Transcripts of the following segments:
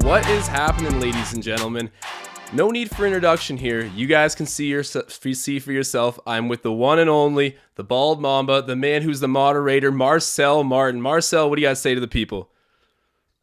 What is happening, ladies and gentlemen? No need for introduction here. You guys can see for yourself. I'm with the one and only, the Bald Mamba, the man who's the moderator, Marcel Martin. Marcel, what do you guys say to the people?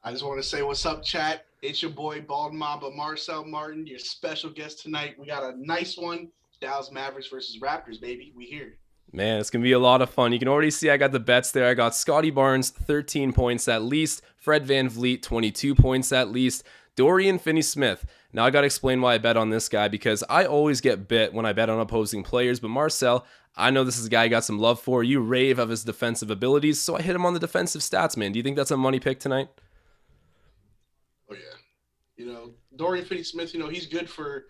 I just want to say what's up, chat. It's your boy, Bald Mamba, Marcel Martin, your special guest tonight. We got a nice one. Dallas Mavericks versus Raptors, baby. We here. Man, it's going to be a lot of fun. You can already see I got the bets there. I got Scottie Barnes, 13 points at least. Fred VanVleet, 22 points at least. Dorion Finney-Smith. Now I got to explain why I bet on this guy, because I always get bit when I bet on opposing players. But Marcel, I know this is a guy I got some love for. You rave of his defensive abilities, so I hit him on the defensive stats, man. Do you think that's a money pick tonight? Oh, yeah. Dorion Finney-Smith, he's good for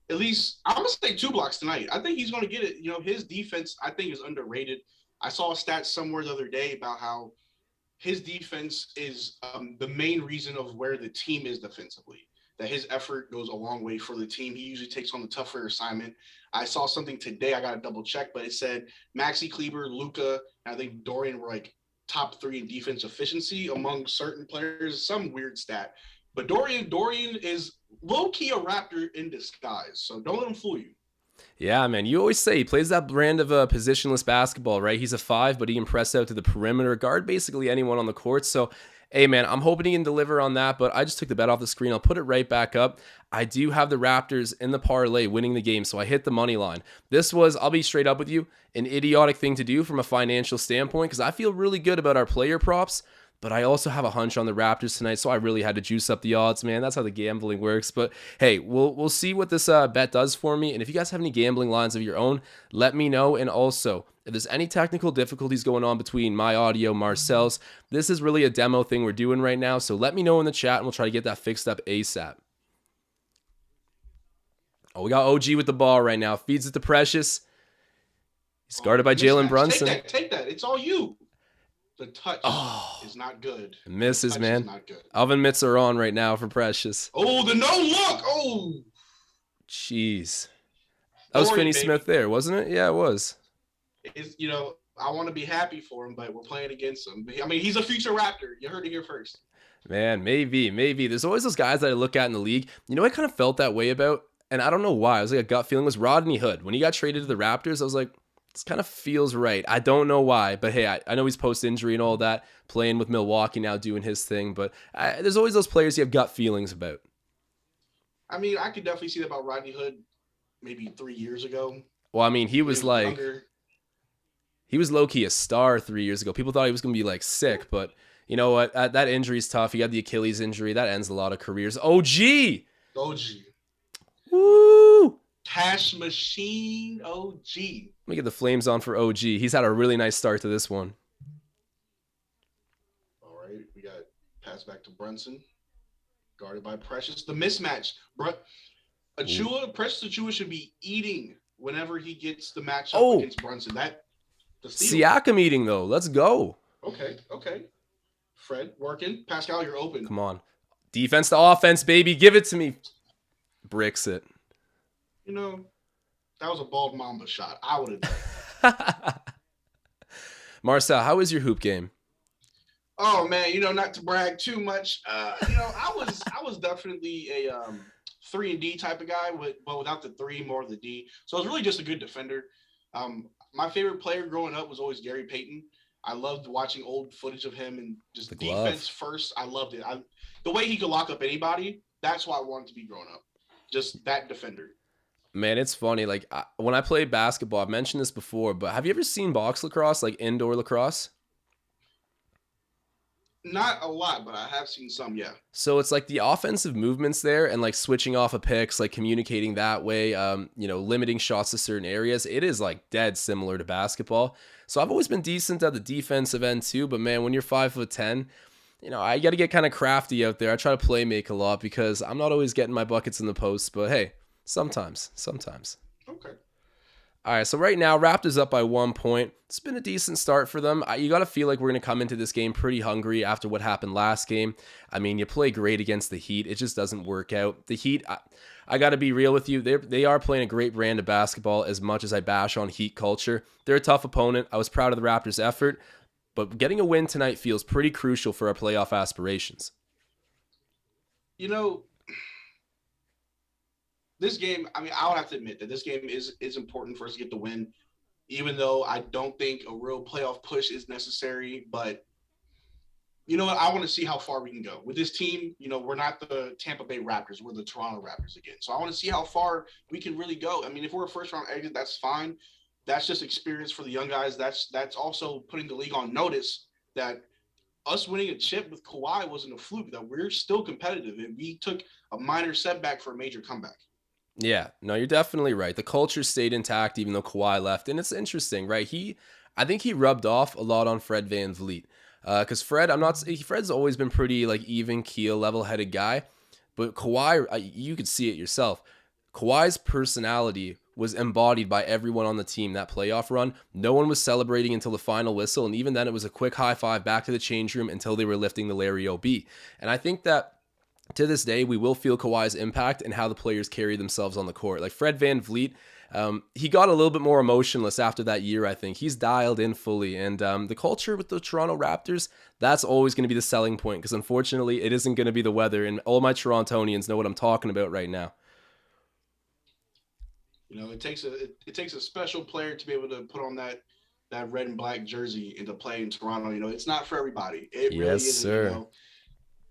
at least, I'm going to say 2 blocks tonight. I think he's going to get it. His defense, I think, is underrated. I saw a stat somewhere the other day about how his defense is the main reason of where the team is defensively, that his effort goes a long way for the team. He usually takes on the tougher assignment. I saw something today, I got to double check, but it said Maxi Kleber, Luka, and I think Dorian were like top 3 in defense efficiency among certain players, some weird stat. But Dorian is low-key a Raptor in disguise, so don't let him fool you. Yeah, man. You always say he plays that brand of positionless basketball, right? He's a 5, but he can press out to the perimeter, guard basically anyone on the court. So, hey, man, I'm hoping he can deliver on that, but I just took the bet off the screen. I'll put it right back up. I do have the Raptors in the parlay winning the game, so I hit the money line. This was, I'll be straight up with you, an idiotic thing to do from a financial standpoint, because I feel really good about our player props. But I also have a hunch on the Raptors tonight, so I really had to juice up the odds, man. That's how the gambling works. But hey, we'll see what this bet does for me. And if you guys have any gambling lines of your own, let me know. And also, if there's any technical difficulties going on between my audio, Marcel's, this is really a demo thing we're doing right now. So let me know in the chat, and we'll try to get that fixed up ASAP. Oh, we got OG with the ball right now. Feeds it to Precious. He's guarded by Jalen Brunson. Take that. It's all you. The touch is not good. Misses, man. Oven mitts are on right now for Precious. Oh, the no look. Oh. Jeez. That was Finney-Smith there, wasn't it? Yeah, it was. I want to be happy for him, but we're playing against him. I mean, he's a future Raptor. You heard it here first. Man, maybe. There's always those guys that I look at in the league. I kind of felt that way about, and I don't know why. It was like a gut feeling, was Rodney Hood. When he got traded to the Raptors, I was like, this kind of feels right. I don't know why, but hey, I know he's post-injury and all that, playing with Milwaukee now, doing his thing, but there's always those players you have gut feelings about. I mean, I could definitely see that about Rodney Hood maybe 3 years ago. Well, I mean, he was low-key a star 3 years ago. People thought he was going to be like sick, but you know what? That injury is tough. He had the Achilles injury. That ends a lot of careers. OG! Woo! Cash machine OG. Let me get the flames on for OG. He's had a really nice start to this one. All right, we got pass back to Brunson, guarded by Precious. The mismatch, Precious Achiuwa should be eating whenever he gets the matchup against Brunson. Siakam eating though. Let's go. Okay. Fred working. Pascal, you're open. Come on, defense to offense, baby. Give it to me. Bricks it. That was a Bald Mamba shot. I would have done. Marcel, how is your hoop game? Oh man, not to brag too much. I was definitely a 3 and D type of guy, but without the 3, more of the D. So I was really just a good defender. My favorite player growing up was always Gary Payton. I loved watching old footage of him and just the defense first. I loved it. The way he could lock up anybody. That's why I wanted to be growing up. Just that defender. Man, it's funny. Like when I played basketball, I've mentioned this before, but have you ever seen box lacrosse, like indoor lacrosse? Not a lot, but I have seen some, yeah. So it's like the offensive movements there and like switching off of picks, like communicating that way, limiting shots to certain areas. It is like dead similar to basketball. So I've always been decent at the defensive end too, but man, when you're 5'10", I got to get kind of crafty out there. I try to play make a lot because I'm not always getting my buckets in the post, but hey, sometimes. Okay. All right, so right now, Raptors up by 1 point. It's been a decent start for them. You got to feel like we're going to come into this game pretty hungry after what happened last game. I mean, you play great against the Heat. It just doesn't work out. The Heat, I got to be real with you. They are playing a great brand of basketball as much as I bash on Heat culture. They're a tough opponent. I was proud of the Raptors' effort, but getting a win tonight feels pretty crucial for our playoff aspirations. You know, this game, I mean, I would have to admit that this game is important for us to get the win, even though I don't think a real playoff push is necessary. But you know what? I want to see how far we can go with this team. You know, we're not the Tampa Bay Raptors, we're the Toronto Raptors again. So I want to see how far we can really go. I mean, if we're a first round exit, that's fine. That's just experience for the young guys. That's also putting the league on notice that us winning a chip with Kawhi wasn't a fluke, that we're still competitive and we took a minor setback for a major comeback. Yeah, no, you're definitely right. The culture stayed intact even though Kawhi left, and it's interesting, right? I think he rubbed off a lot on Fred VanVleet, because Fred's always been pretty like even keel, level-headed guy, but Kawhi, you could see it yourself. Kawhi's personality was embodied by everyone on the team that playoff run. No one was celebrating until the final whistle, and even then, it was a quick high five back to the change room until they were lifting the Larry OB. And I think that to this day, we will feel Kawhi's impact and how the players carry themselves on the court. Like Fred VanVleet, he got a little bit more emotionless after that year, I think. He's dialed in fully. And the culture with the Toronto Raptors, that's always going to be the selling point because unfortunately, it isn't going to be the weather. And all my Torontonians know what I'm talking about right now. You know, it takes a special player to be able to put on that red and black jersey and to play in Toronto. You know, it's not for everybody. It really Yes, isn't. sir.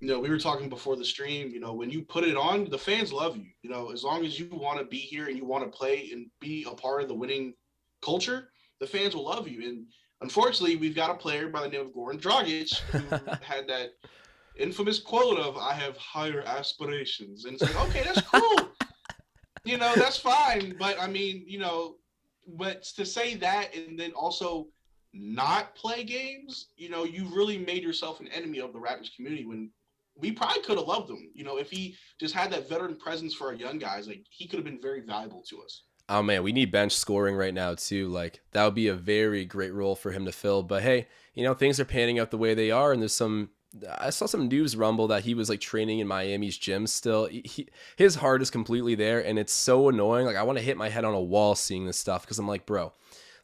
You know, we were talking before the stream, you know, when you put it on, the fans love you. You know, as long as you want to be here and you want to play and be a part of the winning culture, the fans will love you. And unfortunately, we've got a player by the name of Goran Dragic who had that infamous quote of "I have higher aspirations," and it's like, okay, that's cool. You know, that's fine. But I mean, you know, but to say that and then also not play games, you know, you really made yourself an enemy of the Raptors community when we probably could have loved him. You know, if he just had that veteran presence for our young guys, like he could have been very valuable to us. Oh man, we need bench scoring right now too. Like that would be a very great role for him to fill. But hey, things are panning out the way they are, and I saw some news rumble that he was like training in Miami's gym still. His heart is completely there, and it's so annoying. Like I want to hit my head on a wall seeing this stuff because I'm like, bro,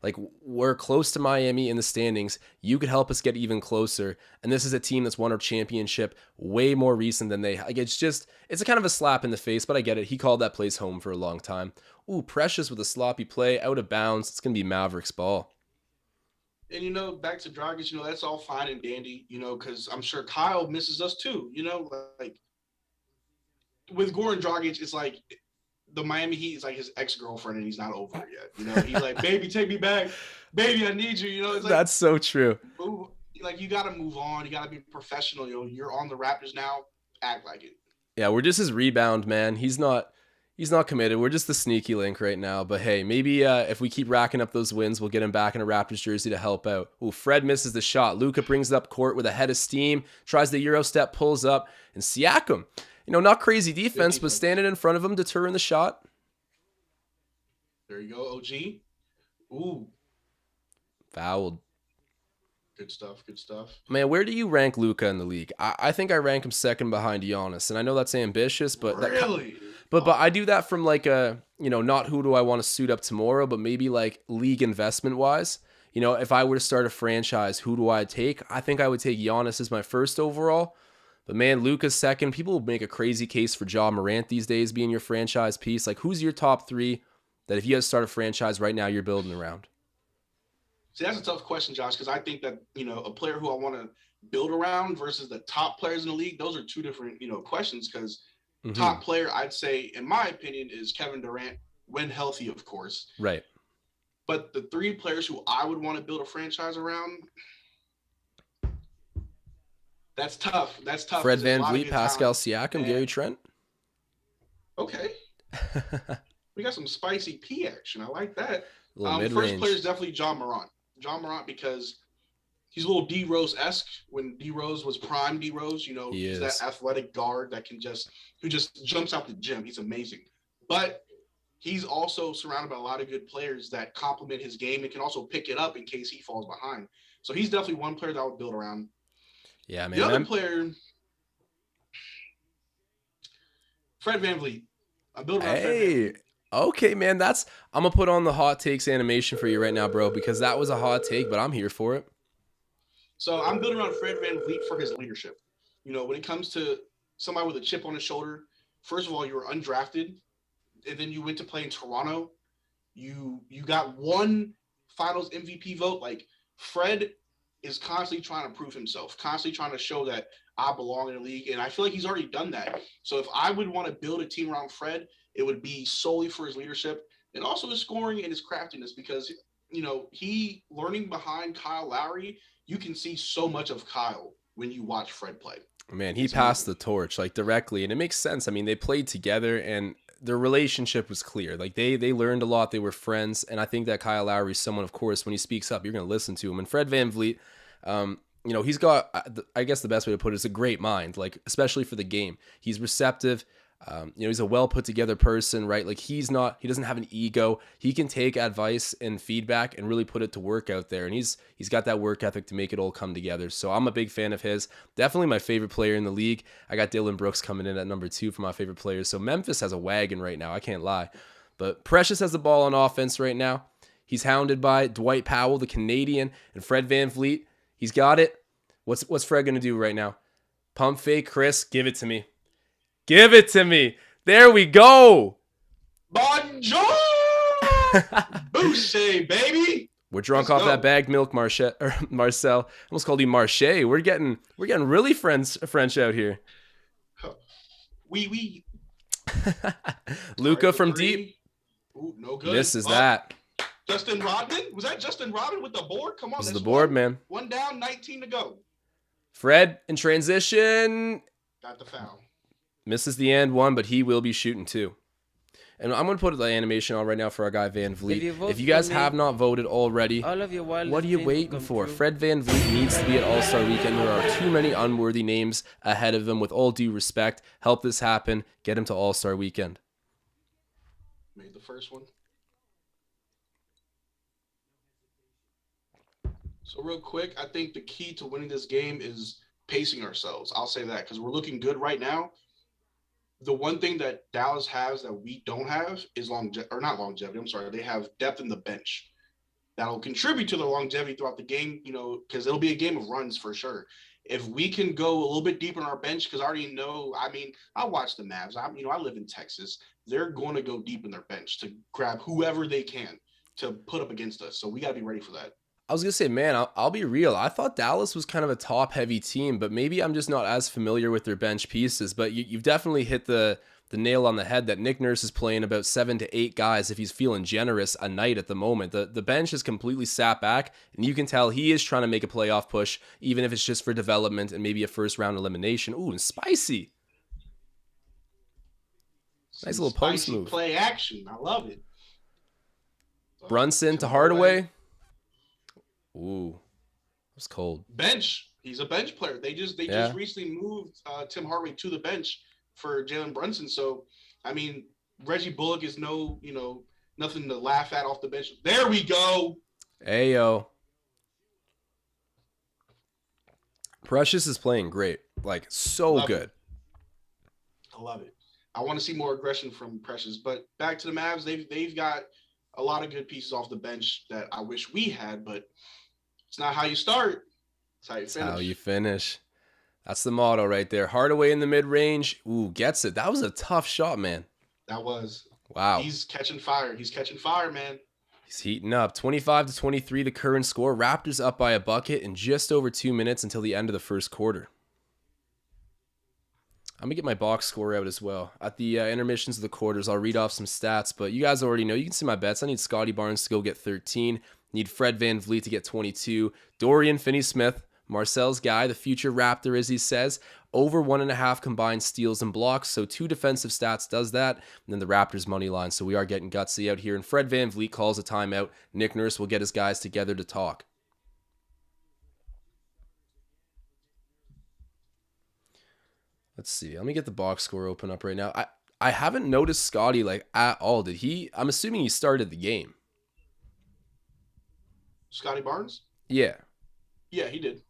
like we're close to Miami in the standings. You could help us get even closer. And this is a team that's won a championship way more recent than they. Like it's a kind of a slap in the face, but I get it. He called that place home for a long time. Ooh, Precious with a sloppy play out of bounds. It's gonna be Mavericks ball. And, you know, back to Dragic, you know, that's all fine and dandy, you know, because I'm sure Kyle misses us too, you know, like with Goran Dragic, it's like the Miami Heat is like his ex-girlfriend and he's not over it yet. You know, he's like, baby, take me back. Baby, I need you. You know, it's like, that's so true. Move, like you got to move on. You got to be professional. You know, you're on the Raptors now. Act like it. Yeah, we're just his rebound man. He's not committed. We're just the sneaky link right now. But hey, maybe if we keep racking up those wins, we'll get him back in a Raptors jersey to help out. Ooh, Fred misses the shot. Luka brings it up court with a head of steam, tries the Euro step, pulls up, and Siakam, not crazy defense, but standing in front of him, deterring the shot. There you go, OG. Ooh. Fouled. Good stuff. Good stuff. Man, where do you rank Luka in the league? I think I rank him second behind Giannis, and I know that's ambitious, but really? But I do that from like not who do I want to suit up tomorrow, but maybe like league investment wise. If I were to start a franchise, who do I take? I think I would take Giannis as my first overall. But man, Luka's second. People will make a crazy case for Ja Morant these days being your franchise piece. Like, who's your top three that if you had to start a franchise right now, you're building around? See, that's a tough question, Josh, because I think that, a player who I want to build around versus the top players in the league, those are two different, questions because top player, I'd say, in my opinion, is Kevin Durant, when healthy, of course. Right. But the three players who I would want to build a franchise around, that's tough. That's tough. Fred VanVleet, Pascal Siakam, Gary Trent. Okay. We got some spicy P action. I like that. First player is definitely Ja Morant. Ja Morant because he's a little D Rose-esque when D Rose was prime D Rose. He's that athletic guard that who just jumps out the gym. He's amazing. But he's also surrounded by a lot of good players that complement his game and can also pick it up in case he falls behind. So he's definitely one player that I would build around. Yeah, man. The other player, Fred VanVleet. I'm building around Fred VanVleet. Okay, man. I'm going to put on the hot takes animation for you right now, bro, because that was a hot take, but I'm here for it. So I'm building around Fred VanVleet for his leadership. When it comes to somebody with a chip on his shoulder. First of all, you were undrafted, and then you went to play in Toronto. You got one Finals MVP vote. Like Fred is constantly trying to prove himself, constantly trying to show that I belong in the league, and I feel like he's already done that. So if I would want to build a team around Fred, it would be solely for his leadership and also his scoring and his craftiness because he learning behind Kyle Lowry, you can see so much of Kyle when you watch Fred play. Man, he passed the torch like directly, and it makes sense. I mean, they played together, and their relationship was clear. Like they learned a lot. They were friends, and I think that Kyle Lowry is someone, of course, when he speaks up, you're going to listen to him. And Fred VanVleet, he's got, I guess the best way to put it is a great mind, like especially for the game. He's receptive. He's a well put together person, right? Like he doesn't have an ego. He can take advice and feedback and really put it to work out there. And he's got that work ethic to make it all come together. So I'm a big fan of his. Definitely my favorite player in the league. I got Dylan Brooks coming in at number 2 for my favorite players. So Memphis has a wagon right now. I can't lie. But Precious has the ball on offense right now. He's hounded by Dwight Powell, the Canadian, and Fred VanVleet. He's got it. What's Fred going to do right now? Pump fake, Chris. Give it to me. Give it to me. There we go. Bonjour. Boucher, baby. We're drunk off that bagged milk, Marcel. I almost called you Marche. We're getting really French out here. Oui. Luka from deep. Ooh, no good. Misses that. Justin Rodman? Was that Justin Rodman with the board? Come on. This is the board, man. One down, 19 to go. Fred in transition. Got the foul. Misses the and one, but he will be shooting 2. And I'm going to put the animation on right now for our guy VanVleet. If you guys have not voted already, what are you waiting for? Fred VanVleet needs to be at All-Star Weekend. There are too many unworthy names ahead of him. With all due respect, help this happen. Get him to All-Star Weekend. Made the first one. So real quick, I think the key to winning this game is pacing ourselves. I'll say that because we're looking good right now. The one thing that Dallas has that we don't have is not longevity. I'm sorry. They have depth in the bench that'll contribute to the longevity throughout the game, because it'll be a game of runs for sure. If we can go a little bit deeper in our bench, because I already know, I watch the Mavs. I live in Texas. They're going to go deep in their bench to grab whoever they can to put up against us. So we got to be ready for that. I was going to say, man, I'll be real. I thought Dallas was kind of a top-heavy team, but maybe I'm just not as familiar with their bench pieces. But you've definitely hit the nail on the head that Nick Nurse is playing about 7 to 8 guys if he's feeling generous a night at the moment. The bench is completely sat back, and you can tell he is trying to make a playoff push, even if it's just for development and maybe a first-round elimination. Ooh, and spicy. Nice little post move. Play action. I love it. Brunson to Hardaway. Ooh, that's cold. Bench. He's a bench player. They just recently moved Tim Hardaway to the bench for Jalen Brunson. So, Reggie Bullock is nothing to laugh at off the bench. There we go. Ayo. Precious is playing great. Like, so good. I love it. I want to see more aggression from Precious. But back to the Mavs, they've got a lot of good pieces off the bench that I wish we had, but it's not how you start. It's how you finish. How you finish. That's the motto right there. Hardaway in the mid-range. Ooh, gets it. That was a tough shot, man. That was. Wow. He's catching fire. He's catching fire, man. He's heating up. 25-23, the current score. Raptors up by a bucket in just over 2 minutes until the end of the first quarter. I'm going to get my box score out as well. At the intermissions of the quarters, I'll read off some stats, but you guys already know. You can see my bets. I need Scottie Barnes to go get 13. Need Fred VanVleet to get 22. Dorion Finney-Smith, Marcel's guy, the future Raptor, as he says, over 1.5 combined steals and blocks. So 2 defensive stats does that. And then the Raptors money line. So we are getting gutsy out here. And Fred VanVleet calls a timeout. Nick Nurse will get his guys together to talk. Let's see. Let me get the box score open up right now. I haven't noticed Scottie at all. Did he? I'm assuming he started the game. Scottie Barnes? Yeah. Yeah, he did.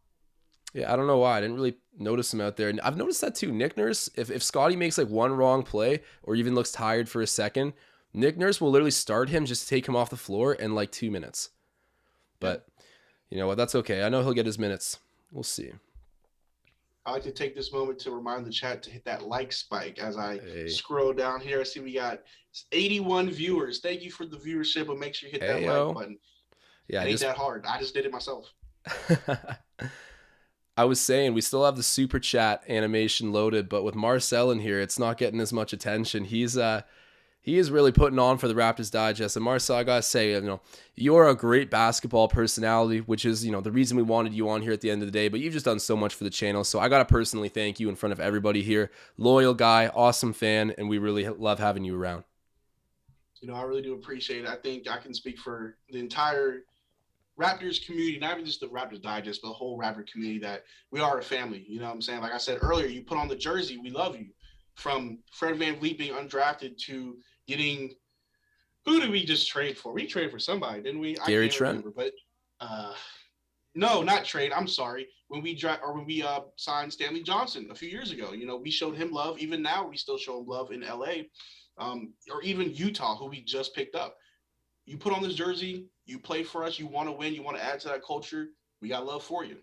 Yeah, I don't know why. I didn't really notice him out there. And I've noticed that too. Nick Nurse, if Scottie makes one wrong play or even looks tired for a second, Nick Nurse will literally start him just to take him off the floor in 2 minutes. But you know what? That's okay. I know he'll get his minutes. We'll see. I like to take this moment to remind the chat to hit that like spike as I Hey. scroll down here. I see we got 81 viewers. Thank you for the viewership, but make sure you hit that like button. Yeah, It ain't that hard. I just did it myself. I was saying we still have the super chat animation loaded, but with Marcel in here, it's not getting as much attention. He is really putting on for the Raptors Digest. And Marcel, I gotta say, you're a great basketball personality, which is, the reason we wanted you on here at the end of the day. But you've just done so much for the channel. So I gotta personally thank you in front of everybody here. Loyal guy, awesome fan, and we really love having you around. I really do appreciate it. I think I can speak for the entire Raptors community, not even just the Raptors Digest, but the whole Raptor community, that we are a family. You know what I'm saying? Like I said earlier, you put on the jersey, we love you. From Fred VanVleet being undrafted to getting, who did we just trade for? We traded for somebody, didn't we? Gary Trent. Remember, but no, not trade. I'm sorry. When we signed Stanley Johnson a few years ago, we showed him love. Even now, we still show him love in LA, or even Utah, who we just picked up. You put on this jersey, you play for us, you want to win, you want to add to that culture. We got love for you.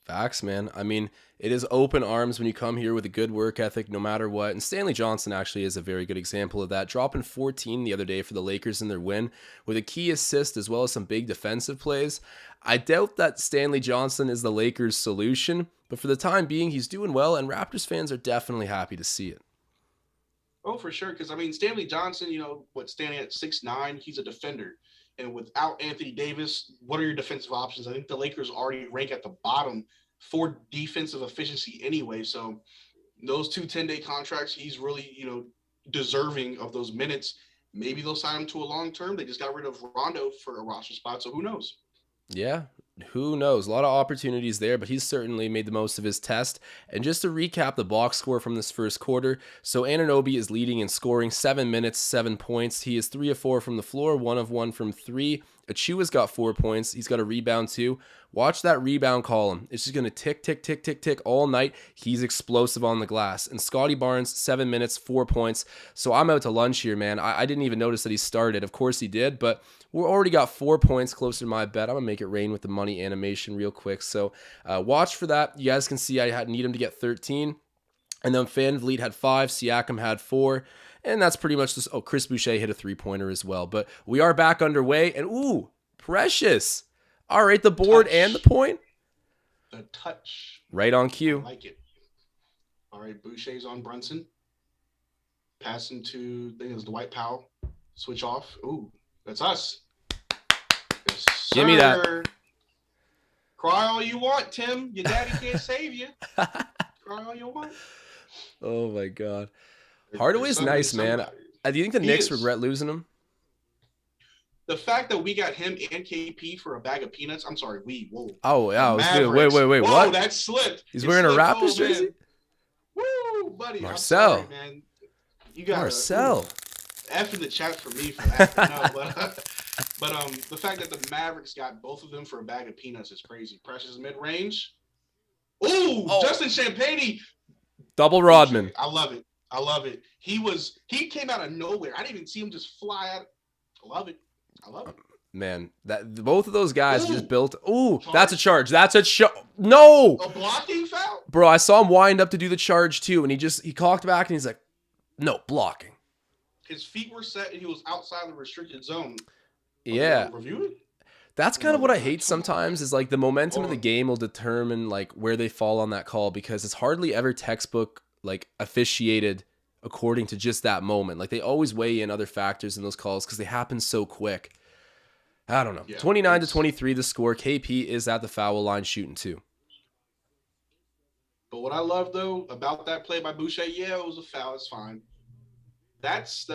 Facts, man. I mean, it is open arms when you come here with a good work ethic, no matter what. And Stanley Johnson actually is a very good example of that, dropping 14 the other day for the Lakers in their win with a key assist as well as some big defensive plays. I doubt that Stanley Johnson is the Lakers' solution, but for the time being, he's doing well, and Raptors fans are definitely happy to see it. Oh, for sure. Because, Stanley Johnson, standing at 6'9", he's a defender. And without Anthony Davis, what are your defensive options? I think the Lakers already rank at the bottom for defensive efficiency anyway. So those 2 10-day contracts, he's really, deserving of those minutes. Maybe they'll sign him to a long term. They just got rid of Rondo for a roster spot. So who knows? Yeah, who knows? A lot of opportunities there, but he's certainly made the most of his test. And just to recap the box score from this first quarter, so Anunoby is leading in scoring, 7 minutes, 7 points. He is 3 of 4 from the floor, 1 of 1 from 3. Achua's got 4 points. He's got a rebound too. Watch that rebound column. It's just going to tick, tick, tick, tick, tick all night. He's explosive on the glass. And Scottie Barnes, 7 minutes, 4 points. So I'm out to lunch here, man. I didn't even notice that he started. Of course he did, but we're already got 4 points closer to my bet. I'm going to make it rain with the money animation real quick. So watch for that. You guys can see I need him to get 13. And then VanVleet had 5. Siakam had 4. And that's pretty much just, Chris Boucher hit a 3-pointer as well. But we are back underway. And ooh, Precious. All right, the board touch. And the point. The touch. Right on cue. I like it. All right, Boucher's on Brunson. Passing to, I think it was Dwight Powell. Switch off. Ooh, that's us. Yes, give me that. Cry all you want, Tim. Your daddy can't save you. Cry all you want. Oh, my God. Hardaway's nice, man. Do you think the Knicks regret losing him? The fact that we got him and KP for a bag of peanuts. I'm sorry, whoa. Oh, yeah. Wait, whoa, what? That slipped. He's wearing a Raptors jersey? Woo, buddy. Marcel. I'm sorry, man. You got Marcel. F in the chat for me for that. No, but the fact that the Mavericks got both of them for a bag of peanuts is crazy. Precious mid-range. Ooh, Justin Champagne. Double Rodman. I love it. He came out of nowhere. I didn't even see him just fly out. I love it. Man, both of those guys just built. Ooh, charge. That's a charge. That's a no. A blocking foul? Bro, I saw him wind up to do the charge too, and he cocked back and he's like, no, blocking. His feet were set and he was outside the restricted zone. Yeah. Review it? That's kind of what I hate sometimes is like the momentum of the game will determine like where they fall on that call because it's hardly ever textbook like officiated according to just that moment. Like they always weigh in other factors in those calls because they happen so quick. I don't know. Yeah, 29-23 the score. KP is at the foul line shooting too. But what I love though about that play by Boucher, it was a foul. It's fine. That's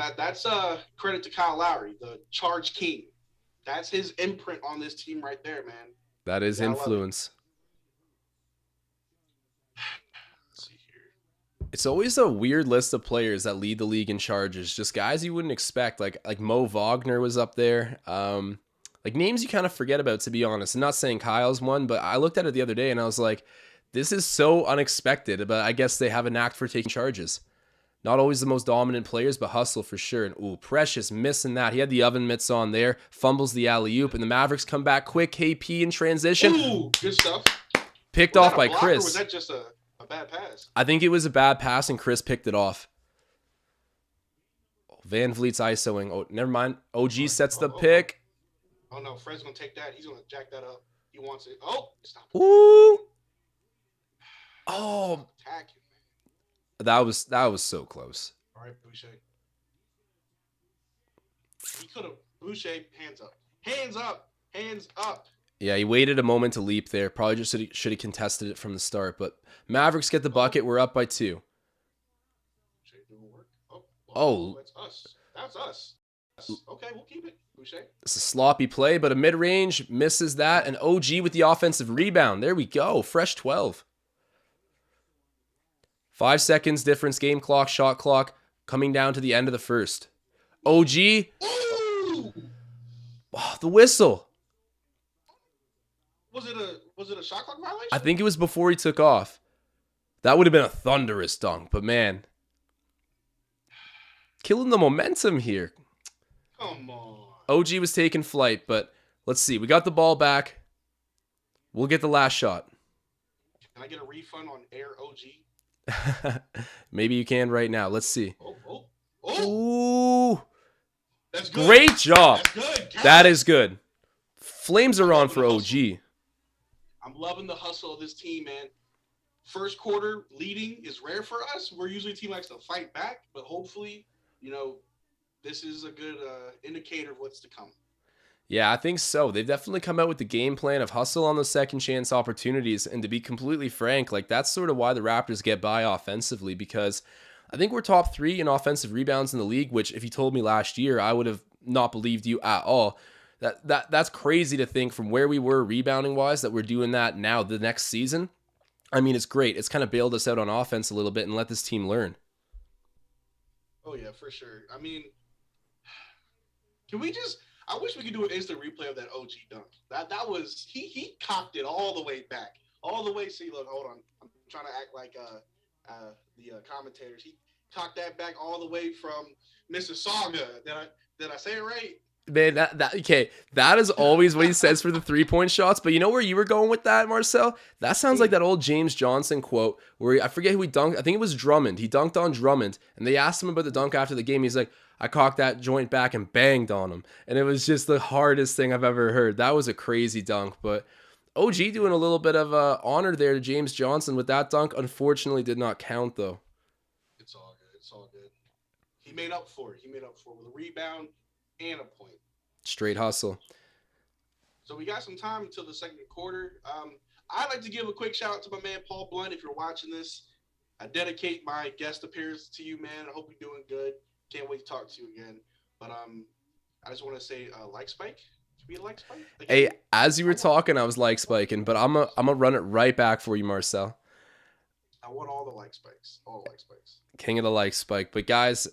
credit to Kyle Lowry, the charge king. That's his imprint on this team right there, man. That is influence. Let's see here. It's always a weird list of players that lead the league in charges. Just guys you wouldn't expect. Like Mo Wagner was up there. Like names you kind of forget about, to be honest. I'm not saying Kyle's one, but I looked at it the other day and I was like, this is so unexpected. But I guess they have a knack for taking charges. Not always the most dominant players, but hustle for sure. And ooh, Precious missing that. He had the oven mitts on there, fumbles the alley-oop, and the Mavericks come back quick. KP in transition. Ooh, good stuff. Picked off by Chris. Or was that just a A bad pass. I think it was a bad pass, and Chris picked it off. VanVleet's ISOing. Oh, never mind. OG sets the pick. Oh, no. Fred's going to take that. He's going to jack that up. He wants it. Oh, stop. Ooh. Oh. Attacking, That was so close. All right, Boucher. He could have. Boucher, hands up. Hands up. Hands up. Yeah, he waited a moment to leap there. Probably just should have contested it from the start. But Mavericks get the bucket. We're up by 2. Oh. That's us. That's us. Okay, we'll keep it, Boucher. It's a sloppy play, but a mid-range misses that. And OG with the offensive rebound. There we go. Fresh 12. 5 seconds difference. Game clock, shot clock. Coming down to the end of the first. OG. Ooh! Oh, the whistle. Was it a shot clock violation? I think it was before he took off. That would have been a thunderous dunk, but man. Killing the momentum here. Come on. OG was taking flight, but let's see. We got the ball back. We'll get the last shot. Can I get a refund on Air OG? Maybe you can right now. Let's see. Oh. Ooh. That's good. Great job. That's good. That is good. Flames are on for OG. I'm loving the hustle of this team, man. First quarter leading is rare for us. We're usually a team that likes to fight back, but hopefully, this is a good indicator of what's to come. Yeah, I think so. They've definitely come out with the game plan of hustle on those second chance opportunities. And to be completely frank, that's sort of why the Raptors get by offensively, because I think we're top 3 in offensive rebounds in the league, which if you told me last year, I would have not believed you at all. That's crazy to think from where we were rebounding wise that we're doing that now the next season. I mean, it's great. It's kind of bailed us out on offense a little bit and let this team learn. Oh, yeah, for sure. I mean, I wish we could do an instant replay of that OG dunk. That was, he cocked it all the way back. All the way, see, look, hold on. I'm trying to act like the commentators. He cocked that back all the way from Mississauga. Did I say it right? Man, that is always what he says for the 3-point shots. But you know where you were going with that, Marcel? That sounds like that old James Johnson quote where I forget who he dunked. I think it was Drummond. He dunked on Drummond, and they asked him about the dunk after the game. He's like, I cocked that joint back and banged on him. And it was just the hardest thing I've ever heard. That was a crazy dunk. But OG doing a little bit of honor there to James Johnson with that dunk. Unfortunately, did not count, though. It's all good. It's all good. He made up for it. With a rebound and a point. Straight hustle. So we got some time until the second quarter. I'd like to give a quick shout out to my man Paul Blunt. If you're watching this, I dedicate my guest appearance to you, man. I hope you're doing good. Can't wait to talk to you again. But I just want to say, like Spike. Should we like Spike? Hey, as you were talking, I was like spiking, but I'm gonna run it right back for you, Marcel. I want all the like spikes. All the like spikes. King of the like spike. But guys,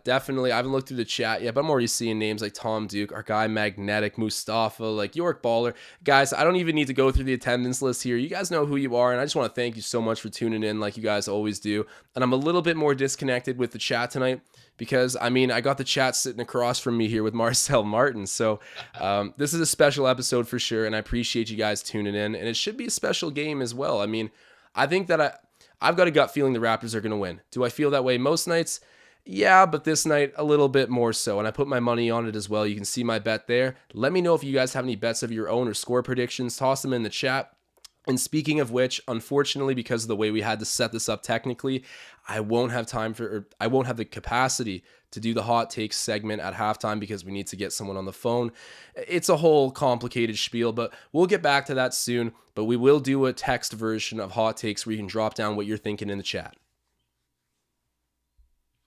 definitely, I haven't looked through the chat yet, but I'm already seeing names like Tom Duke, our guy Magnetic, Mustafa, like York Baller. Guys, I don't even need to go through the attendance list here. You guys know who you are, and I just want to thank you so much for tuning in like you guys always do. And I'm a little bit more disconnected with the chat tonight because, I mean, I got the chat sitting across from me here with Marcel Martin. So this is a special episode for sure, and I appreciate you guys tuning in. And it should be a special game as well. I mean, I think that I've got a gut feeling the Raptors are going to win. Do I feel that way most nights? Yeah, but this night a little bit more so, and I put my money on it as well. You can see my bet there. Let me know if you guys have any bets of your own or score predictions. Toss them in the chat. And speaking of which, unfortunately, because of the way we had to set this up technically, I won't have the capacity to do the hot takes segment at halftime because we need to get someone on the phone. It's a whole complicated spiel, but we'll get back to that soon. But we will do a text version of hot takes where you can drop down what you're thinking in the chat.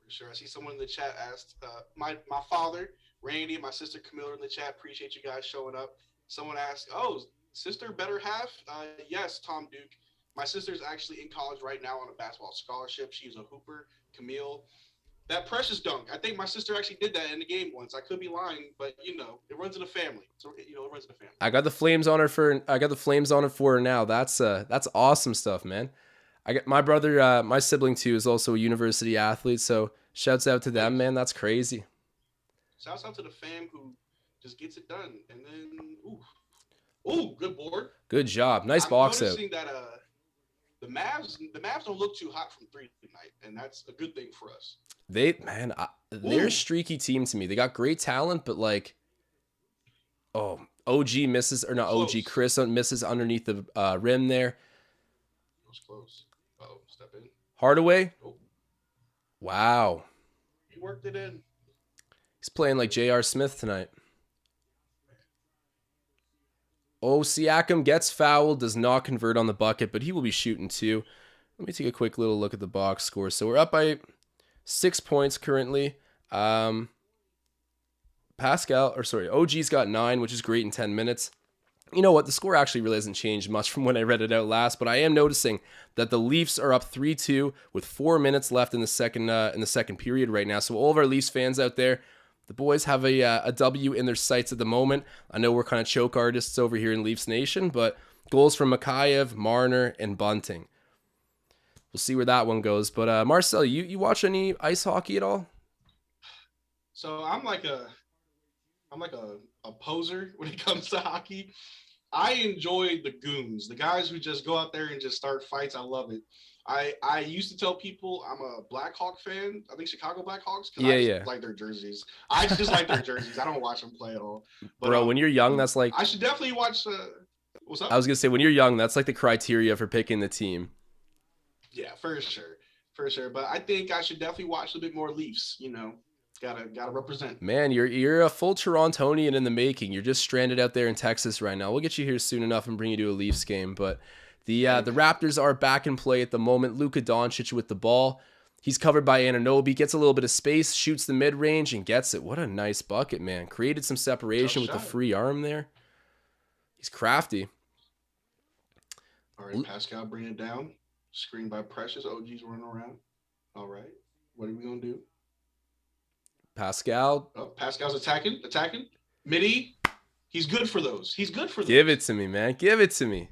For sure. I see someone in the chat asked, my father, Randy, and my sister Camilla in the chat. Appreciate you guys showing up. Someone asked, oh, sister better half? Yes, Tom Duke. My sister's actually in college right now on a basketball scholarship. She's a hooper, Camille. That precious dunk. I think my sister actually did that in the game once. I could be lying, but it runs in the family. So it runs in the family. I got the flames on her for her now. That's awesome stuff, man. I got my brother, my sibling too, is also a university athlete. So shouts out to them, man. That's crazy. Shouts out to the fam who just gets it done. And then, ooh, good board. Good job. Nice box out. That, The Mavs don't look too hot from three tonight, and that's a good thing for us. They're a streaky team to me. They got great talent, but like, oh, OG misses, or not Close. OG, Chris misses underneath the rim there. That was close. Oh, step in. Hardaway. Oh, Wow. he worked it in. He's playing like J.R. Smith tonight. Oh, Siakam gets fouled, does not convert on the bucket, but he will be shooting too. Let me take a quick little look at the box score. So we're up by 6 points currently. OG's got 9, which is great in 10 minutes. You know what? The score actually really hasn't changed much from when I read it out last, but I am noticing that the Leafs are up 3-2 with 4 minutes left in the second period right now. So all of our Leafs fans out there, the boys have a W in their sights at the moment. I know we're kind of choke artists over here in Leafs Nation, but goals from Mikheyev, Marner, and Bunting. We'll see where that one goes. But Marcel, you watch any ice hockey at all? So I'm like a poser when it comes to hockey. I enjoy the goons, the guys who just go out there and just start fights. I love it. I used to tell people I'm a Blackhawk fan. I think Chicago Blackhawks. Yeah. Like their jerseys. I just like their jerseys. I don't watch them play at all. But, Bro, when you're young, that's like... I should definitely watch... what's up? I was going to say, when you're young, that's like the criteria for picking the team. Yeah, for sure. For sure. But I think I should definitely watch a bit more Leafs, you know. Gotta represent. Man, you're a full Torontonian in the making. You're just stranded out there in Texas right now. We'll get you here soon enough and bring you to a Leafs game. But the Raptors are back in play at the moment. Luka Doncic with the ball. He's covered by Anunoby, gets a little bit of space, shoots the mid-range, and gets it. What a nice bucket, man. Created some separation with the free arm there. He's crafty. All right, Pascal bringing it down. Screen by Precious. OG's running around. All right. What are we going to do? Pascal. Oh, Pascal's attacking. Midi. He's good for those. Give it to me, man. Give it to me.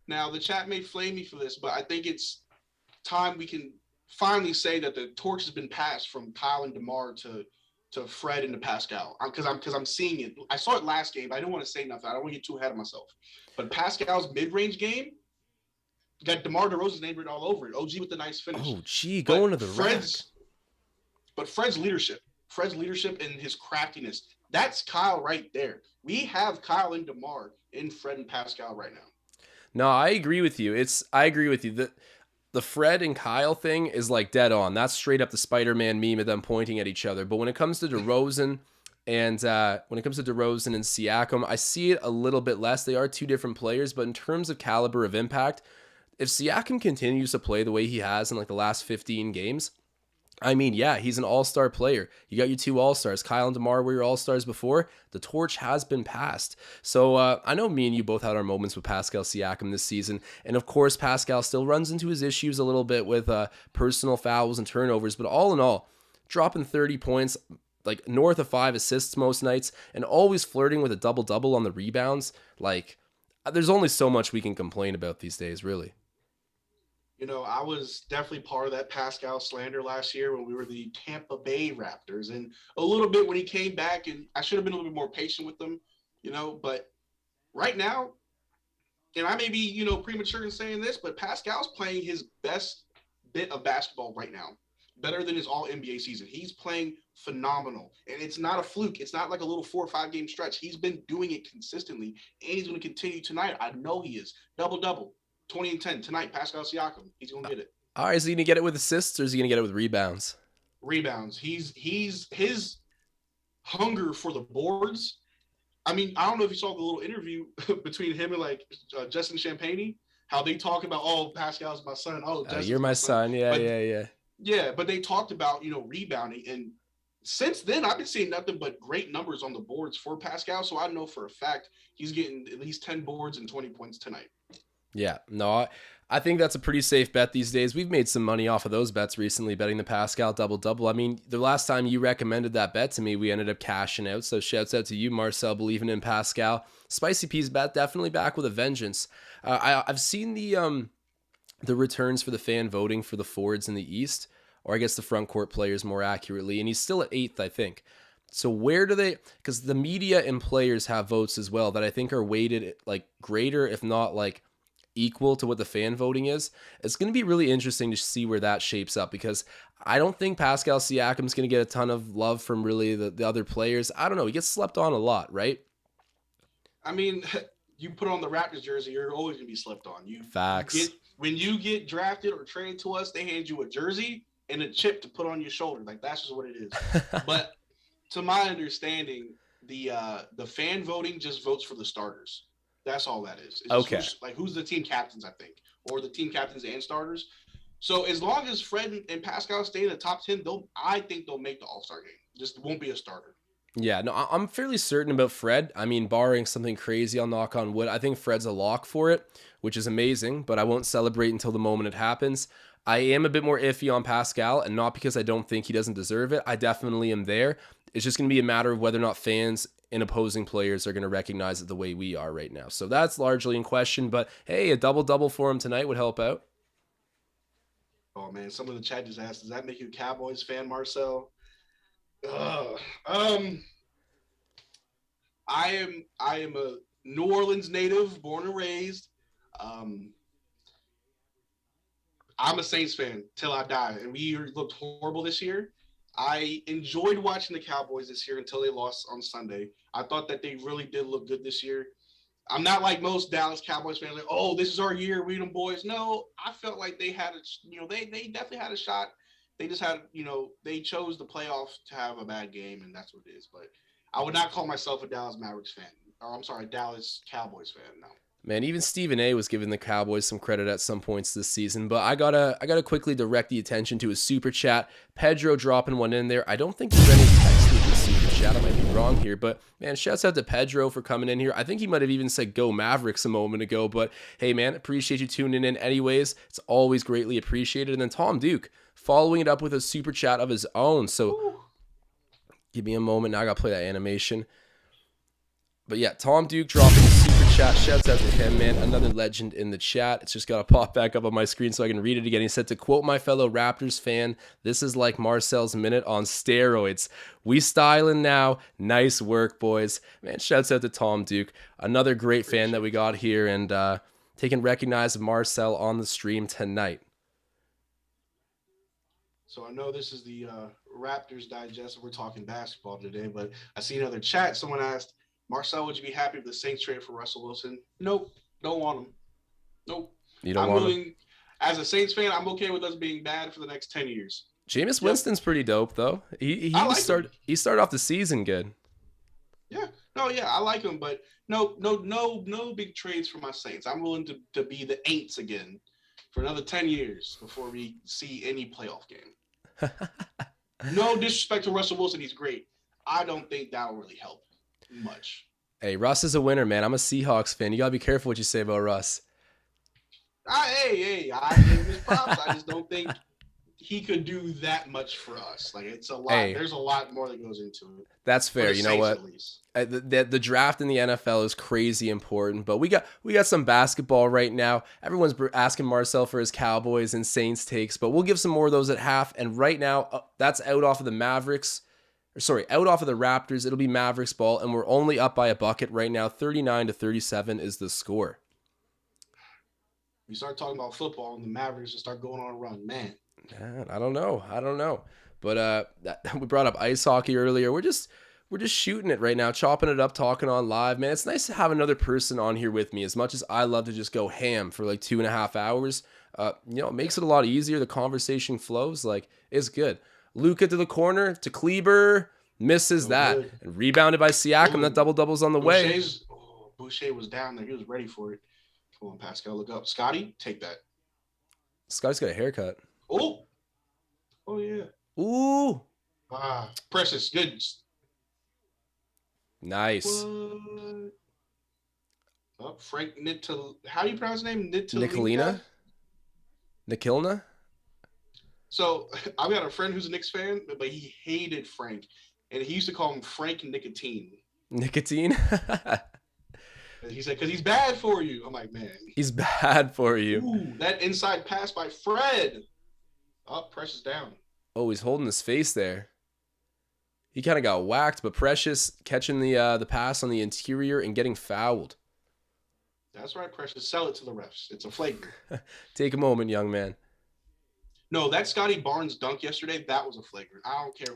Now, the chat may flame me for this, but I think it's time we can finally say that the torch has been passed from Kyle and DeMar to Fred and to Pascal. Because I'm seeing it. I saw it last game, but I didn't want to say nothing. I don't want to get too ahead of myself. But Pascal's mid-range game got DeMar DeRozan's name written all over it. OG with the nice finish. Oh, gee, going to the rack. But Fred's leadership and his craftiness, that's Kyle right there. We have Kyle and DeMar in Fred and Pascal right now. No, I agree with you. I agree with you. The Fred and Kyle thing is like dead on. That's straight up the Spider-Man meme of them pointing at each other. But when it comes to DeRozan and Siakam, I see it a little bit less. They are two different players, but in terms of caliber of impact, if Siakam continues to play the way he has in like the last 15 games, I mean, yeah, he's an all-star player. You got your two all-stars. Kyle and DeMar were your all-stars before. The torch has been passed. So I know me and you both had our moments with Pascal Siakam this season. And of course, Pascal still runs into his issues a little bit with personal fouls and turnovers. But all in all, dropping 30 points, like north of 5 assists most nights, and always flirting with a double-double on the rebounds. Like, there's only so much we can complain about these days, really. You know, I was definitely part of that Pascal slander last year when we were the Tampa Bay Raptors, and a little bit when he came back, and I should have been a little bit more patient with them, you know, but right now, and I may be, you know, premature in saying this, but Pascal's playing his best bit of basketball right now, better than his all-NBA season. He's playing phenomenal, and it's not a fluke. It's not like a little 4 or 5 game stretch. He's been doing it consistently, and he's going to continue tonight. I know he is. Double-double. 20 and 10 tonight, Pascal Siakam. He's going to get it. All right, is he going to get it with assists or is he going to get it with rebounds? Rebounds. He's his hunger for the boards. I mean, I don't know if you saw the little interview between him and like Justin Champagne, how they talk about, oh, Pascal's my son. Oh, you're my son. Yeah, but, yeah. Yeah, but they talked about, you know, rebounding. And since then, I've been seeing nothing but great numbers on the boards for Pascal. So I know for a fact he's getting at least 10 boards and 20 points tonight. Yeah, no, I think that's a pretty safe bet these days. We've made some money off of those bets recently, betting the Pascal double-double. I mean, the last time you recommended that bet to me, we ended up cashing out. So shouts out to you, Marcel, believing in Pascal. Spicy Peas bet, definitely back with a vengeance. I've seen the returns for the fan voting for the forwards in the East, or I guess the front court players more accurately, and he's still at 8th, I think. So where do they, because the media and players have votes as well that I think are weighted like greater, if not like equal to what the fan voting is, it's going to be really interesting to see where that shapes up, because I don't think Pascal Siakam's going to get a ton of love from really the other players. I don't know. He gets slept on a lot, right? I mean, you put on the Raptors jersey, you're always going to be slept on. Facts. When you get drafted or traded to us, they hand you a jersey and a chip to put on your shoulder. Like, that's just what it is. But to my understanding, the fan voting just votes for the starters. That's all that is. It's okay. Who's the team captains, I think, or the team captains and starters. So as long as Fred and Pascal stay in the top 10, I think they'll make the All-Star game. Just won't be a starter. Yeah, no, I'm fairly certain about Fred. I mean, barring something crazy, I'll knock on wood, I think Fred's a lock for it, which is amazing, but I won't celebrate until the moment it happens. I am a bit more iffy on Pascal, and not because I don't think he doesn't deserve it. I definitely am there. It's just going to be a matter of whether or not fans and opposing players are going to recognize it the way we are right now. So that's largely in question, but hey, a double-double for him tonight would help out. Oh, man, someone in the chat just asked, does that make you a Cowboys fan, Marcel? I am a New Orleans native, born and raised. I'm a Saints fan till I die, and we looked horrible this year. I enjoyed watching the Cowboys this year until they lost on Sunday. I thought that they really did look good this year. I'm not like most Dallas Cowboys fans, like, oh, this is our year, we them boys. No, I felt like they had they definitely had a shot. They just had, they chose the playoffs to have a bad game, and that's what it is. But I would not call myself a Dallas Mavericks fan. Or I'm sorry, Dallas Cowboys fan, no. Man, even Stephen A was giving the Cowboys some credit at some points this season, but I gotta quickly direct the attention to his super chat. Pedro dropping one in there. I don't think there's any text with the super chat. I might be wrong here, but man, shouts out to Pedro for coming in here. I think he might have even said "Go Mavericks" a moment ago, but hey, man, appreciate you tuning in anyways. It's always greatly appreciated. And then Tom Duke following it up with a super chat of his own. So give me a moment. Now I gotta play that animation. But yeah, Tom Duke dropping a super chat. Shouts out to him, man. Another legend in the chat. It's just got to pop back up on my screen so I can read it again. He said, to quote my fellow Raptors fan, this is like Marcel's minute on steroids. We styling now. Nice work, boys. Man, shouts out to Tom Duke. Another great fan that we got here, and taking recognize of Marcel on the stream tonight. So I know this is the Raptors Digest. We're talking basketball today, but I see another chat. Someone asked, Marcel, would you be happy if the Saints traded for Russell Wilson? Nope. Don't want him. Nope. You don't want him? As a Saints fan, I'm okay with us being bad for the next 10 years. Jameis Winston's pretty dope, though. He started off the season good. Yeah. No, yeah, I like him, but no big trades for my Saints. I'm willing to be the Aints again for another 10 years before we see any playoff game. No disrespect to Russell Wilson. He's great. I don't think that will really help much. Hey, Russ is a winner, man. I'm a Seahawks fan. You gotta be careful what you say about Russ. I give him his props. I just don't think he could do that much for us. Like, it's a lot. Hey, there's a lot more that goes into it. That's fair. You know what? The draft in the NFL is crazy important, but we got some basketball right now. Everyone's asking Marcel for his Cowboys and Saints takes, but we'll give some more of those at half. And right now, that's out off of the Mavericks. Out off of the Raptors. It'll be Mavericks ball, and we're only up by a bucket right now. 39-37 is the score. We start talking about football, and the Mavericks just start going on a run, man. I don't know. But we brought up ice hockey earlier. We're just shooting it right now, chopping it up, talking on live, man. It's nice to have another person on here with me. As much as I love to just go ham for like 2.5 hours, it makes it a lot easier. The conversation flows. Like, it's good. Luka to the corner, to Kleber, misses that. Good. And rebounded by Siakam. That double-double's on the way. Boucher was down there. He was ready for it. Come on, Pascal, look up. Scottie, take that. Scottie's got a haircut. Oh, yeah. Ooh. Precious, good. Nice. What? Frank how do you pronounce his name? Nicolina? Nikilna? So I've got a friend who's a Knicks fan, but he hated Frank, and he used to call him Frank Nicotine. Nicotine? He said, because he's bad for you. I'm like, man. He's bad for you. Ooh, that inside pass by Fred. Precious down. Oh, he's holding his face there. He kind of got whacked, but Precious catching the pass on the interior and getting fouled. That's right, Precious. Sell it to the refs. It's a flagrant. Take a moment, young man. No, that Scottie Barnes dunk yesterday, that was a flagrant. I don't care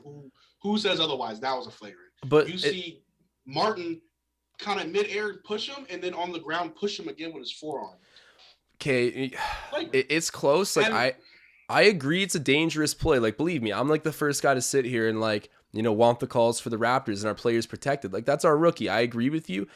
who says otherwise. That was a flagrant. But You see Martin kind of midair push him, and then on the ground push him again with his forearm. okay, Flagrant. it's close. Like And I agree it's a dangerous play. Like, believe me, I'm like the first guy to sit here and like, want the calls for the Raptors and our players protected. Like, that's our rookie. I agree with you.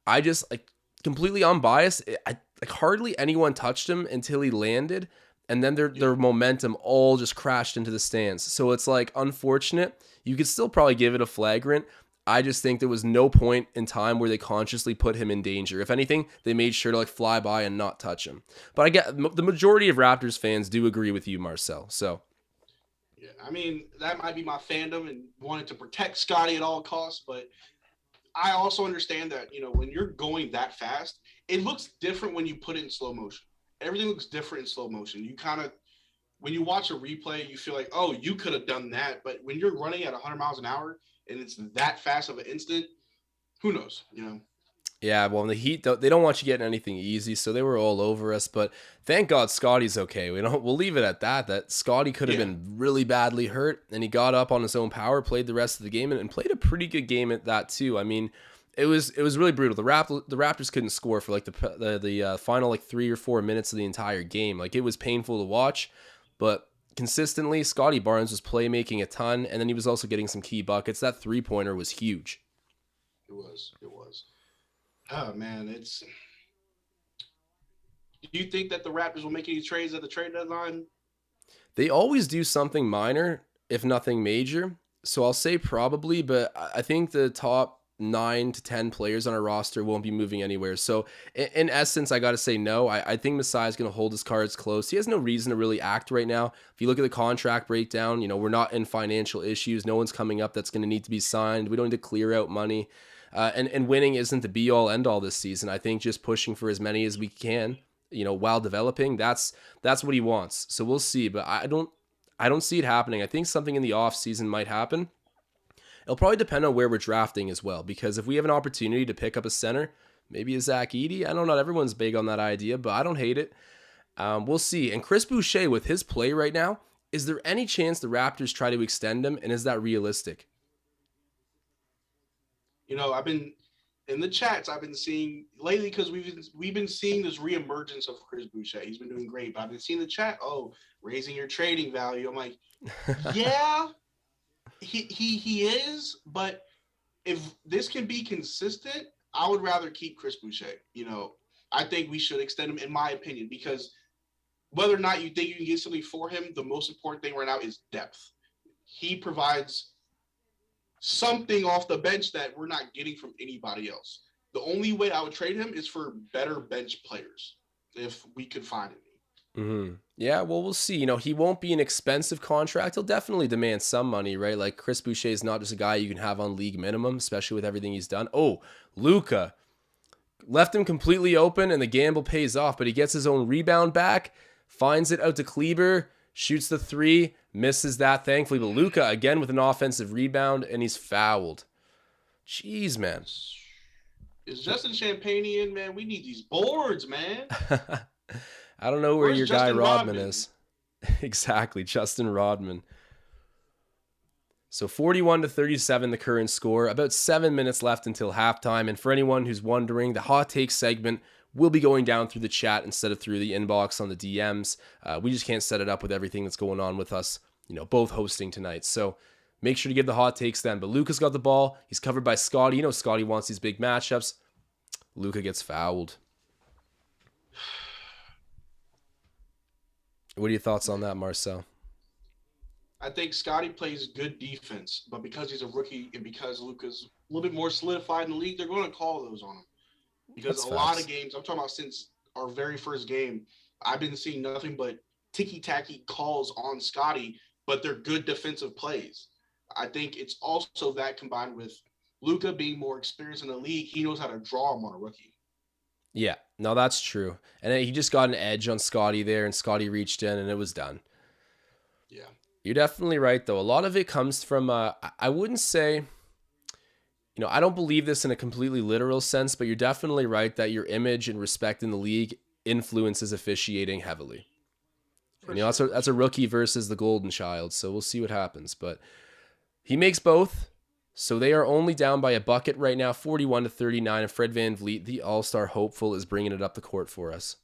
I just like completely unbiased. Like hardly anyone touched him until he landed, and then their momentum all just crashed into the stands. So it's like unfortunate. You could still probably give it a flagrant. I just think there was no point in time where they consciously put him in danger. If anything, they made sure to like fly by and not touch him. But I get the majority of Raptors fans do agree with you, Marcel. So yeah, I mean, that might be my fandom and wanting to protect Scottie at all costs, but I also understand that, when you're going that fast, it looks different when you put it in slow motion. Everything looks different in slow motion. You kind of, when you watch a replay, you feel like, oh, you could have done that. But when you're running at 100 miles an hour and it's that fast of an instant, who knows, yeah, well, in the Heat, they don't want you getting anything easy, so they were all over us. But thank God Scottie's okay. We'll leave it at that. That Scottie could have been really badly hurt, and he got up on his own power, played the rest of the game, and played a pretty good game at that too. I mean, it was really brutal. The Raptors couldn't score for like the final like 3 or 4 minutes of the entire game. Like, it was painful to watch, but consistently Scottie Barnes was playmaking a ton, and then he was also getting some key buckets. That 3-pointer was huge. It was. Oh, man, do you think that the Raptors will make any trades at the trade deadline? They always do something minor, if nothing major. So I'll say probably, but I think the top 9 to 10 players on our roster won't be moving anywhere. So in essence, I got to say no. I think Masai is going to hold his cards close. He has no reason to really act right now. If you look at the contract breakdown, we're not in financial issues. No one's coming up that's going to need to be signed. We don't need to clear out money. And winning isn't the be all end all this season. I think just pushing for as many as we can, while developing, that's what he wants. So we'll see, but I don't see it happening. I think something in the off season might happen. It'll probably depend on where we're drafting as well, because if we have an opportunity to pick up a center, maybe a Zach Edey. I know not everyone's big on that idea, but I don't hate it. We'll see. And Chris Boucher, with his play right now, is there any chance the Raptors try to extend him, and is that realistic? I've been in the chats. I've been seeing lately, because we've been seeing this reemergence of Chris Boucher. He's been doing great, but I've been seeing the chat. Oh, raising your trading value. I'm like, yeah, he is. But if this can be consistent, I would rather keep Chris Boucher. I think we should extend him, in my opinion, because whether or not you think you can get something for him, the most important thing right now is depth. He provides something off the bench that we're not getting from anybody else. The only way I would trade him is for better bench players, if we could find any. Mm-hmm. Yeah, well, we'll see. He won't be an expensive contract. He'll definitely demand some money, right? Like, Chris Boucher is not just a guy you can have on league minimum, especially with everything he's done. Oh, Luka left him completely open, and the gamble pays off, but he gets his own rebound back, finds it out to Kleber, shoots the 3, misses that, thankfully. But Luka, again, with an offensive rebound, and he's fouled. Jeez, man. Is Justin Champagne in, man? We need these boards, man. I don't know where Where's your Justin guy Rodman Rodman? is. Exactly, Justin Rodman. So 41-37, the current score. About 7 minutes left until halftime. And for anyone who's wondering, the hot take segment will be going down through the chat instead of through the inbox on the DMs. We just can't set it up with everything that's going on with us, both hosting tonight. So make sure to give the hot takes then. But Luka's got the ball. He's covered by Scottie. Scottie wants these big matchups. Luka gets fouled. What are your thoughts on that, Marcel? I think Scottie plays good defense, but because he's a rookie and because Luka's a little bit more solidified in the league, they're going to call those on him. Because That's lot facts. of games, I'm talking about since our very first game, I've been seeing nothing but ticky-tacky calls on Scottie, but they're good defensive plays. I think it's also that combined with Luka being more experienced in the league, he knows how to draw him on a rookie. Yeah, no, that's true. And he just got an edge on Scottie there, and Scottie reached in, and it was done. Yeah. You're definitely right, though. A lot of it comes from, I wouldn't say I don't believe this in a completely literal sense, but you're definitely right that your image and respect in the league influences officiating heavily. And that's a rookie versus the golden child, so we'll see what happens. But he makes both, so they are only down by a bucket right now, 41-39, and Fred VanVleet, the all-star hopeful, is bringing it up the court for us.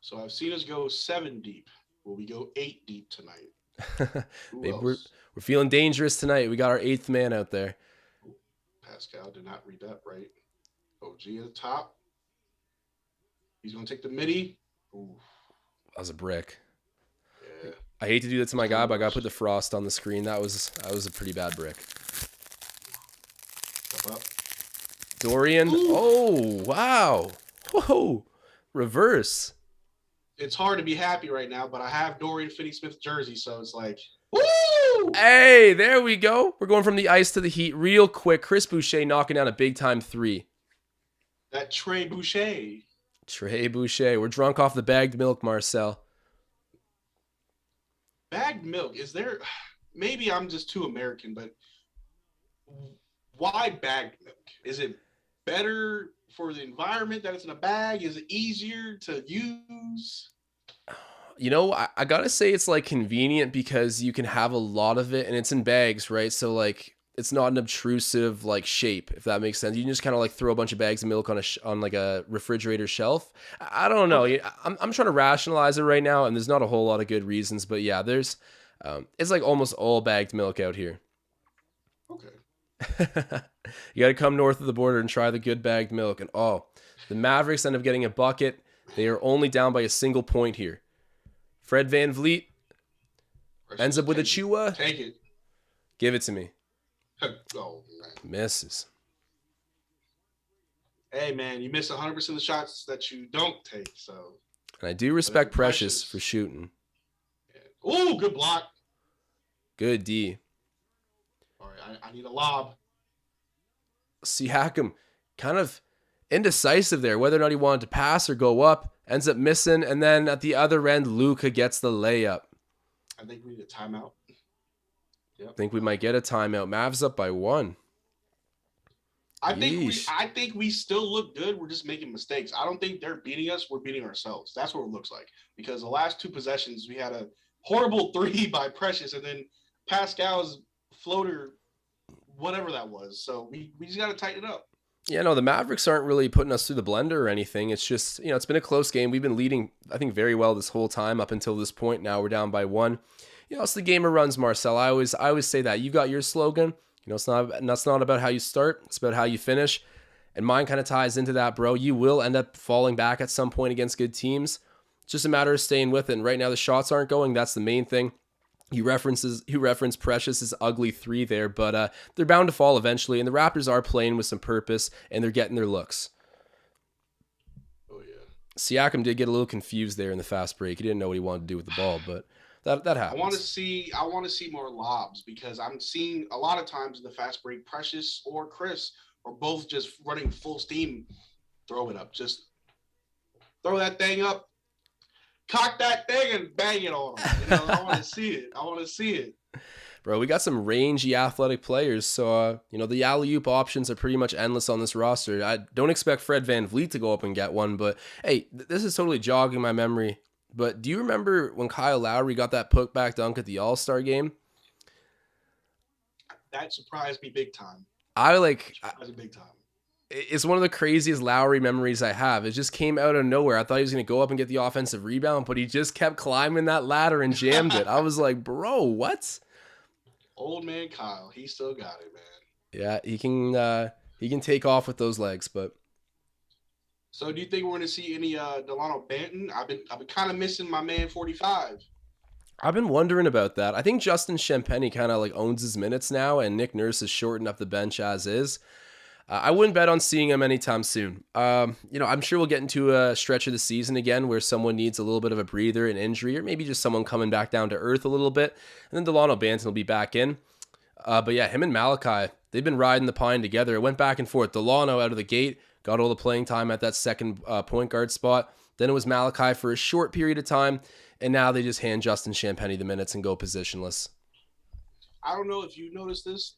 So I've seen us go 7 deep. Will we go 8 deep tonight? Maybe we're feeling dangerous tonight. We got our 8th man out there. Pascal did not read that right. OG at the top. He's going to take the midi. Ooh. That was a brick. Yeah. I hate to do that to my guy, but I got to put the frost on the screen. That was a pretty bad brick. Step up. Dorian. Ooh. Oh, wow. Whoa. Reverse. It's hard to be happy right now, but I have Dorian Finney-Smith jersey, so it's like, woo! Hey, there we go. We're going from the ice to the heat real quick. Chris Boucher knocking down a big-time 3. That Trey Boucher. Trey Boucher. We're drunk off the bagged milk, Marcel. Bagged milk. Is there... Maybe I'm just too American, but why bagged milk? Is it better for the environment that it's in a bag? Is it easier to use? I gotta say it's like convenient because you can have a lot of it and it's in bags, right? So like it's not an obtrusive like shape, if that makes sense. You can just kind of like throw a bunch of bags of milk on like a refrigerator shelf. I don't know. I'm trying to rationalize it right now, and there's not a whole lot of good reasons, but yeah, there's it's like almost all bagged milk out here. Okay. You got to come north of the border and try the good bagged milk. And the Mavericks end up getting a bucket. They are only down by a single point here. Fred VanVleet ends up with a Chua. Take it. Give it to me. Oh, man. Misses. Hey, man, you miss 100% of the shots that you don't take. So. And I do respect Precious for shooting. Yeah. Oh, good block. Good D. All right, I need a lob. Siakam, kind of indecisive there, whether or not he wanted to pass or go up. Ends up missing, and then at the other end, Luka gets the layup. I think we need a timeout. Yep. I think we might get a timeout. Mavs up by 1. I think we still look good. We're just making mistakes. I don't think they're beating us. We're beating ourselves. That's what it looks like. Because the last 2 possessions, we had a horrible 3 by Precious, and then Pascal's floater, whatever that was. So we just got to tighten it up. Yeah, no, the Mavericks aren't really putting us through the blender or anything. It's just, it's been a close game. We've been leading, I think, very well this whole time up until this point. Now we're down by 1. It's the game of runs, Marcel. I always say that. You got your slogan. That's not about how you start. It's about how you finish. And mine kind of ties into that, bro. You will end up falling back at some point against good teams. It's just a matter of staying with it. And right now the shots aren't going. That's the main thing. You referenced Precious's ugly 3 there, but they're bound to fall eventually, and the Raptors are playing with some purpose, and they're getting their looks. Oh, yeah. Siakam did get a little confused there in the fast break. He didn't know what he wanted to do with the ball, but that happens. I want to see more lobs, because I'm seeing a lot of times in the fast break, Precious or Chris are both just running full steam. Throw it up. Just throw that thing up. Cock that thing and bang it on them. I want to see it. Bro, we got some rangy athletic players, so the alley-oop options are pretty much endless on this roster. I don't expect Fred VanVleet to go up and get one, but hey, this is totally jogging my memory. But do you remember when Kyle Lowry got that putback dunk at the All-Star game? That surprised me big time. It's one of the craziest Lowry memories I have. It just came out of nowhere. I thought he was going to go up and get the offensive rebound, but he just kept climbing that ladder and jammed it. I was like, bro, what? Old man Kyle, he still got it, man. Yeah, he can take off with those legs, but. So do you think we're going to see any Delano Banton? I've been kind of missing my man 45. I've been wondering about that. I think Justin Champagnie kind of like owns his minutes now, and Nick Nurse has shortened up the bench as is. I wouldn't bet on seeing him anytime soon. I'm sure we'll get into a stretch of the season again where someone needs a little bit of a breather, an injury, or maybe just someone coming back down to earth a little bit. And then Delano Banton will be back in. But yeah, him and Malachi, they've been riding the pine together. It went back and forth. Delano out of the gate got all the playing time at that second point guard spot. Then it was Malachi for a short period of time. And now they just hand Justin Champagnie the minutes and go positionless. I don't know if you noticed this.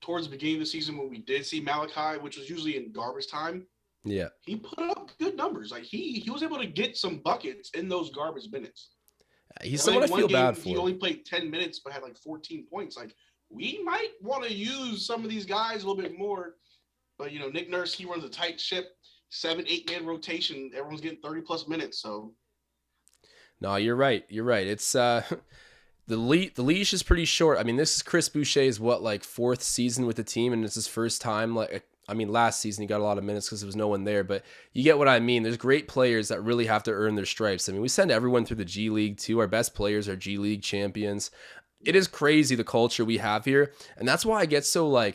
towards the beginning of the season when we did see Malachi, which was usually in garbage time, Yeah. he put up good numbers. Like he was able to get some buckets in those garbage minutes. He's someone I feel bad for. He only played 10 minutes, but had like 14 points. Like we might want to use some of these guys a little bit more. But, Nick Nurse, he runs a tight ship, 7-8 man rotation. Everyone's getting 30-plus minutes. So, no, you're right. You're right. It's the leash is pretty short. I mean, this is Chris Boucher's fourth season with the team, and it's his first time. Last season he got a lot of minutes because there was no one there, but you get what I mean. There's great players that really have to earn their stripes. I mean, we send everyone through the G League too. Our best players are G League champions. It is crazy the culture we have here, and that's why I get so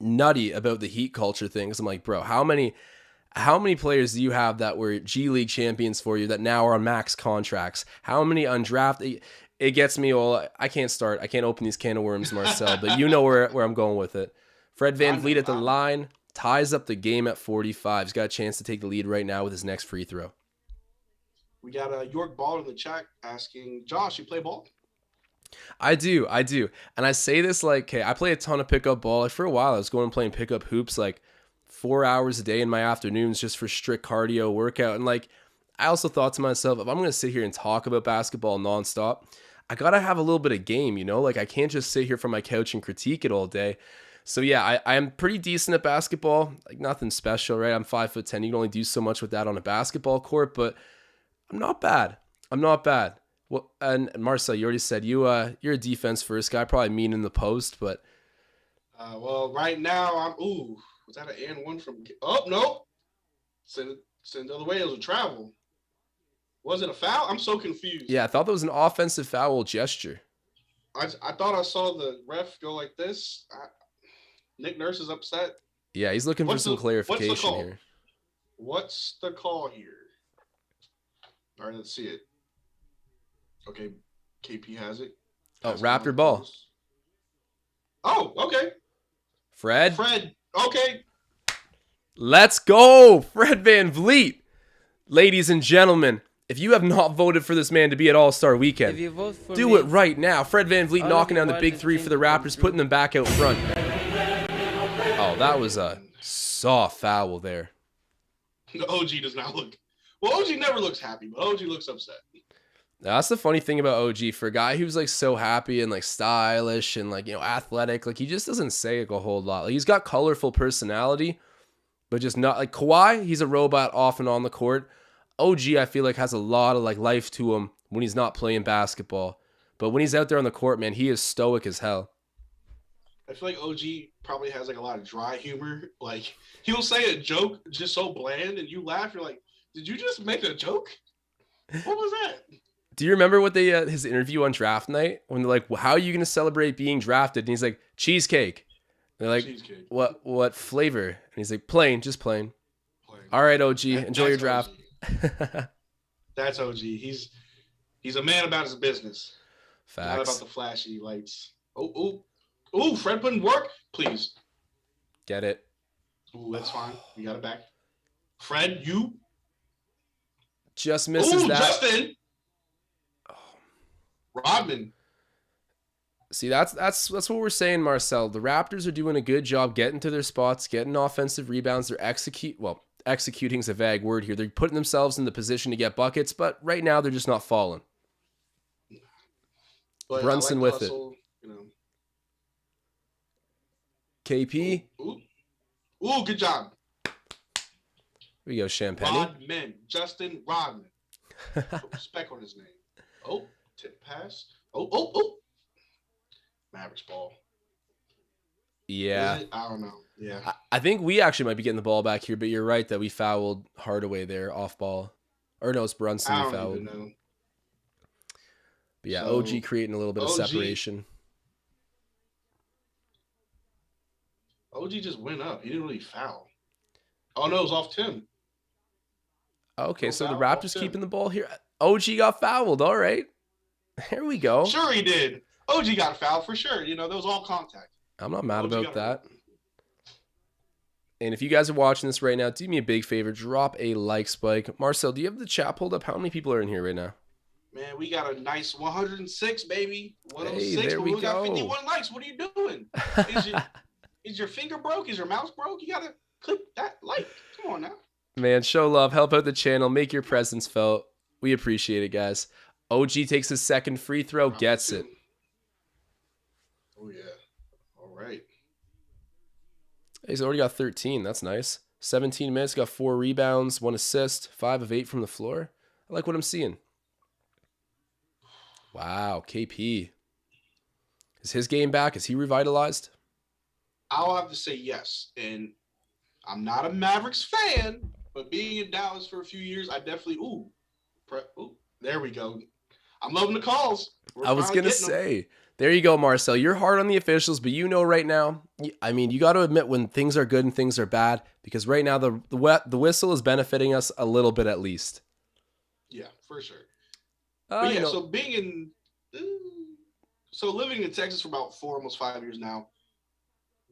nutty about the Heat culture thing. Because I'm like, bro, how many players do you have that were G League champions for you that now are on max contracts? How many undrafted? It gets me all. I can't open these can of worms, Marcel, but you know where I'm going with it. Fred VanVleet at the line ties up the game at 45. He's got a chance to take the lead right now with his next free throw. We got York Ball in the chat asking, Josh, you play ball? I do. And I say this hey, I play a ton of pickup ball. For a while, I was going and playing pickup hoops 4 hours a day in my afternoons just for strict cardio workout. And I also thought to myself, if I'm going to sit here and talk about basketball nonstop, I got to have a little bit of game, I can't just sit here from my couch and critique it all day. So yeah, I am pretty decent at basketball, nothing special, right? I'm 5'10". You can only do so much with that on a basketball court, but I'm not bad. Well, and Marcel, you already said you're a defense first guy, probably mean in the post, but well, right now was that an and one from? Oh no, send it the other way. It was a travel. Was it a foul? I'm so confused. Yeah, I thought that was an offensive foul gesture. I thought I saw the ref go like this. Nick Nurse is upset. Yeah, he's looking for some clarification here. What's the call here? All right, let's see it. Okay, KP has it. Oh, Raptor ball. Oh, okay. Fred, okay. Let's go, Fred VanVleet. Ladies and gentlemen, if you have not voted for this man to be at All-Star Weekend, do it right now. Fred VanVleet knocking down the big three for the Raptors, putting them back out front. Oh, that was a soft foul there. OG does not look... Well, OG never looks happy, but OG looks upset. Now, that's the funny thing about OG. For a guy who's so happy and stylish and athletic, he just doesn't say a whole lot. He's got colorful personality, but just not Kawhi. He's a robot off and on the court. OG, I feel has a lot of life to him when he's not playing basketball, but when he's out there on the court, man, he is stoic as hell. I feel OG probably has a lot of dry humor. He'll say a joke just so bland, and you laugh. You're like, did you just make a joke? What was that? Do you remember what his interview on draft night when they're like, well, how are you going to celebrate being drafted? And he's like, cheesecake. And they're like, cheesecake. What flavor? And he's like, plain, just plain. All right, OG, enjoy your draft. That's OG. He's a man about his business. Facts. Not about the flashy lights. Oh, Fred putting work, please. Get it. Ooh, that's fine. You got it back. Fred, you just misses that. Justin. Rodman. See, that's what we're saying, Marcel. The Raptors are doing a good job getting to their spots, getting offensive rebounds. They're executing is a vague word here. They're putting themselves in the position to get buckets, but right now they're just not falling. But Brunson with hustle, it. KP. Ooh, good job. Here we go, Champagne. Rodman. Justin Rodman. Put respect on his name. Oh, tip pass. Oh. Mavericks ball. Yeah. I don't know. Yeah. I think we actually might be getting the ball back here, but you're right that we fouled Hardaway there off ball. Or no, it's Brunson we fouled. Even know. But yeah, so, OG creating a little bit of separation. OG just went up. He didn't really foul. Oh, no, it was off Tim. Okay, no so foul, the Raptors keeping the ball here. OG got fouled. All right. Here we go. Sure he did. OG got fouled for sure. That was all contact. I'm not mad about that. And if you guys are watching this right now, do me a big favor. Drop a like spike. Marcel, do you have the chat pulled up? How many people are in here right now? Man, we got a nice 106, baby. 106. Hey, there we got go. 51 likes. What are you doing? Is your finger broke? Is your mouse broke? You gotta click that like. Come on now. Man, show love, help out the channel, make your presence felt. We appreciate it, guys. OG takes his second free throw, gets it. Oh yeah. All right. He's already got 13. That's nice. 17 minutes, got 4 rebounds, 1 assist, 5 of 8 from the floor. I like what I'm seeing. Wow, KP. Is his game back? Is he revitalized? I'll have to say yes. And I'm not a Mavericks fan, but being in Dallas for a few years, I definitely there we go. I'm loving the calls. I was gonna say, there you go, Marcel. You're hard on the officials, but you know right now, I mean, you got to admit when things are good and things are bad, because right now the whistle is benefiting us a little bit at least. Yeah, for sure. But yeah, so living in Texas for about 4, almost 5 years now,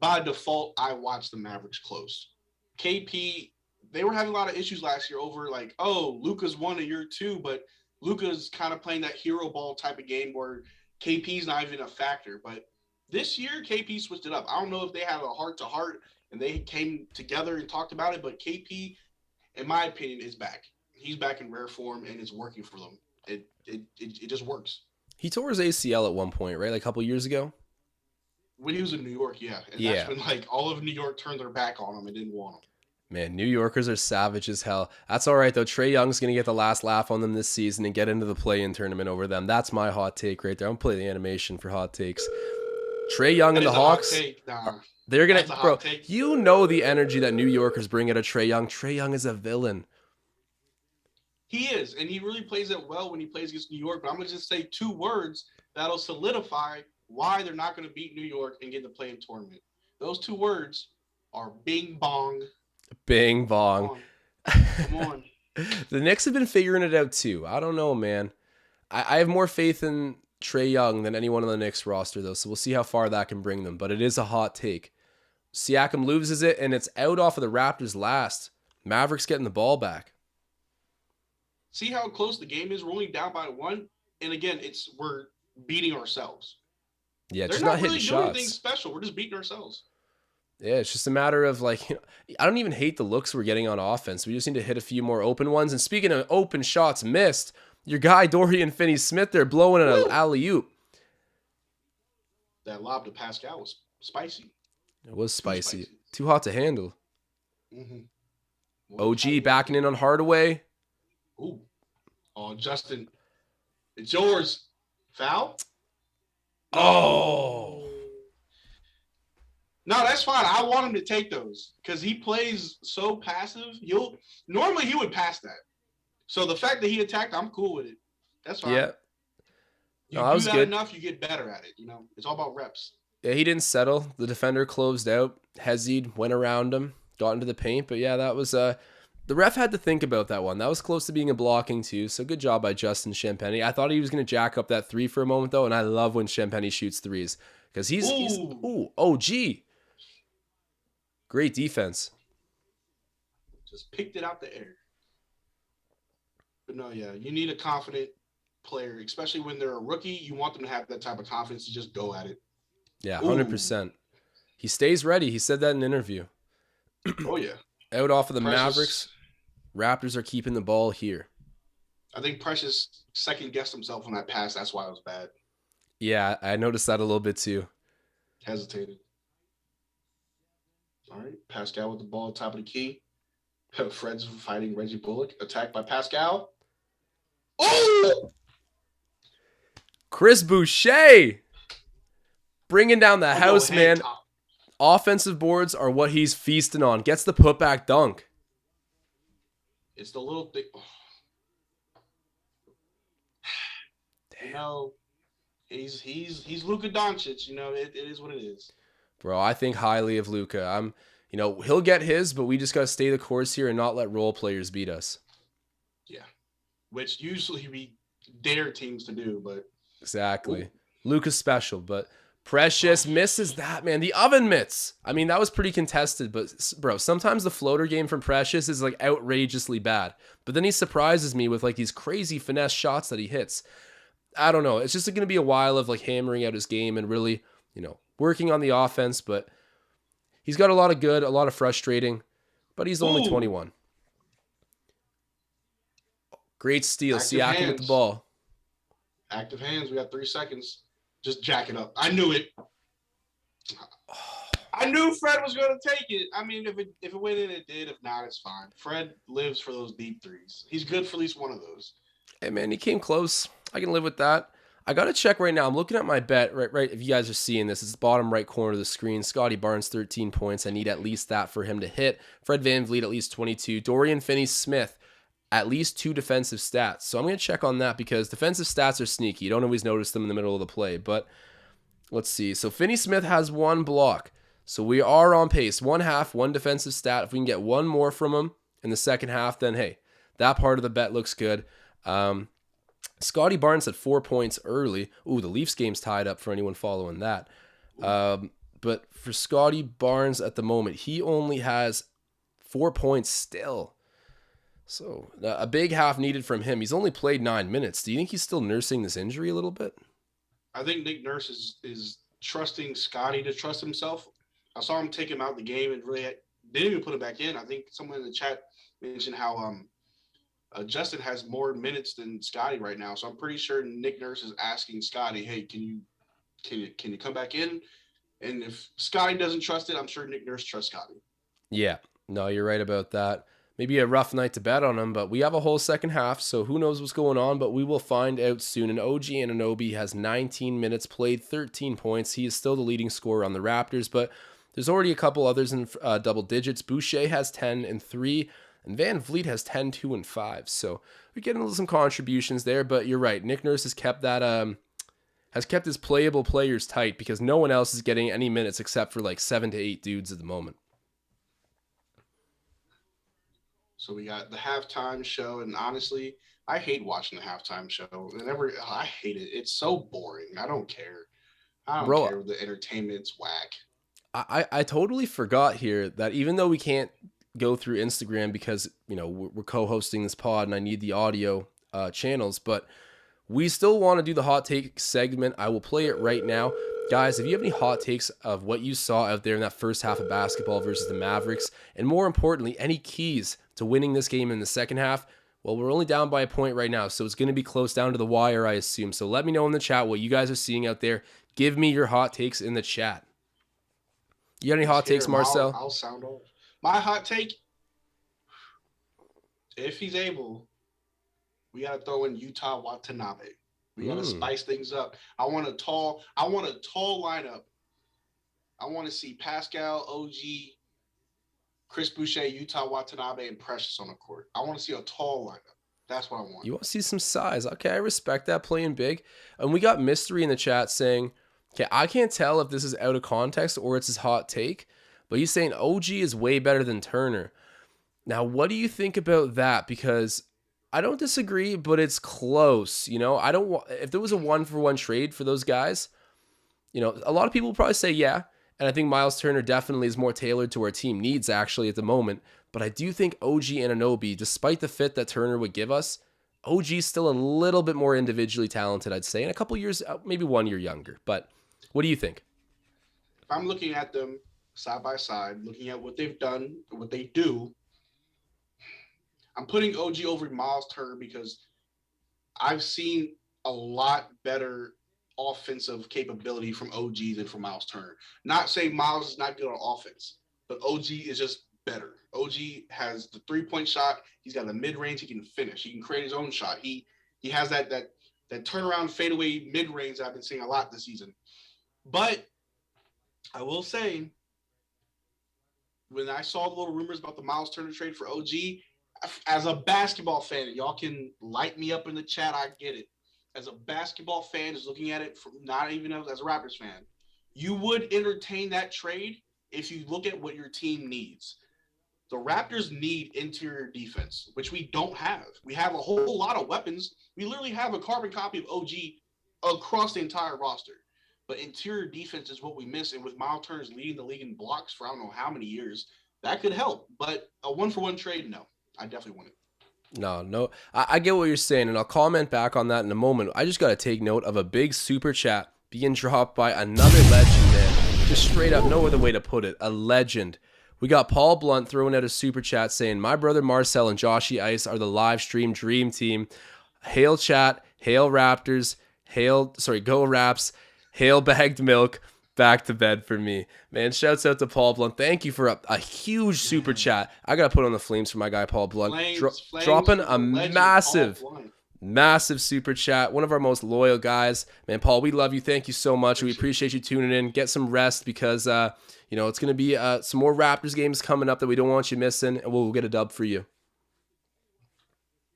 by default, I watch the Mavericks close. KP, they were having a lot of issues last year over like, oh, Luka's 1 and you're 2, but Luka's kind of playing that hero ball type of game where KP's not even a factor. But this year, KP switched it up. I don't know if they had a heart-to-heart and they came together and talked about it, but KP, in my opinion, is back. He's back in rare form and it's working for them. It just works. He tore his ACL at one point, right? Like a couple years ago? When he was in New York, yeah. And that's when like all of New York turned their back on him and didn't want him. Man, New Yorkers are savage as hell. That's all right, though. Trae Young's going to get the last laugh on them this season and get into the play-in tournament over them. That's my hot take right there. I'm going to play the animation for hot takes. Trae Young and the Hawks, they're going to... Bro, you know the energy that New Yorkers bring out of Trae Young. Trae Young is a villain. He is, and he really plays it well when he plays against New York. But I'm going to just say 2 words that'll solidify why they're not going to beat New York and get the play-in tournament. Those 2 words are bing bong. Bing bong. Come on. The Knicks have been figuring it out too. I don't know, man. I have more faith in Trae Young than anyone on the Knicks roster, though, so we'll see how far that can bring them. But it is a hot take. Siakam loses it, and it's out off of the Raptors last. Mavericks getting the ball back. See how close the game is? We're only down by 1. And again, we're beating ourselves. Yeah, they're just not not really hitting doing shots. anything special. We're just beating ourselves. Yeah, it's just a matter of like, I don't even hate the looks we're getting on offense. We just need to hit a few more open ones. And speaking of open shots missed, your guy Dorian Finney-Smith there blowing an alley-oop. That lob to Pascal was spicy. It was spicy. Too hot to handle. Mm-hmm. OG backing in on Hardaway. Ooh. Oh, Justin. It's yours. Foul? Oh. No, that's fine. I want him to take those because he plays so passive. Normally he would pass that. So the fact that he attacked, I'm cool with it. That's fine. Yeah. You do that enough, you get better at it. You know, it's all about reps. Yeah, he didn't settle. The defender closed out. Hezid went around him, got into the paint. But yeah, that was the ref had to think about that one. That was close to being a blocking too. So good job by Justin Champagny. I thought he was going to jack up that 3 for a moment though, and I love when Champagny shoots 3s because he's OG. Great defense. Just picked it out the air. But no, yeah, you need a confident player, especially when they're a rookie. You want them to have that type of confidence to just go at it. Yeah, 100%. He stays ready. He said that in an interview. Oh, yeah. Out off of the Mavericks, Raptors are keeping the ball here. I think Precious second-guessed himself on that pass. That's why it was bad. Yeah, I noticed that a little bit too. Hesitated. All right, Pascal with the ball, top of the key. Fred's fighting Reggie Bullock. Attacked by Pascal. Oh! Chris Boucher bringing down the house, man. Offensive boards are what he's feasting on. Gets the putback dunk. It's the little thing. Oh. You know, he's Luka Doncic. You know, it is what it is. Bro, I think highly of Luka. He'll get his, but we just got to stay the course here and not let role players beat us. Yeah, which usually we dare teams to do, but exactly. Ooh. Luka's special, but Precious misses that, man. The oven mitts. I mean, that was pretty contested, but bro, sometimes the floater game from Precious is like outrageously bad, but then he surprises me with like these crazy finesse shots that he hits. I don't know. It's just going to be a while of like hammering out his game and really, working on the offense, but He's got a lot of good, a lot of frustrating, but he's only Ooh. 21. Great steal. Active Siakam hands. with the ball. Active hands. We got 3 seconds. Just jack it up. I knew it. I knew Fred was going to take it. I mean, if it went in, it did. If not, it's fine. Fred lives for those deep threes. He's good for at least one of those. Hey, man, he came close. I can live with that. I got to check right now. I'm looking at my bet. Right. If you guys are seeing this, it's the bottom right corner of the screen. Scottie Barnes, 13 points. I need at least that for him to hit. Fred VanVleet, at least 22. Dorion Finney-Smith, at least 2 defensive stats. So I'm going to check on that because defensive stats are sneaky. You don't always notice them in the middle of the play. But let's see. So Finney-Smith has 1 block. So we are on pace. 1 half, 1 defensive stat. If we can get 1 more from him in the second half, then hey, that part of the bet looks good. Scottie Barnes had 4 points early. Ooh, the Leafs game's tied up for anyone following that. But for Scottie Barnes at the moment, he only has 4 points still. So a big half needed from him. He's only played 9 minutes. Do you think he's still nursing this injury a little bit? I think Nick Nurse is trusting Scottie to trust himself. I saw him take him out the game and really didn't even put him back in. I think someone in the chat mentioned how Justin has more minutes than Scottie right now. So I'm pretty sure Nick Nurse is asking Scottie, hey, can you come back in? And if Scottie doesn't trust it, I'm sure Nick Nurse trusts Scottie. Yeah, no, you're right about that. Maybe a rough night to bet on him, but we have a whole second half, so who knows what's going on, but we will find out soon. And OG Anunoby has 19 minutes played, 13 points. He is still the leading scorer on the Raptors, but there's already a couple others in double digits. Boucher has 10 and 3, and VanVleet has 10, 2, and 5. So we're getting some contributions there, but you're right. Nick Nurse has kept that has kept his playable players tight because no one else is getting any minutes except for like 7 to 8 dudes at the moment. So we got the halftime show, and honestly, I hate watching the halftime show. I hate it. It's so boring. I don't care. I don't care. The entertainment's whack. I totally forgot here that even though we can't go through Instagram because, you know, we're co-hosting this pod and I need the audio channels, but we still want to do the hot take segment. I will play it right now. Guys, if you have any hot takes of what you saw out there in that first half of basketball versus the Mavericks, and more importantly, any keys to winning this game in the second half, well, we're only down by a point right now, so it's going to be close down to the wire, I assume. So let me know in the chat what you guys are seeing out there. Give me your hot takes in the chat. You got any hot takes, Marcel? I'll sound off. My hot take, if he's able, we got to throw in Utah Watanabe. We got to spice things up. I want a tall lineup. I want to see Pascal, OG, Chris Boucher, Utah Watanabe, and Precious on the court. I want to see a tall lineup. That's what I want. You want to see some size. Okay, I respect that, playing big. And we got Mystery in the chat saying, okay, I can't tell if this is out of context or it's his hot take, but he's saying OG is way better than Turner. Now, what do you think about that? Because I don't disagree, but it's close. You know, I don't want, if there was a 1-for-1 trade for those guys, you know, a lot of people will probably say, yeah. And I think Miles Turner definitely is more tailored to our team needs actually at the moment. But I do think OG Anunoby, despite the fit that Turner would give us, OG's still a little bit more individually talented, I'd say, in a couple years, maybe 1 year younger. But what do you think? If I'm looking at them side by side, looking at what they've done, what they do, I'm putting OG over Miles Turner because I've seen a lot better offensive capability from OG than from Miles Turner. Not saying Miles is not good on offense, but OG is just better. OG has the 3-point shot. He's got the mid-range. He can finish. He can create his own shot. He has that turnaround fadeaway mid-range that I've been seeing a lot this season. But I will say, when I saw the little rumors about the Miles Turner trade for OG, as a basketball fan, y'all can light me up in the chat. I get it. As a basketball fan is looking at it from not even as a Raptors fan, you would entertain that trade if you look at what your team needs. The Raptors need interior defense, which we don't have. We have a whole lot of weapons. We literally have a carbon copy of OG across the entire roster. But interior defense is what we miss. And with Miles Turner's leading the league in blocks for I don't know how many years, that could help. But a 1-for-1 trade, no. I definitely want it. No. I get what you're saying, and I'll comment back on that in a moment. I just got to take note of a big super chat being dropped by another legend, man. Just straight up, no other way to put it. A legend. We got Paul Blunt throwing out a super chat saying, my brother Marcel and Joshy Ice are the live stream dream team. Hail chat, hail Raptors, go Raps, hail bagged milk, back to bed for me. Man, shouts out to Paul Blunt. Thank you for a huge super chat. I got to put on the flames for my guy Paul Blunt. Dropping a massive super chat. One of our most loyal guys. Man, Paul, we love you. Thank you so much. We appreciate you tuning in. Get some rest because, it's going to be some more Raptors games coming up that we don't want you missing, and we'll get a dub for you.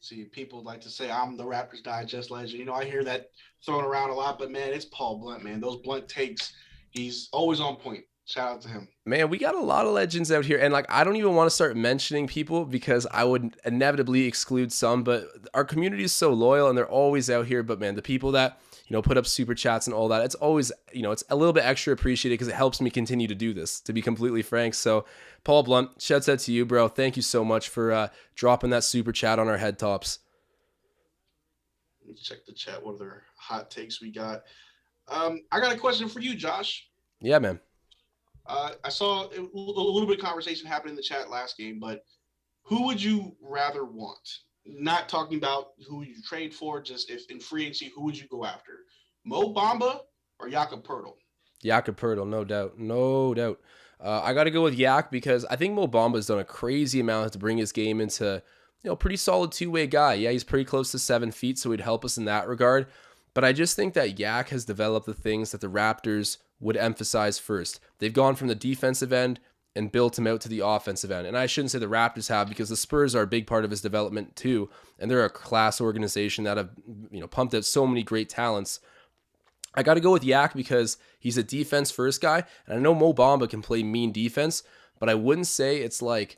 See, people like to say I'm the Raptors Digest legend. I hear that thrown around a lot, but, man, it's Paul Blunt, man. Those Blunt takes, he's always on point. Shout out to him. Man, we got a lot of legends out here. And, I don't even want to start mentioning people because I would inevitably exclude some. But our community is so loyal, and they're always out here. But, man, the people that, put up super chats and all that, it's always, it's a little bit extra appreciated because it helps me continue to do this, to be completely frank. So, Paul Blunt, shouts out to you, bro. Thank you so much for dropping that super chat on our head tops. Let me check the chat. What other hot takes we got? I got a question for you, Josh. Yeah, man. I saw a little bit of conversation happen in the chat last game, but who would you rather want? Not talking about who you trade for, just if in free agency, who would you go after? Mo Bamba or Jakob Poeltl? Jakob Poeltl, no doubt. No doubt. I got to go with Yak because I think Mo Bamba's done a crazy amount to bring his game into, pretty solid two-way guy. Yeah, he's pretty close to 7 feet, so he'd help us in that regard. But I just think that Yak has developed the things that the Raptors would emphasize first. They've gone from the defensive end and built him out to the offensive end. And I shouldn't say the Raptors have because the Spurs are a big part of his development too. And they're a class organization that have, pumped out so many great talents. I got to go with Yak because he's a defense first guy. And I know Mo Bamba can play mean defense, but I wouldn't say it's like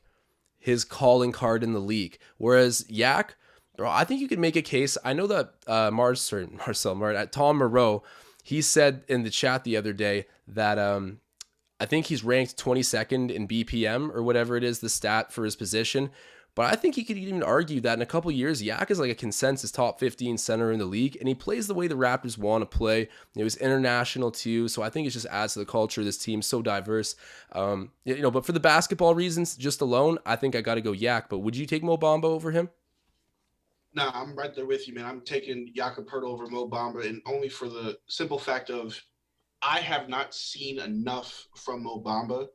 his calling card in the league. Whereas Yak, bro, I think you could make a case. I know that Tom Moreau, he said in the chat the other day that I think he's ranked 22nd in BPM or whatever it is, the stat for his position. But I think he could even argue that in a couple years, Yak is like a consensus top 15 center in the league, and he plays the way the Raptors want to play. It was international too, so I think it just adds to the culture of this team, so diverse. But for the basketball reasons, just alone, I think I got to go Yak. But would you take Mo Bamba over him? Nah, I'm right there with you, man. I'm taking Jakob Poeltl over Mo Bamba, and only for the simple fact of I have not seen enough from Mo Bamba,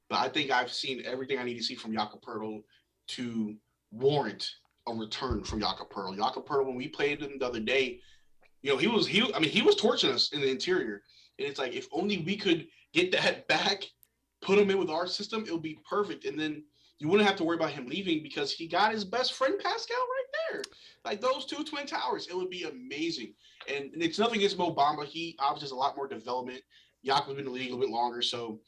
but I think I've seen everything I need to see from Jakob Poeltl to warrant a return from Jakob Poeltl. Jakob Poeltl, when we played him the other day, he was torching us in the interior, and it's like if only we could get that back, put him in with our system, it would be perfect, and then you wouldn't have to worry about him leaving because he got his best friend Pascal right there. Like those two twin towers, it would be amazing. And it's nothing against Mo Bamba. He obviously has a lot more development. Jakob's been in the league a little bit longer. So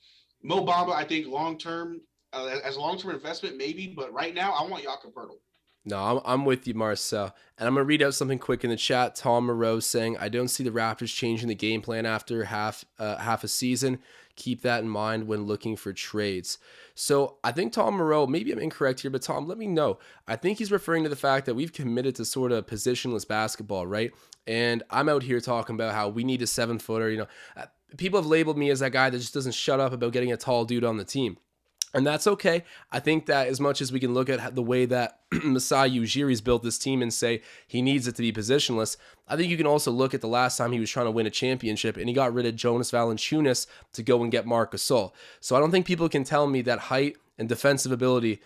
Mo Bamba, I think long-term, as a long-term investment, maybe. But right now, I want Jakob Poeltl. No, I'm with you, Marcel. And I'm going to read out something quick in the chat. Tom Moreau saying, I don't see the Raptors changing the game plan after half a season. Keep that in mind when looking for trades. So I think Tom Moreau, maybe I'm incorrect here, but Tom, let me know. I think he's referring to the fact that we've committed to sort of positionless basketball, right? And I'm out here talking about how we need a 7-footer. People have labeled me as that guy that just doesn't shut up about getting a tall dude on the team. And that's okay. I think that as much as we can look at the way that Masai Ujiri's built this team and say he needs it to be positionless, I think you can also look at the last time he was trying to win a championship and he got rid of Jonas Valanciunas to go and get Marc Gasol. So I don't think people can tell me that height and defensive ability,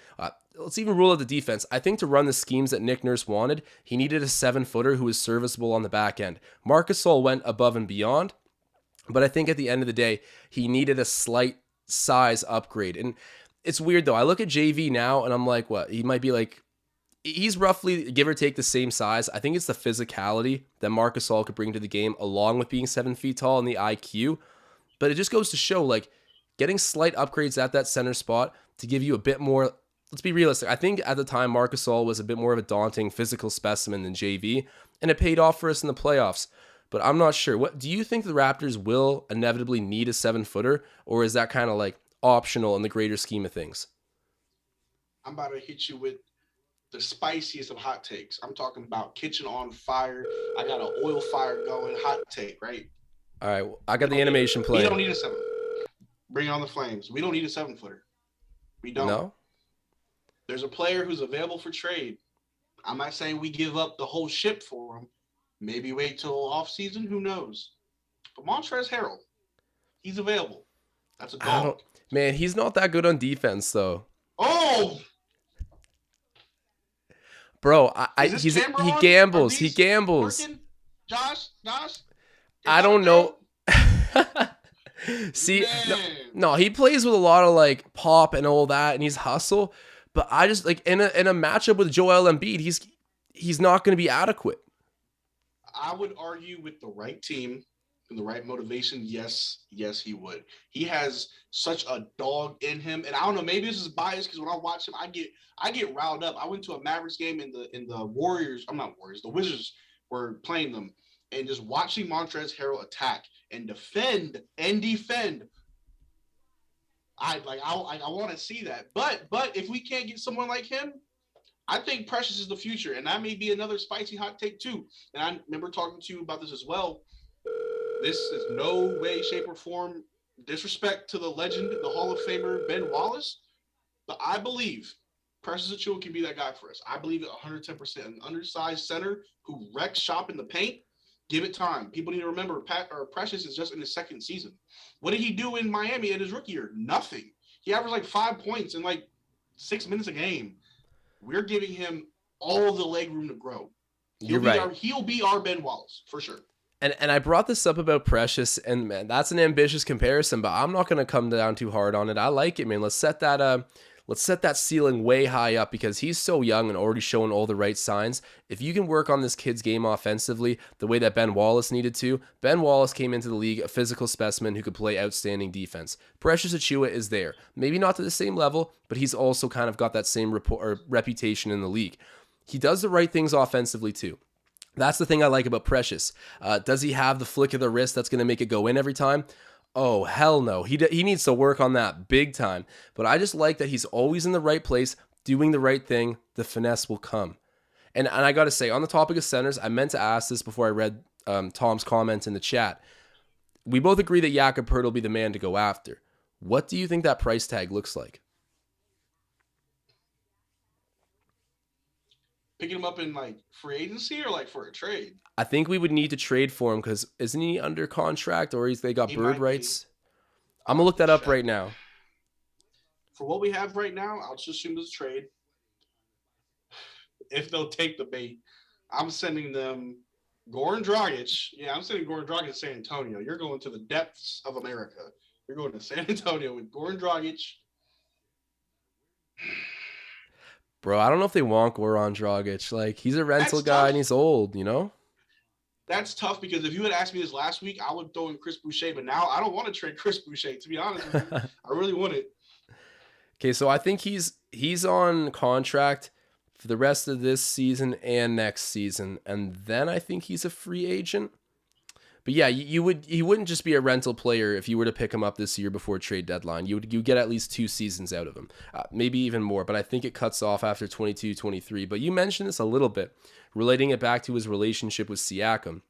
let's even rule out the defense. I think to run the schemes that Nick Nurse wanted, he needed a 7-footer who was serviceable on the back end. Marc Gasol went above and beyond, but I think at the end of the day, he needed a slight size upgrade. And it's weird though. I look at JV now and I'm like, what? He might be like, he's roughly give or take the same size. I think it's the physicality that Marc Gasol could bring to the game along with being 7 feet tall and the IQ. But it just goes to show like getting slight upgrades at that center spot to give you a bit more. Let's be realistic. I think at the time Marc Gasol was a bit more of a daunting physical specimen than JV, and it paid off for us in the playoffs. But I'm not sure. What do you think the Raptors will inevitably need a 7-footer, or is that kind of like optional in the greater scheme of things? I'm about to hit you with the spiciest of hot takes. I'm talking about kitchen on fire. I got an oil fire going. Hot take, right? All right, I got the animation playing. You don't need a 7. Bring on the Flames. We don't need a 7-footer. We don't. No? There's a player who's available for trade. I'm not saying we give up the whole ship for him. Maybe wait till off season. Who knows? But Montrezl Harrell, he's available. That's a dog. Man, he's not that good on defense, though. Oh, bro, he gambles. He gambles. Working? Josh, I don't know. See, no, he plays with a lot of like pop and all that, and he's hustle. But I just like in a matchup with Joel Embiid, he's not going to be adequate. I would argue with the right team and the right motivation. Yes, he would. He has such a dog in him, and I don't know. Maybe this is biased because when I watch him, I get riled up. I went to a Mavericks game in the Warriors. I'm not Warriors. The Wizards were playing them, and just watching Montrezl Harrell attack and defend. I want to see that. But if we can't get someone like him, I think Precious is the future, and that may be another spicy hot take too. And I remember talking to you about this as well. This is no way, shape, or form disrespect to the legend, the Hall of Famer Ben Wallace, but I believe Precious Achiuwa can be that guy for us. I believe it 110%. An undersized center who wrecks shop in the paint. Give it time. People need to remember Precious is just in his second season. What did he do in Miami in his rookie year? Nothing. He averaged like 5 points in like 6 minutes a game. We're giving him all the leg room to grow. He'll be our Ben Wallace for sure. And I brought this up about Precious, and man, that's an ambitious comparison, but I'm not going to come down too hard on it. I like it, man. Let's set that ceiling way high up because he's so young and already showing all the right signs. If you can work on this kid's game offensively the way that Ben Wallace needed to, Ben Wallace came into the league a physical specimen who could play outstanding defense. Precious Achiuwa is there. Maybe not to the same level, but he's also kind of got that same reputation in the league. He does the right things offensively too. That's the thing I like about Precious. Does he have the flick of the wrist that's going to make it go in every time? Oh, hell no. He needs to work on that big time. But I just like that he's always in the right place, doing the right thing. The finesse will come. And I got to say, on the topic of centers, I meant to ask this before I read Tom's comment in the chat. We both agree that Jakob Poeltl will be the man to go after. What do you think that price tag looks like? Picking him up in like free agency or like for a trade? I think we would need to trade for him because isn't he under contract or they got bird rights? I'm going to look that up right now. For what we have right now, I'll just assume it's a trade. If they'll take the bait, I'm sending them Goran Dragic. Yeah, I'm sending Goran Dragic to San Antonio. You're going to the depths of America. You're going to San Antonio with Goran Dragic. Bro, I don't know if they want Goran Dragic. Like, he's a rental guy and he's old, you know? That's tough because if you had asked me this last week, I would throw in Chris Boucher, but now I don't want to trade Chris Boucher, to be honest with you. I really want it. Okay, so I think he's on contract for the rest of this season and next season, and then I think he's a free agent. But yeah, he wouldn't just be a rental player if you were to pick him up this year before trade deadline. You get at least 2 seasons out of him, maybe even more. But I think it cuts off after 22-23. But you mentioned this a little bit, relating it back to his relationship with Siakam.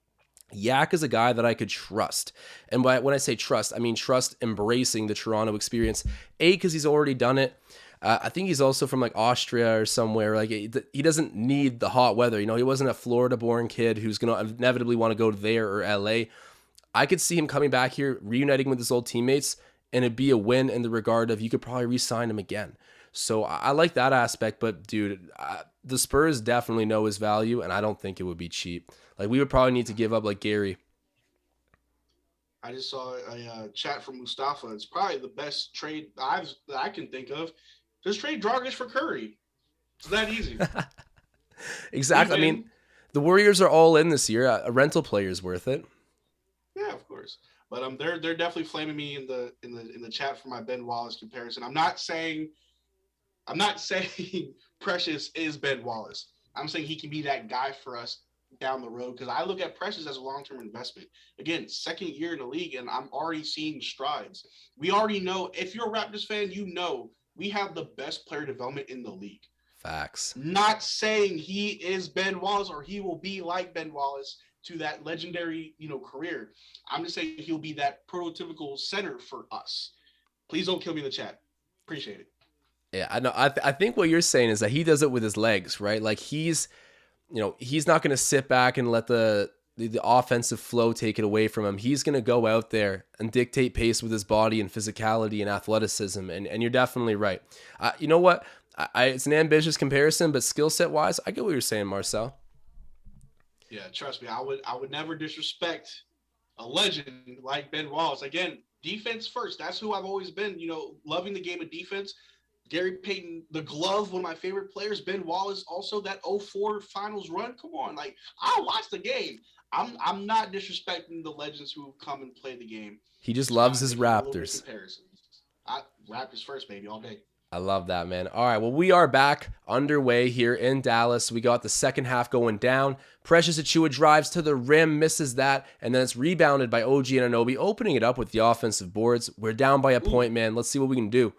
Yak is a guy that I could trust. And when I say trust, I mean trust embracing the Toronto experience. Because he's already done it. I think he's also from like Austria or somewhere. Like he doesn't need the hot weather. You know, he wasn't a Florida-born kid who's going to inevitably want to go there or LA. I could see him coming back here, reuniting with his old teammates, and it'd be a win in the regard of you could probably re-sign him again. So I like that aspect. But dude, the Spurs definitely know his value, and I don't think it would be cheap. Like we would probably need to give up like Gary. I just saw a chat from Mustafa. It's probably the best trade that I can think of. Just trade Dragic for Curry. It's that easy. Exactly. I mean, the Warriors are all in this year. A rental player is worth it. Yeah, of course. But they're definitely flaming me in the chat for my Ben Wallace comparison. I'm not saying Precious is Ben Wallace. I'm saying he can be that guy for us down the road because I look at Precious as a long-term investment. Again, second year in the league, and I'm already seeing strides. We already know, if you're a Raptors fan, you know we have the best player development in the league. Facts. Not saying he is Ben Wallace or he will be like Ben Wallace to that legendary, career. I'm just saying he'll be that prototypical center for us. Please don't kill me in the chat. Appreciate it. Yeah, I know. I think what you're saying is that he does it with his legs, right? Like he's not going to sit back and let the offensive flow take it away from him. He's going to go out there and dictate pace with his body and physicality and athleticism. And you're definitely right. You know what? It's an ambitious comparison, but skill set wise, I get what you're saying, Marcel. Yeah, trust me. I would never disrespect a legend like Ben Wallace. Again, defense first. That's who I've always been, loving the game of defense. Gary Payton, the glove, one of my favorite players. Ben Wallace, also that 04 finals run. Come on, like I'll watch the game. I'm not disrespecting the legends who come and play the game. He just loves his Raptors. Raptors first, baby, all day. I love that, man. All right, well, we are back underway here in Dallas. We got the second half going down. Precious Achiuwa drives to the rim, misses that, and then it's rebounded by OG Anunoby, opening it up with the offensive boards. We're down by a point, man. Let's see what we can do.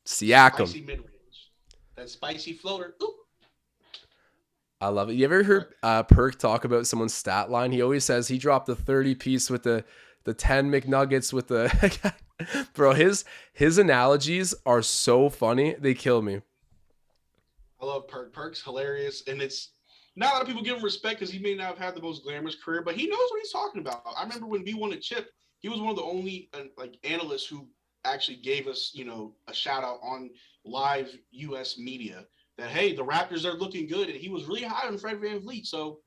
Siakam. Spicy mid-range. That spicy floater. Ooh. I love it. You ever heard Perk talk about someone's stat line? He always says he dropped the 30-piece with the 10 McNuggets with the... Bro, his analogies are so funny. They kill me. I love Perk. Perk's hilarious. And it's not a lot of people give him respect because he may not have had the most glamorous career, but he knows what he's talking about. I remember when we won a chip, he was one of the only analysts who actually gave us, a shout out on live U.S. media that, hey, the Raptors are looking good. And he was really high on Fred VanVleet. So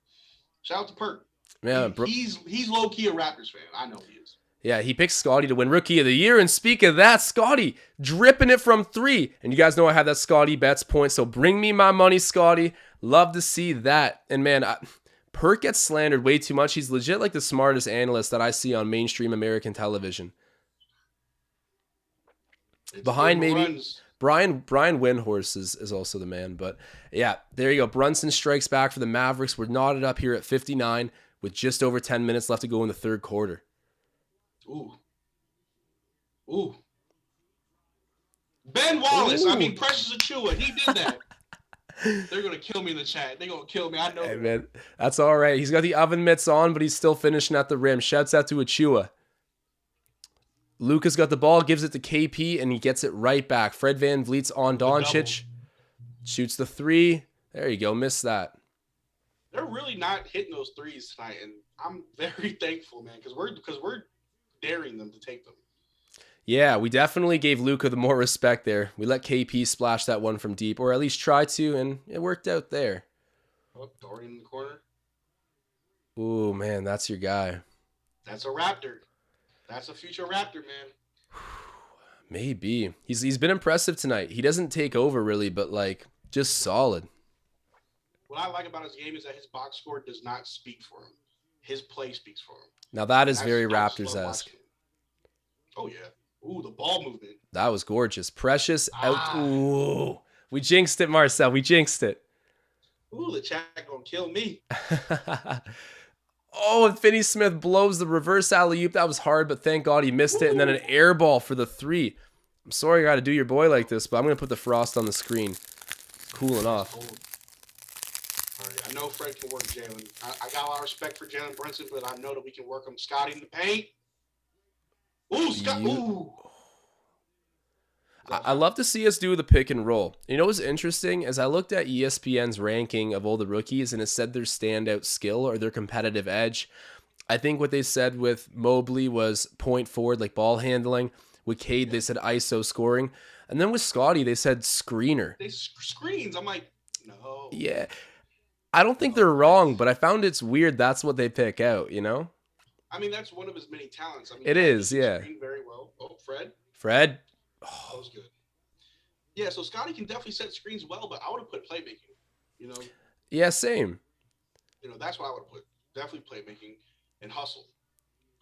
shout out to Perk. Yeah, he's low key a Raptors fan. I know he is. Yeah, he picked Scottie to win Rookie of the Year. And speak of that, Scottie dripping it from 3. And you guys know I have that Scottie bets point. So bring me my money, Scottie. Love to see that. And man, Perk gets slandered way too much. He's legit like the smartest analyst that I see on mainstream American television. Behind maybe runs. Brian Windhorse is also the man. But yeah, there you go. Brunson strikes back for the Mavericks. We're knotted up here at 59 with just over 10 minutes left to go in the third quarter. Ooh. Ben Wallace. Ooh. I mean, Precious Achiuwa. He did that. They're going to kill me in the chat. They're going to kill me. I know. Hey, man, that's all right. He's got the oven mitts on, but he's still finishing at the rim. Shouts out to Achiuwa. Luka's got the ball, gives it to KP, and he gets it right back. Fred VanVleet's on Doncic. Shoots the 3. There you go. Missed that. They're really not hitting those threes tonight, and I'm very thankful, man, because we're daring them to take them. Yeah, we definitely gave Luka the more respect there. We let KP splash that one from deep, or at least try to, and it worked out there. Oh, Dorian in the corner. Ooh, man, that's your guy. That's a Raptor. That's a future Raptor, man. Maybe. He's been impressive tonight. He doesn't take over really, but just solid. What I like about his game is that his box score does not speak for him. His play speaks for him. Now that is very Raptors-esque. Oh, yeah. Ooh, the ball movement. That was gorgeous. Precious out. Ooh. We jinxed it, Marcel. We jinxed it. Ooh, the chat gonna kill me. Oh, and Finney-Smith blows the reverse alley-oop. That was hard, but thank God he missed it. And then an air ball for the 3. I'm sorry I got to do your boy like this, but I'm going to put the frost on the screen. Cooling off. All right, I know Fred can work Jalen. I got a lot of respect for Jalen Brunson, but I know that we can work him. Scottie in the paint. Ooh, Scott. Ooh. I love to see us do the pick and roll. You know what's interesting is I looked at ESPN's ranking of all the rookies and it said their standout skill or their competitive edge. I think what they said with Mobley was point forward, like ball handling. With Cade, they said ISO scoring. And then with Scottie, they said screener. They screens. I'm like, no. Yeah. I don't think they're wrong, but I found it's weird that's what they pick out, you know? I mean, that's one of his many talents. I mean, it is, yeah. Very well. Oh, Fred. Oh. That was good. Yeah, so Scottie can definitely set screens well, but I would have put playmaking, you know? Yeah, same. You know, that's what I would have put. Definitely playmaking and hustle.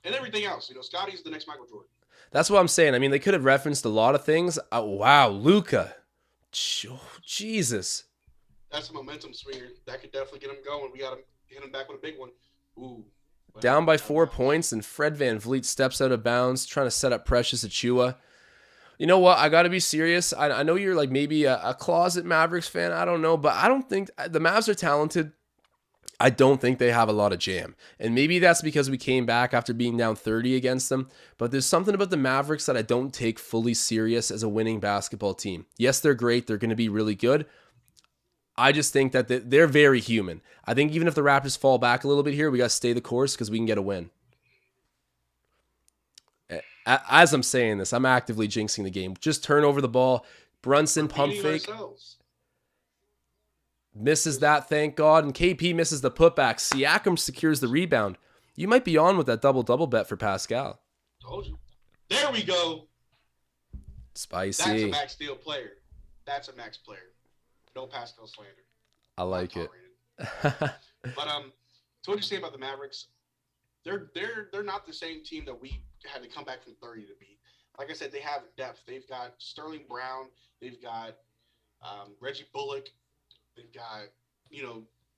And everything else. You know, Scottie's the next Michael Jordan. That's what I'm saying. I mean, they could have referenced a lot of things. Wow, Luka. Jesus. That's a momentum swinger. That could definitely get him going. We got to hit him back with a big one. Ooh. Down by 4 points, and Fred VanVleet steps out of bounds, trying to set up Precious Achiuwa. You know what? I got to be serious. I know you're maybe a closet Mavericks fan. I don't know, but I don't think the Mavs are talented. I don't think they have a lot of jam. And maybe that's because we came back after being down 30 against them. But there's something about the Mavericks that I don't take fully serious as a winning basketball team. Yes, they're great. They're going to be really good. I just think that they're very human. I think even if the Raptors fall back a little bit here, we got to stay the course because we can get a win. As I'm saying this, I'm actively jinxing the game. Just turn over the ball. Brunson pump fake. Misses that, thank God. And KP misses the putback. Siakam secures the rebound. You might be on with that double-double bet for Pascal. Told you. There we go. Spicy. That's a Max Steel player. That's a Max player. No Pascal slander. I like it. But so what you say about the Mavericks? They're not the same team that we had to come back from 30 to beat. Like I said, they have depth. They've got Sterling Brown. They've got Reggie Bullock. They've got,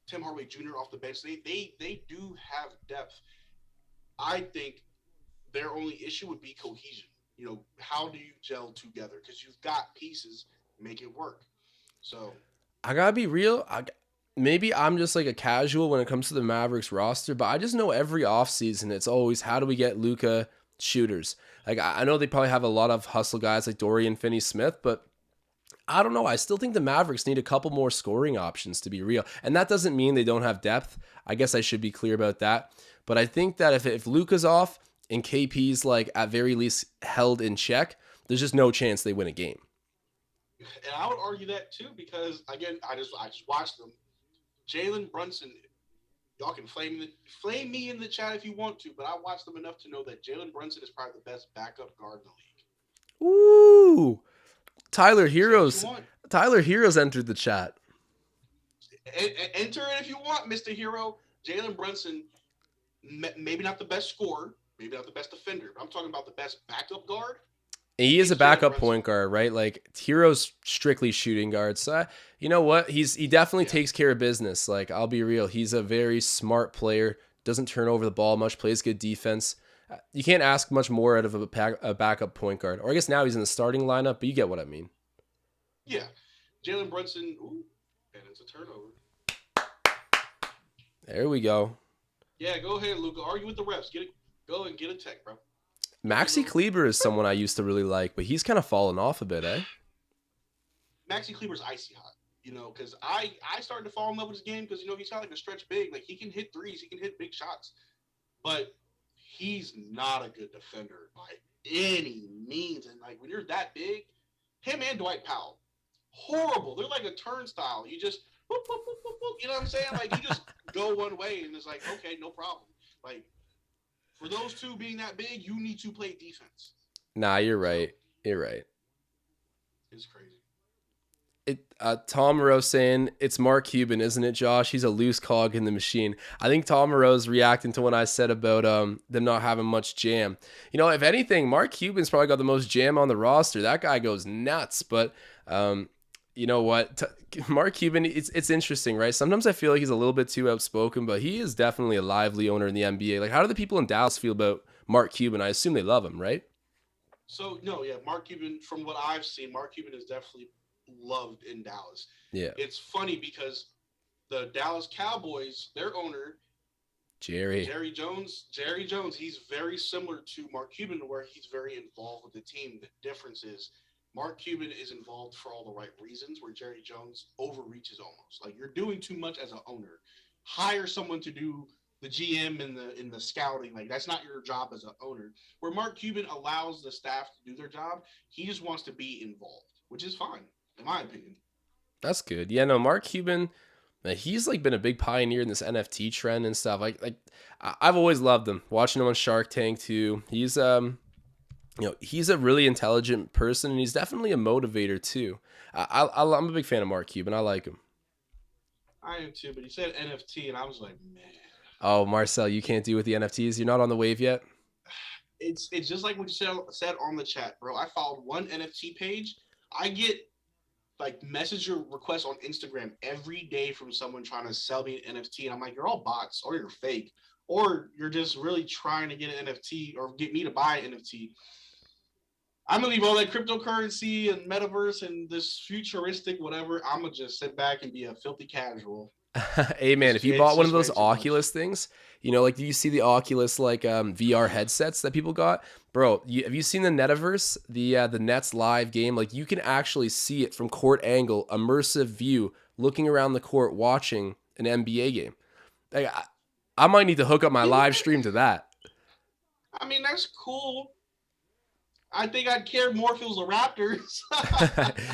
Tim Hardaway Jr. off the bench. They do have depth. I think their only issue would be cohesion. How do you gel together? Because you've got pieces, make it work. So I gotta be real. Maybe I'm just like a casual when it comes to the Mavericks roster, but I just know every offseason it's always how do we get Luka shooters? Like I know they probably have a lot of hustle guys like Dorian Finney-Smith, but I don't know. I still think the Mavericks need a couple more scoring options to be real. And that doesn't mean they don't have depth. I guess I should be clear about that. But I think that if Luka's off and KP's like at very least held in check, there's just no chance they win a game. And I would argue that too, because again, I just watched them. Jalen Brunson, y'all can flame me in the chat if you want to, but I watched them enough to know that Jalen Brunson is probably the best backup guard in the league. Ooh. Tyler Heroes entered the chat. Enter it if you want, Mr. Hero. Jalen Brunson, maybe not the best scorer, maybe not the best defender, but I'm talking about the best backup guard. And he is a backup point guard, right? Like Hero's strictly shooting guard. So you know what? He definitely takes care of business. Like I'll be real, he's a very smart player. Doesn't turn over the ball much. Plays good defense. You can't ask much more out of a backup point guard. Or I guess now he's in the starting lineup, but you get what I mean. Yeah. Jalen Brunson, and it's a turnover. There we go. Yeah, go ahead, Luka. Argue with the refs. Go and get a tech, bro. Maxi Kleber is someone I used to really like, but he's kind of fallen off a bit, eh? Maxi Kleber's icy hot, because I started to fall in love with his game because, he's got like a stretch big. Like, he can hit threes. He can hit big shots. But he's not a good defender by any means. And, like, when you're that big, him and Dwight Powell, horrible. They're like a turnstile. You just, whoop, whoop, whoop, whoop, whoop, you know what I'm saying? Like, you just go one way, and it's like, okay, no problem. Like, for those two being that big, you need to play defense. Nah, you're right. You're right. It's crazy. Tom Moreau saying, it's Mark Cuban, isn't it, Josh? He's a loose cog in the machine. I think Tom Moreau's reacting to what I said about them not having much jam. If anything, Mark Cuban's probably got the most jam on the roster. That guy goes nuts. But you know what? Mark Cuban, it's interesting, right? Sometimes I feel like he's a little bit too outspoken, but he is definitely a lively owner in the NBA. Like, how do the people in Dallas feel about Mark Cuban? I assume they love him, right? So, no, yeah, Mark Cuban, from what I've seen, Mark Cuban is definitely loved in Dallas. Yeah. It's funny because the Dallas Cowboys, their owner, Jerry Jones, he's very similar to Mark Cuban, where he's very involved with the team. The difference is Mark Cuban is involved for all the right reasons, where Jerry Jones overreaches almost. Like, you're doing too much as an owner. Hire someone to do the GM and the scouting. Like, that's not your job as an owner. Where Mark Cuban allows the staff to do their job, he just wants to be involved, which is fine, in my opinion. That's good. Yeah, no, Mark Cuban, he's like been a big pioneer in this NFT trend and stuff. Like I've always loved him. Watching him on Shark Tank too. He's he's a really intelligent person, and he's definitely a motivator too. I'm a big fan of Mark Cuban. I like him. I am too, but he said NFT, and I was like, man. Oh, Marcel, you can't do with the NFTs. You're not on the wave yet. It's just like what you said on the chat, bro. I followed one NFT page. I get like messenger requests on Instagram every day from someone trying to sell me an NFT, and I'm like, you're all bots, or you're fake, or you're just really trying to get an NFT or get me to buy an NFT. I'm gonna leave all that cryptocurrency and metaverse and this futuristic whatever. I'm gonna just sit back and be a filthy casual. Hey man, Just if you it's bought one of just way those too much. Oculus things, you know, like do you see the Oculus like VR headsets that people got? Bro, have you seen the Netaverse, the Nets live game? Like you can actually see it from court angle, immersive view, looking around the court, watching an NBA game. Like, I might need to hook up my Yeah, live stream to that. I mean that's cool. I think I'd care more if it was the Raptors.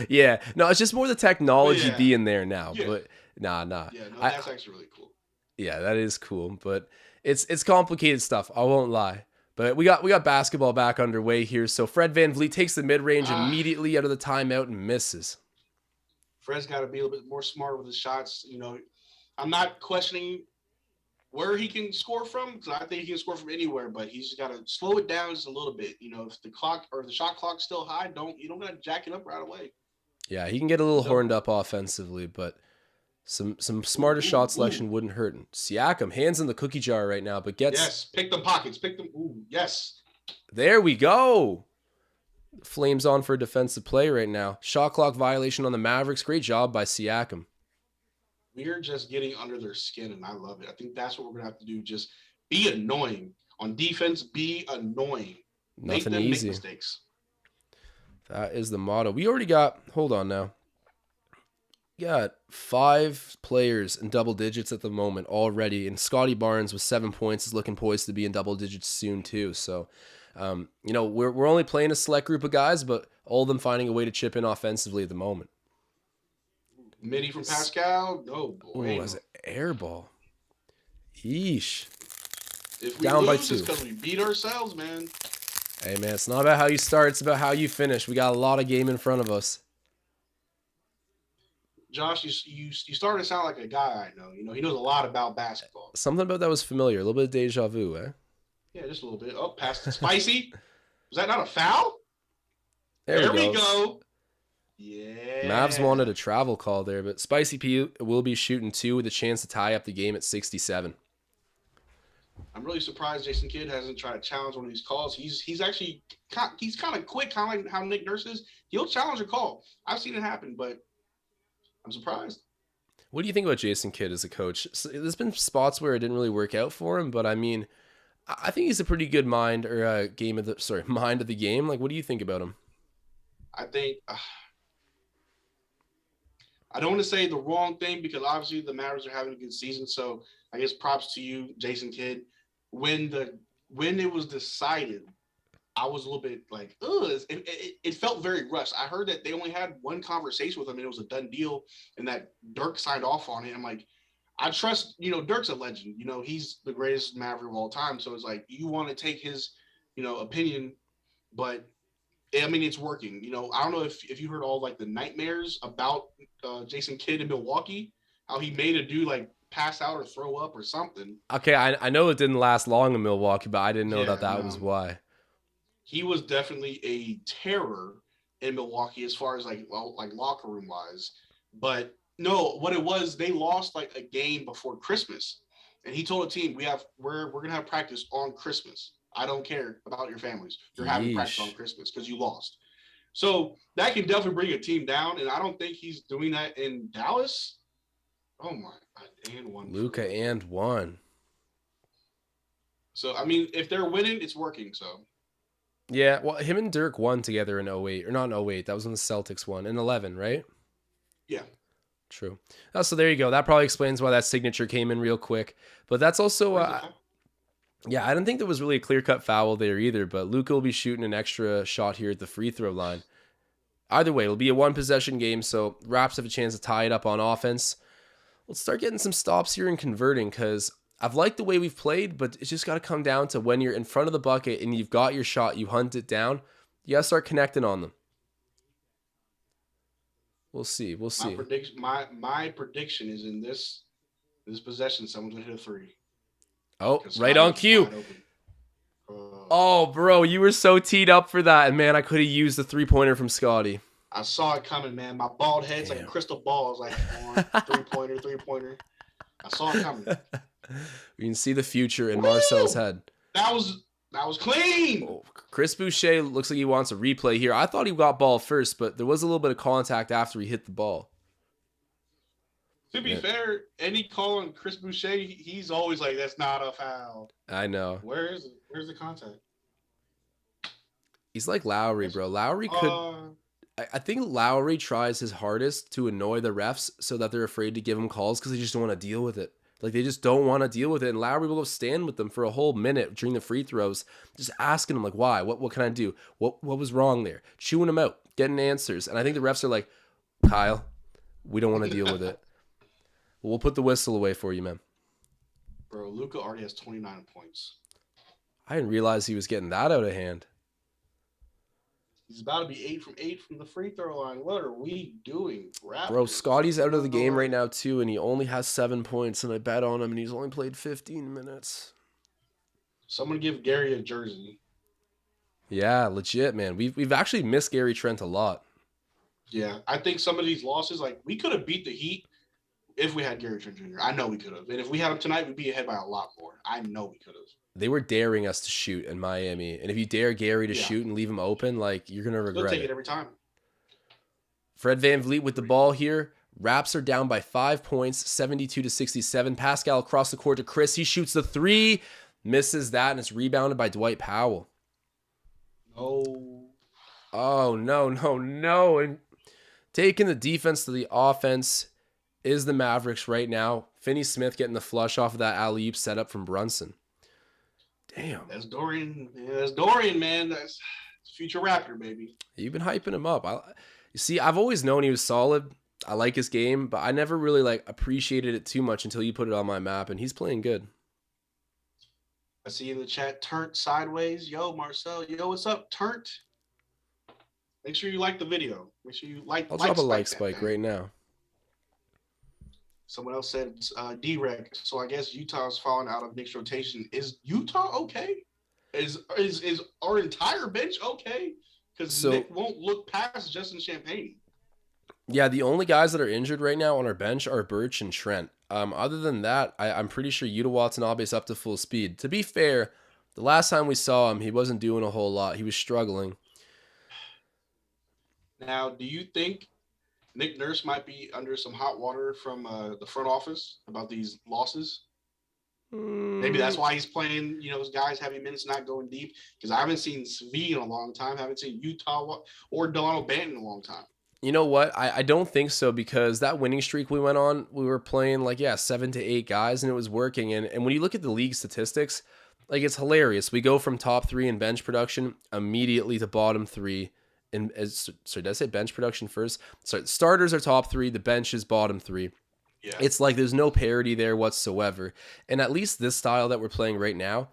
Yeah, no, it's just more the But technology yeah, being there now. yeah, But nah. yeah. No, I that's actually really cool. Yeah, that is cool, but it's complicated stuff. I won't lie. But we got basketball back underway here. So Fred VanVleet takes the mid range Ah, immediately out of the timeout and misses. Fred's got to be a little bit more smart with his shots. You know, I'm not questioning where he can score from because I think he can score from anywhere, but he's got to slow it down just a little bit. You know, if the clock or the shot clock's still high, you don't got to jack it up right away. Yeah, he can get a You little don't. horned up offensively, but some Ooh, smarter ooh, shot ooh. selection wouldn't hurt. Siakam hands in the cookie jar right now, but gets Yes, pick them pockets, pick them. Ooh, yes. there we go. Flames on for a defensive play right now. Shot clock violation on the Mavericks. Great job by Siakam. We're just getting under their skin, and I love it. I think that's what we're gonna have to do. Just be annoying on defense. Be annoying. Make Nothing them make easy. mistakes. That is the motto. We already got, hold on now. Got 5 players in double digits at the moment already, and Scottie Barnes with 7 points is looking poised to be in double digits soon too. So, you know, we're only playing a select group of guys, but all of them finding a way to chip in offensively at the moment. Mini from Pascal. No, Oh, boy. that's an air ball. Yeesh. If we Down by lose, it's 2. because we beat ourselves, man. Hey man, it's not about how you start; it's about how you finish. We got a lot of game in front of us. Josh, you started to sound like a guy I know. You know, he knows a lot about basketball. Something about that was familiar. A little bit of deja vu, eh? Yeah, just a little bit. Oh, past spicy. Was that not a foul? There we There we go. go. Mavs Yeah. wanted a travel call there, but Spicy P will be shooting 2 with a chance to tie up the game at 67. I'm really surprised Jason Kidd hasn't tried to challenge one of these calls. He's actually he's kind of quick, kind of like how Nick Nurse is. He'll challenge a call. I've seen it happen, but I'm surprised. What do you think about Jason Kidd as a coach? So, there's been spots where it didn't really work out for him, but I mean, I think he's a pretty good mind or mind of the game. Like, what do you think about him? I think I don't want to say the wrong thing because obviously the Mavericks are having a good season. So I guess props to you, Jason Kidd. When it was decided, I was a little bit like, ugh, it felt very rushed. I heard that they only had one conversation with him and it was a done deal and that Dirk signed off on it. I'm like, I trust, you know, Dirk's a legend. You know, he's the greatest Maverick of all time. So it's like, you want to take his, you know, opinion, but I mean, it's working. You know, I don't know if you heard all like the nightmares about Jason Kidd in Milwaukee, how he made a dude like pass out or throw up or something. Okay, I know it didn't last long in Milwaukee, but I didn't know that Yeah, that was no, why. he was definitely a terror in Milwaukee as far as like locker room wise. But no, what it was, they lost like a game before Christmas, and he told the team, we're gonna have practice on Christmas. I don't care about your families. You're having practice on Yeesh. Christmas because you lost. So that can definitely bring a team down, and I don't think he's doing that in Dallas. Oh my God, and one. Luka and 1. So I mean, if they're winning, it's working. So Yeah, well, him and Dirk won together in 08, or not in 08. That was when the Celtics won in 11, right? yeah, True. So there you go. That probably explains why that signature came in real quick. But that's also, yeah, I don't think there was really a clear-cut foul there either, but Luka will be shooting an extra shot here at the free throw line. Either way, it'll be a one-possession game, so Raps have a chance to tie it up on offense. Let's start getting some stops here and converting, because I've liked the way we've played, but it's just got to come down to when you're in front of the bucket and you've got your shot, you hunt it down, you got to start connecting on them. We'll see. We'll see. my prediction is in this possession, someone's gonna hit a three. Oh, right on cue. Uh, Oh, bro, you were so teed up for that. And, man, I could have used the three-pointer from Scottie. I saw it coming, man. My bald head's like a Damn. crystal ball. I was like, on, three-pointer. I saw it coming. We can see the future in Woo! Marcel's head. That was clean. Oh, Chris Boucher looks like he wants a replay here. I thought he got ball first, but there was a little bit of contact after he hit the ball. To be fair, any call on Chris Boucher, he's always like, "That's not a foul." I know. Where's the contact? He's like Lowry, bro. Lowry could. I think Lowry tries his hardest to annoy the refs so that they're afraid to give him calls because they just don't want to deal with it. Like, they just don't want to deal with it. And Lowry will go stand with them for a whole minute during the free throws, just asking them, like, why? What can I do? What was wrong there? Chewing them out, getting answers. And I think the refs are like, Kyle, we don't want to deal with it. We'll put the whistle away for you, man. Bro, Luka already has 29 points. I didn't realize he was getting that out of hand. He's about to be 8 from 8 from the free throw line. What are we doing, Raptors? Bro, Scottie's out of the game right now, too, and he only has 7 points, and I bet on him, and he's only played 15 minutes. Someone give Gary a jersey. Yeah, legit, man. We've actually missed Gary Trent a lot. Yeah, I think some of these losses, like, we could have beat the Heat if we had Gary Trent Jr. I know we could have. And if we had him tonight, we'd be ahead by a lot more. I know we could have. They were daring us to shoot in Miami. And if you dare Gary to shoot and leave him open, like, you're going to regret They'll take it every time. Fred VanVleet with the ball here. Raps are down by 5 points, 72-67. Pascal across the court to Chris. He shoots the 3, misses that, and it's rebounded by Dwight Powell. No. Oh, no. And taking the defense to the offense is the Mavericks right now. Finney-Smith getting the flush off of that alley-oop setup from Brunson. Damn. That's Dorian. Yeah, that's Dorian, man. That's future Raptor, baby. You've been hyping him up. You see, I've always known he was solid. I like his game, but I never really appreciated it too much until you put it on my map, and he's playing good. I see in the chat, Turnt sideways. Yo, Marcel. Yo, what's up, Turnt? Make sure you like the video. Make sure you like. I'll drop a like spike right now. Someone else said D-Rec. So I guess Utah's falling out of Knicks rotation. Is Utah okay? Is our entire bench okay? Because Nick won't look past Justin Champagne. Yeah, the only guys that are injured right now on our bench are Birch and Trent. Other than that, I'm pretty sure Yuta Watanabe's up to full speed. To be fair, the last time we saw him, he wasn't doing a whole lot. He was struggling. Now, do you think Nick Nurse might be under some hot water from the front office about these losses? Maybe that's why he's playing, those guys heavy minutes, not going deep. Because I haven't seen Svi in a long time. Haven't seen Utah or Delano Banton in a long time. You know what? I don't think so, because that winning streak we went on, we were playing 7 to 8 guys, and it was working. And when you look at the league statistics, it's hilarious. We go from top 3 in bench production immediately to bottom 3. Did I say bench production first? Sorry, starters are top 3, the bench is bottom 3. Yeah. It's like there's no parity there whatsoever. And at least this style that we're playing right now,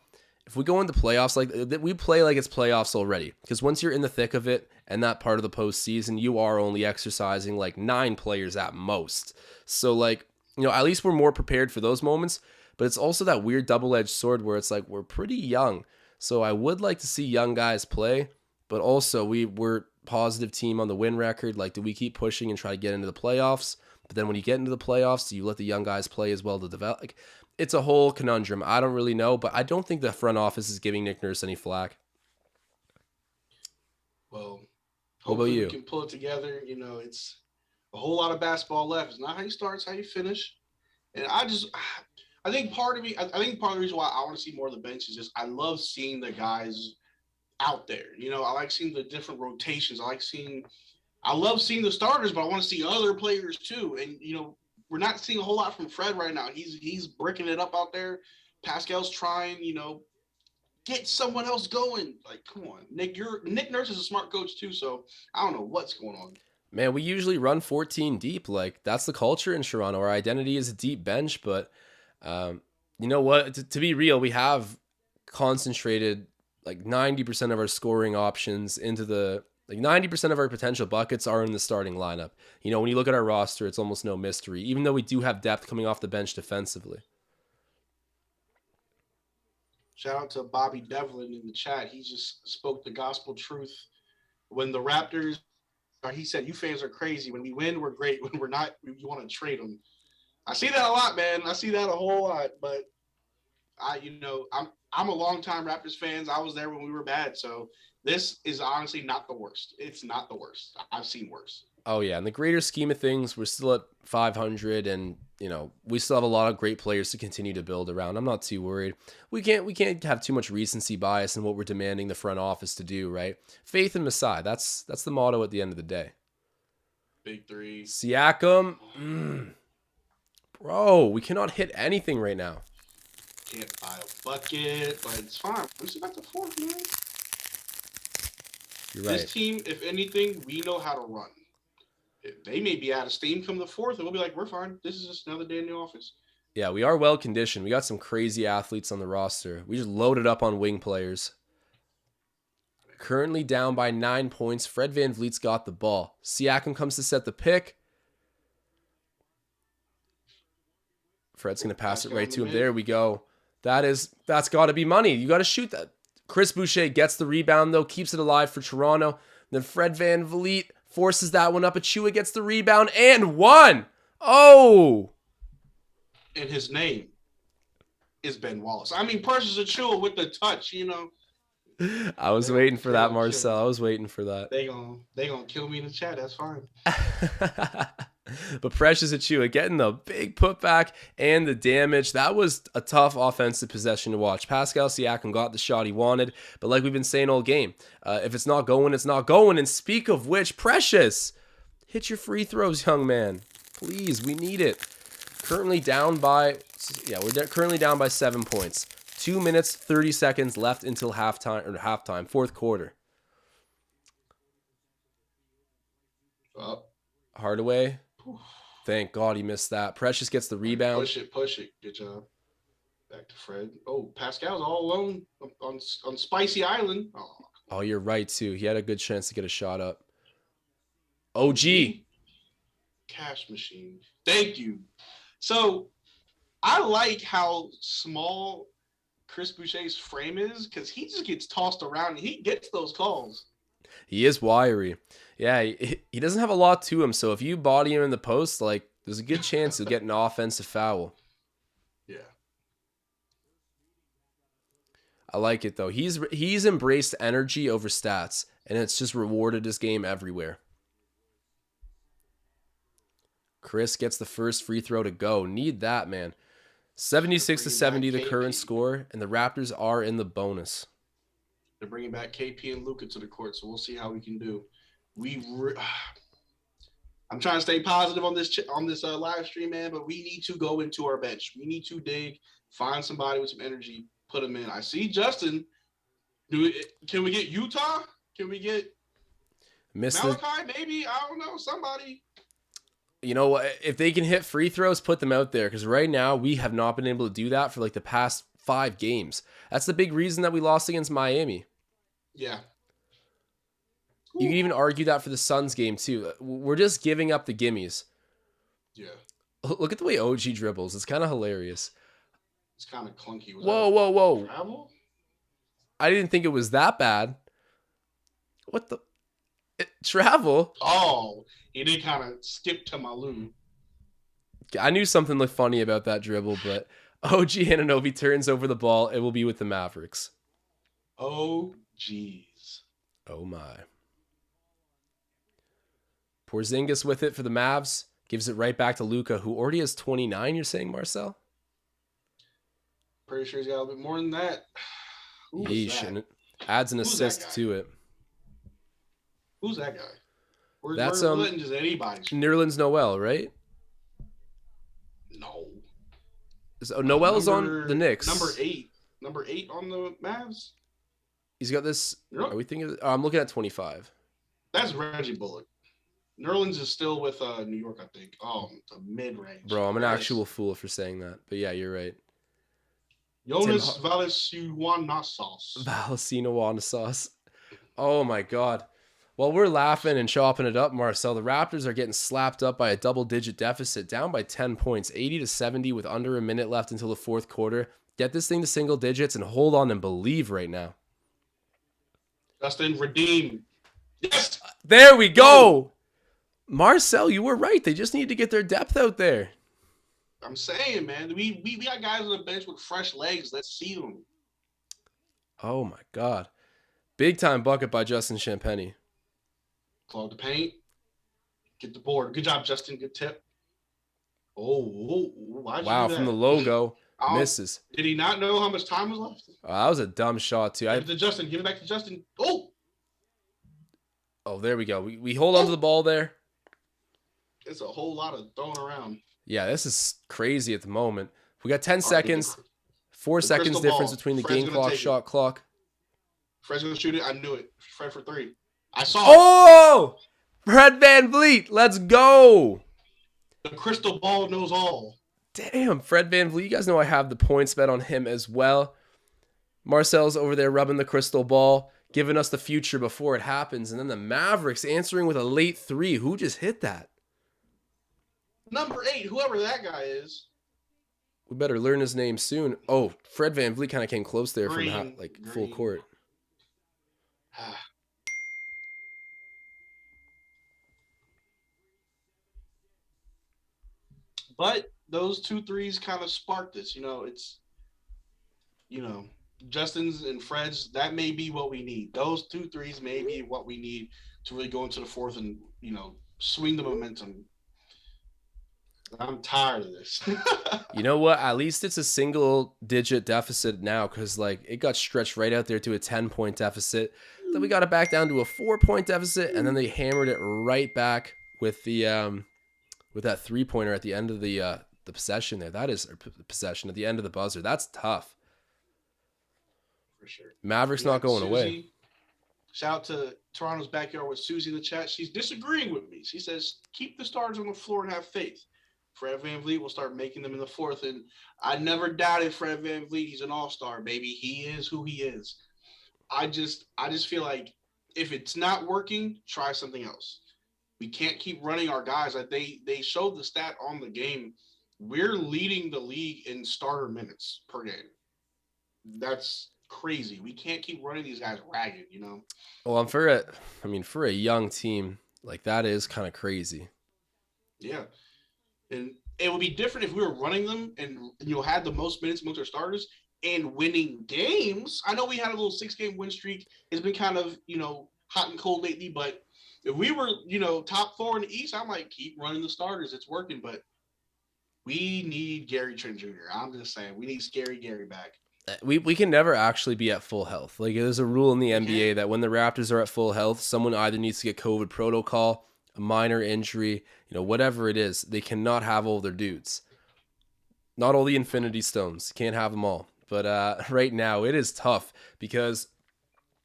if we go into playoffs, we play like it's playoffs already. Because once you're in the thick of it and that part of the postseason, you are only exercising 9 players at most. So at least we're more prepared for those moments. But it's also that weird double-edged sword where it's we're pretty young. So I would like to see young guys play. But also we're positive team on the win record. Do we keep pushing and try to get into the playoffs? But then when you get into the playoffs, do you let the young guys play as well to develop? It's a whole conundrum. I don't really know, but I don't think the front office is giving Nick Nurse any flack. Well, what about you? We can pull it together. It's a whole lot of basketball left. It's not how you start, it's how you finish. And I think part of the reason why I want to see more of the bench is just I love seeing the guys out there. I like seeing the different rotations. I love seeing the starters, but I want to see other players too. And we're not seeing a whole lot from Fred right now. He's bricking it up out there. Pascal's trying, get someone else going. Come on, Nick. Nick Nurse is a smart coach too, so I don't know what's going on. Man, we usually run 14 deep. That's the culture in Toronto. Our identity is a deep bench, but you know what? To be real, we have concentrated 90% of our scoring options into the 90% of our potential buckets are in the starting lineup. When you look at our roster, it's almost no mystery, even though we do have depth coming off the bench defensively. Shout out to Bobby Devlin in the chat. He just spoke the gospel truth. When the Raptors, he said, "You fans are crazy. When we win, we're great. When we're not, you want to trade them." I see that a lot, man. I see that a whole lot. But I'm a longtime Raptors fan. I was there when we were bad. So this is honestly not the worst. It's not the worst. I've seen worse. Oh yeah, in the greater scheme of things, we're still at 500, and we still have a lot of great players to continue to build around. I'm not too worried. We can't have too much recency bias in what we're demanding the front office to do, right? Faith in Masai. That's the motto at the end of the day. Big three. Siakam, bro, we cannot hit anything right now. Can't buy a bucket, but it's fine. We still got the fourth, man. You're right. This team, if anything, we know how to run. They may be out of steam come the fourth, and we'll be like, we're fine. This is just another day in the office. Yeah, we are well conditioned. We got some crazy athletes on the roster. We just loaded up on wing players. Currently down by 9 points. Fred VanVleet's got the ball. Siakam comes to set the pick. Fred's going to pass it right to him. There we go. That's got to be money. You got to shoot that. Chris Boucher gets the rebound, though, keeps it alive for Toronto. Then Fred VanVleet forces that one up. Achua gets the rebound and one. Oh! And his name is Ben Wallace. I mean, Precious Achua with the touch, I was waiting for that, Marcel. I was waiting for that. They gonna kill me in the chat. That's fine. But Precious Achua getting the big putback and the damage. That was a tough offensive possession to watch. Pascal Siakam got the shot he wanted, but like we've been saying all game, if it's not going, it's not going. And speak of which, Precious, hit your free throws, young man. Please, we need it. Currently down by 7 points. 2 minutes, 30 seconds left until halftime, fourth quarter. Hardaway. Thank God he missed that. Precious gets the rebound. Push it. Good job. Back to Fred. Oh, Pascal's all alone on Spicy Island. Oh, you're right, too. He had a good chance to get a shot up. OG. Cash machine. Thank you. So, I like how small Chris Boucher's frame is because he just gets tossed around and he gets those calls. He is wiry. Yeah, he doesn't have a lot to him, so if you body him in the post, like, there's a good chance he'll get an offensive foul. Yeah. I like it, though. He's embraced energy over stats, and it's just rewarded his game everywhere. Chris gets the first free throw to go. Need that, man. 76-70 the current score, and the Raptors are in the bonus. They're bringing back KP and Luka to the court, so we'll see how we can do. I'm trying to stay positive on this live stream, man, but we need to go into our bench. We need to dig, find somebody with some energy, put them in. I see Justin. Can we get Utah? Can we get Malachi? Maybe, I don't know, somebody. You know what? If they can hit free throws, put them out there. Because right now, we have not been able to do that for like the past 5 games. That's the big reason that we lost against Miami. Yeah. You can even argue that for the Suns game, too. We're just giving up the gimmies. Yeah. Look at the way OG dribbles. It's kind of hilarious. It's kind of clunky. Whoa. Travel? I didn't think it was that bad. What the? Travel? Oh, he did kind of skip to Malou. I knew something looked funny about that dribble, but OG Anunoby turns over the ball. It will be with the Mavericks. Oh, jeez. Oh, my. Porzingis with it for the Mavs. Gives it right back to Luka, who already has 29, you're saying, Marcel? Pretty sure he's got a little bit more than that. Yeesh, and it adds an assist to it. Who's that guy? We're That's letting just anybody. Nerlens Noel, right? No. So Noel's on the Knicks. Number 8 on the Mavs. He's got this. Are we thinking? I'm looking at 25. That's Reggie Bullock. Nerlens is still with New York, I think. Oh, the mid-range. Bro, I'm an actual fool for saying that. But yeah, you're right. Jonas Valanciunas. Valanciunas. Oh my God. While we're laughing and chopping it up, Marcel, the Raptors are getting slapped up by a double-digit deficit, down by 10 points, 80-70 with under a minute left until the fourth quarter. Get this thing to single digits and hold on and believe right now. Justin, redeem. Yes. There we go. Marcel, you were right. They just need to get their depth out there. I'm saying, man, we got guys on the bench with fresh legs. Let's see them. Oh my God. Big time bucket by Justin Champagny. Clog the paint. Get the board. Good job, Justin. Good tip. Why'd you Wow, do from the that? logo, misses. Did he not know how much time was left? That was a dumb shot, too. Give it to Justin. Give it back to Justin. Oh, there we go. We hold on to the ball there. It's a whole lot of throwing around. Yeah, this is crazy at the moment. We got 10 seconds. 4 seconds difference between the game clock, shot clock. Fred's going to shoot it. I knew it. Fred for 3. I saw it. Fred VanVleet. Let's go. The crystal ball knows all. Damn, Fred VanVleet. You guys know I have the points bet on him as well. Marcel's over there rubbing the crystal ball, giving us the future before it happens. And then the Mavericks answering with a late 3. Who just hit that? Number 8, whoever that guy is. We better learn his name soon. Oh, Fred VanVleet kind of came close there from full court. But those 2 threes kind of sparked this. Justin's and Fred's, that may be what we need. Those 2 threes may be what we need to really go into the fourth and, swing the momentum. I'm tired of this. You know what? At least it's a single-digit deficit now because, it got stretched right out there to a 10-point deficit. Then we got it back down to a 4-point deficit, and then they hammered it right back with the with that 3-pointer at the end of the possession there. That is possession at the end of the buzzer. That's tough. For sure. Mavericks not going away. Shout out to Toronto's Backyard with Susie in the chat. She's disagreeing with me. She says, keep the stars on the floor and have faith. Fred VanVleet will start making them in the fourth. And I never doubted Fred VanVleet. He's an all-star, baby. He is who he is. I just feel like if it's not working, try something else. We can't keep running our guys. They showed the stat on the game. We're leading the league in starter minutes per game. That's crazy. We can't keep running these guys ragged, Well, for a young team, that is kind of crazy. Yeah. And it would be different if we were running them and had the most minutes amongst our starters and winning games. I know we had a little 6-game win streak. It's been kind of, hot and cold lately, but if we were, top 4 in the East, I'm like, keep running the starters. It's working, but we need Gary Trent Jr. I'm just saying, we need Scary Gary back. We can never actually be at full health. There's a rule in the NBA that when the Raptors are at full health, someone either needs to get COVID protocol, a minor injury, whatever it is. They cannot have all their dudes. Not all the Infinity Stones. Can't have them all. But right now, it is tough because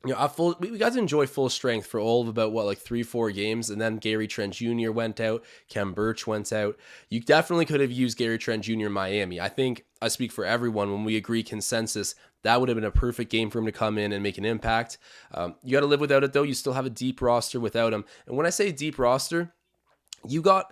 we got to enjoy full strength for all of about 3-4 games, and then Gary Trent Jr. went out, Kem Birch went out. You definitely could have used Gary Trent Jr. in Miami. I think I speak for everyone when we agree consensus that would have been a perfect game for him to come in and make an impact. You got to live without it though. You still have a deep roster without him, and when I say deep roster, you got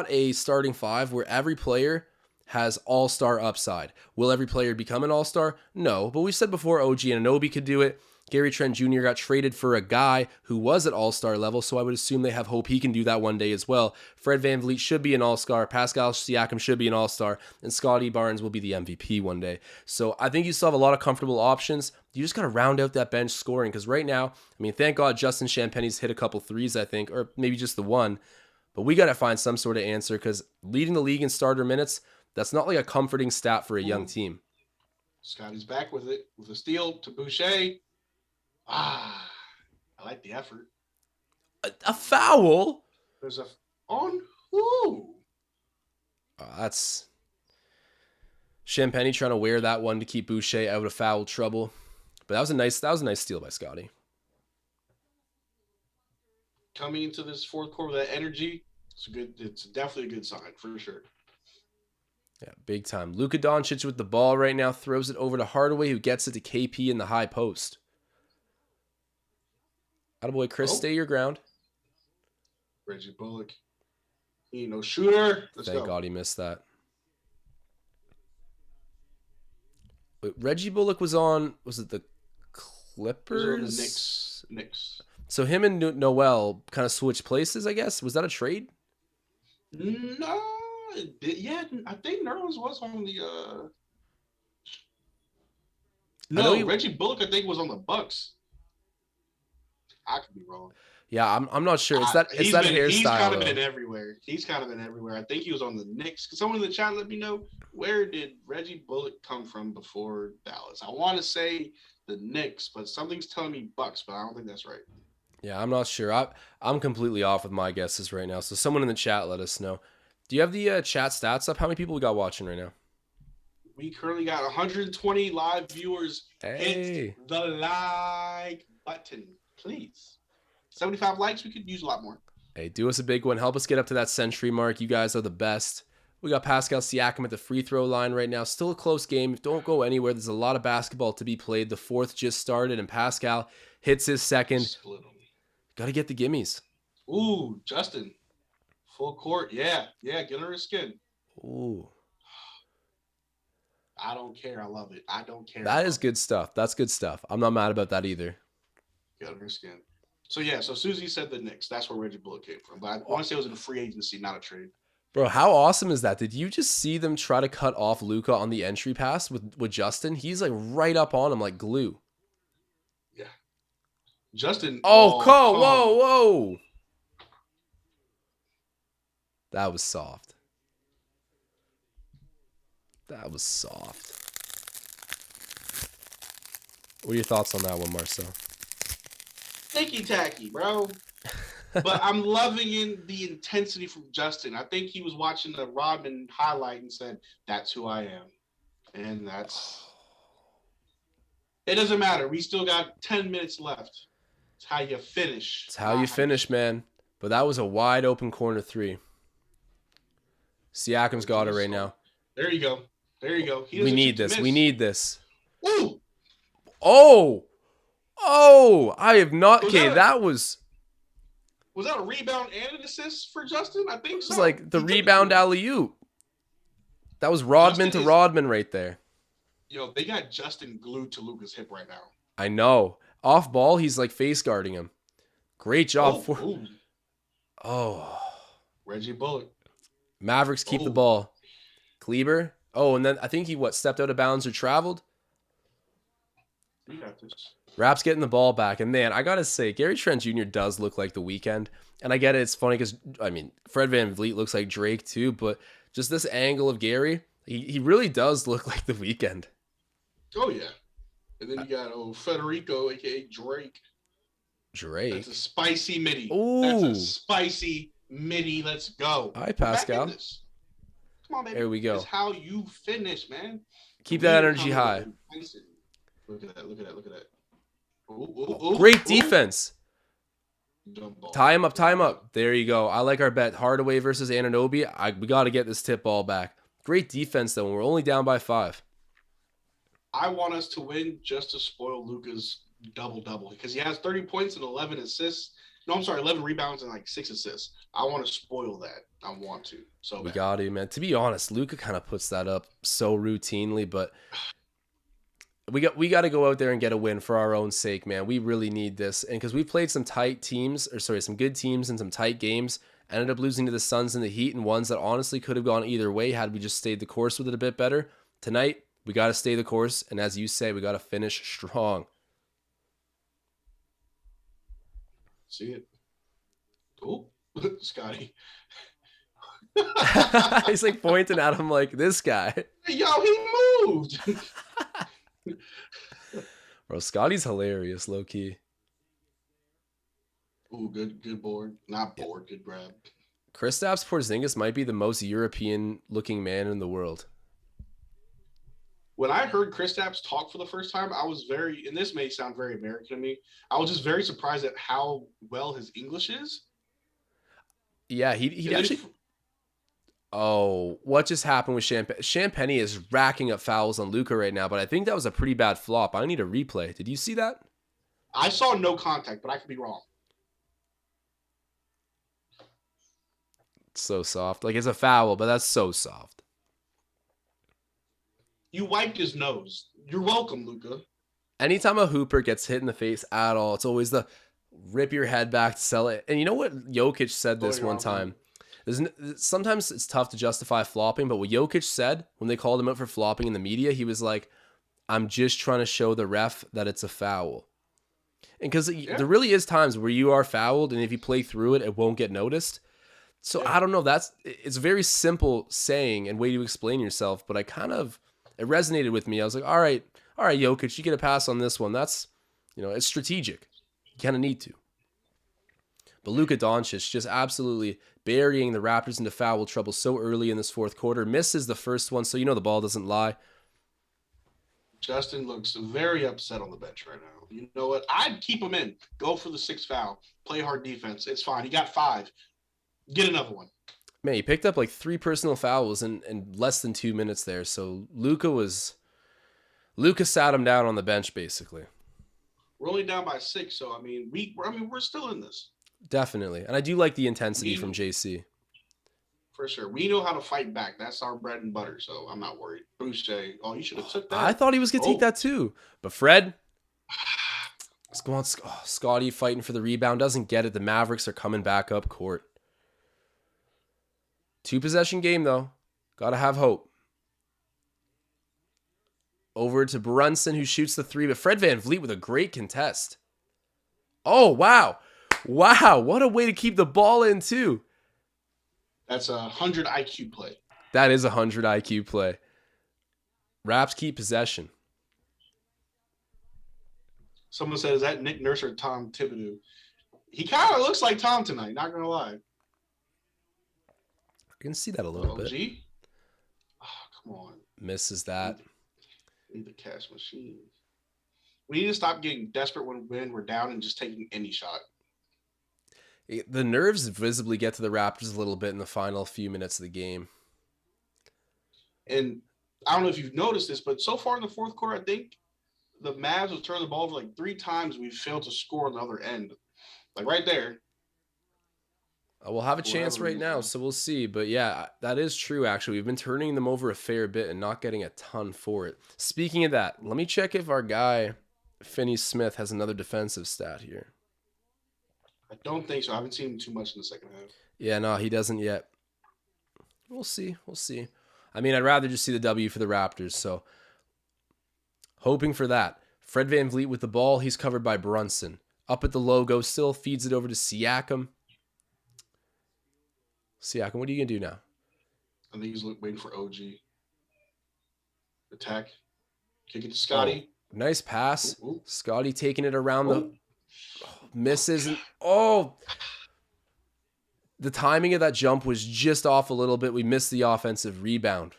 a starting 5 where every player has all-star upside. Will every player become an all-star? No, but we said before OG Anunoby could do it. Gary Trent Jr. got traded for a guy who was at all-star level, so I would assume they have hope he can do that one day as well. Fred VanVleet should be an all-star. Pascal Siakam should be an all-star. And Scottie Barnes will be the MVP one day. So I think you still have a lot of comfortable options. You just got to round out that bench scoring because right now, thank God Justin Champagne's hit a couple threes, I think, or maybe just the one. But we got to find some sort of answer because leading the league in starter minutes, that's not a comforting stat for a young team. Scottie's back with it, with a steal to Boucher. I like the effort. A foul? There's on who? That's Champagne trying to wear that one to keep Boucher out of foul trouble. But that was a nice steal by Scottie. Coming into this fourth quarter with that energy, it's definitely a good sign for sure. Yeah, big time. Luka Doncic with the ball right now, throws it over to Hardaway, who gets it to KP in the high post. Attaboy, Chris, stay your ground. Reggie Bullock. He ain't no shooter. Thank God he missed that. Wait, Reggie Bullock was it the Clippers? Knicks. So him and Noel kind of switched places, I guess. Was that a trade? No. Yeah, I think Nerlens was on the No, Reggie Bullock I think was on the Bucks. I could be wrong. Yeah, I'm not sure. It's that hairstyle. He's kind of though. been everywhere. I think he was on the Knicks. Can someone in the chat let me know, where did Reggie Bullock come from before Dallas? I want to say the Knicks, but something's telling me Bucks, but I don't think that's right. Yeah, I'm not sure. I'm completely off with my guesses right now. So someone in the chat let us know. Do you have the chat stats up? How many people we got watching right now? We currently got 120 live viewers. Hey. Hit the like button, please. 75 likes. We could use a lot more. Hey, do us a big one. Help us get up to that century mark. You guys are the best. We got Pascal Siakam at the free throw line right now. Still a close game. Don't go anywhere. There's a lot of basketball to be played. The fourth just started, and Pascal hits his second. Got to get the gimmies. Ooh, Justin. Full court. Yeah. Get under his skin. Ooh. I don't care. I love it. I don't care. That is good stuff. That's good stuff. I'm not mad about that either. Get under his skin. So Susie said the Knicks. That's where Reggie Bullock came from. But I want to say it was in a free agency, not a trade. Bro, how awesome is that? Did you just see them try to cut off Luka on the entry pass with Justin? He's like right up on him like glue. Yeah. Justin. Whoa. That was soft. What are your thoughts on that one, Marcel? Ticky-tacky, bro. But I'm loving the intensity from Justin. I think he was watching the Rodman highlight and said, that's who I am. And it doesn't matter. We still got 10 minutes left. It's how you finish. It's how you finish, man. But that was a wide open corner three. Siakam's got it right now. There you go. We need this. Ooh. Oh, I have not. Okay, that was. Was that a rebound and an assist for Justin? I think so. It was like the rebound alley-oop. That was Rodman to Rodman right there. Yo, they got Justin glued to Luka's hip right now. I know. Off ball, he's like face guarding him. Great job Reggie Bullock. Mavericks keep the ball. Kleber. Oh, and then I think he stepped out of bounds or traveled. We got this. Raps getting the ball back. And man, I got to say, Gary Trent Jr. does look like the Weeknd. And I get it. It's funny because, Fred VanVleet looks like Drake too. But just this angle of Gary, he really does look like the Weeknd. Oh, yeah. And then you got Federico, a.k.a. Drake. That's a spicy midi. Ooh. That's a spicy midi. Let's go. Hi, Pascal. Come on, baby. There we go. That's how you finish, man. Keep that energy high. Look at that. Ooh, great defense. Tie him up. There you go. I like our bet. Hardaway versus Anunoby. We got to get this tip ball back. Great defense, though, and we're only down by 5. I want us to win just to spoil Luka's double-double because he has 30 points and 11 assists. No, I'm sorry, 11 rebounds and like 6 assists. I want to spoil that. I want to. So we got to, man. To be honest, Luka kind of puts that up so routinely, but we got to go out there and get a win for our own sake, man. We really need this, and because we played some good teams and some tight games. Ended up losing to the Suns and the Heat, and ones that honestly could have gone either way had we just stayed the course with it a bit better. Tonight, we got to stay the course, and as you say, we got to finish strong. See it. Oh, Scottie. He's like pointing at him like, this guy. Yo, he moved. Bro, Scottie's hilarious, low-key. Ooh, good board. Not board, good grab. Kristaps Porzingis might be the most European-looking man in the world. When I heard Kristaps talk for the first time, I was and this may sound very American to me, I was just very surprised at how well his English is. Yeah, he actually... Oh, what just happened with Champagny is racking up fouls on Luka right now, but I think that was a pretty bad flop. I need a replay. Did you see that? I saw no contact, but I could be wrong. So soft. Like, it's a foul, but that's so soft. You wiped his nose. You're welcome, Luka. Anytime a hooper gets hit in the face at all, it's always the rip your head back to sell it. And you know what Jokic said this one time? Sometimes it's tough to justify flopping, but what Jokic said when they called him out for flopping in the media, he was like, I'm just trying to show the ref that it's a foul. And because Yeah. there really is times where you are fouled, and if you play through it, it won't get noticed. So Yeah. I don't know. It's a very simple saying and way to explain yourself, but it resonated with me. I was like, all right, Jokic, you get a pass on this one. That's, it's strategic. You kind of need to. But Luka Doncic just absolutely burying the Raptors into foul trouble so early in this fourth quarter. Misses the first one, so the ball doesn't lie. Justin looks very upset on the bench right now. You know what? I'd keep him in. Go for the 6th foul. Play hard defense. It's fine. He got 5. Get another one. Man, he picked up like 3 personal fouls in less than 2 minutes there. So Luka sat him down on the bench basically. We're only down by 6, so we're still in this. Definitely. And I do like the intensity from JC. For sure. We know how to fight back. That's our bread and butter, so I'm not worried. Bruce J. Oh, you should have took that. I thought he was going to take that too. But Fred, let's go on. Scottie fighting for the rebound. Doesn't get it. The Mavericks are coming back up court. 2-possession game, though. Got to have hope. Over to Brunson, who shoots the 3. But Fred VanVleet with a great contest. Oh, wow. Wow, what a way to keep the ball in, too. That's a 100 IQ play. That is a 100 IQ play. Raps keep possession. Someone said, is that Nick Nurse or Tom Thibodeau? He kind of looks like Tom tonight, not going to lie. I can see that a little bit. Oh, come on. Misses that. Need the cash machine. We need to stop getting desperate when we're down and just taking any shot. The nerves visibly get to the Raptors a little bit in the final few minutes of the game. And I don't know if you've noticed this, but so far in the fourth quarter, I think the Mavs have turned the ball over like 3 times. We've failed to score on the other end. Like right there. We'll have a chance right now, so we'll see. But yeah, that is true, actually. We've been turning them over a fair bit and not getting a ton for it. Speaking of that, let me check if our guy, Finney-Smith, has another defensive stat here. I don't think so. I haven't seen him too much in the second half. Yeah, no, he doesn't yet. We'll see. I mean, I'd rather just see the W for the Raptors, so hoping for that. Fred VanVleet with the ball. He's covered by Brunson. Up at the logo, still feeds it over to Siakam. Siakam, what are you going to do now? I think he's waiting for OG. Attack. Kick it to Scottie. Oh, nice pass. Ooh. Scottie taking it around the... misses. The timing of that jump was just off a little bit. We missed the offensive rebound.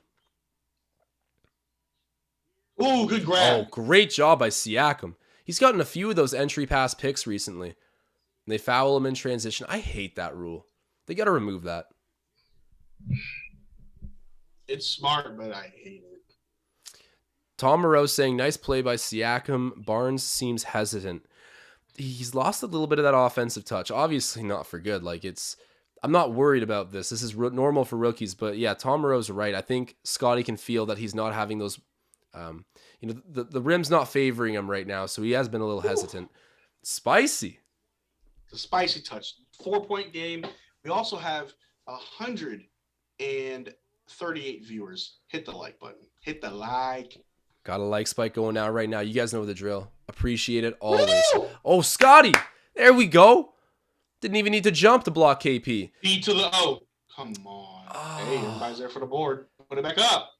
Oh, good grab. Oh, great job by Siakam. He's gotten a few of those entry pass picks recently. And they foul him in transition. I hate that rule. They got to remove that. It's smart, but I hate it. Tom Moreau saying, nice play by Siakam. Barnes seems hesitant. He's lost a little bit of that offensive touch. Obviously not for good. I'm not worried about this. This is normal for rookies. But yeah, Tom Moreau's right. I think Scottie can feel that he's not having those, the rim's not favoring him right now. So he has been a little hesitant. Spicy. It's a spicy touch. 4-point game. We also have 138 viewers. Hit the like button. Hit the like. Got a like spike going out right now. You guys know the drill. Appreciate it always. Woo! Oh, Scottie. There we go. Didn't even need to jump to block KP. B to the O. Come on. Oh. Hey, everybody's there for the board. Put it back up.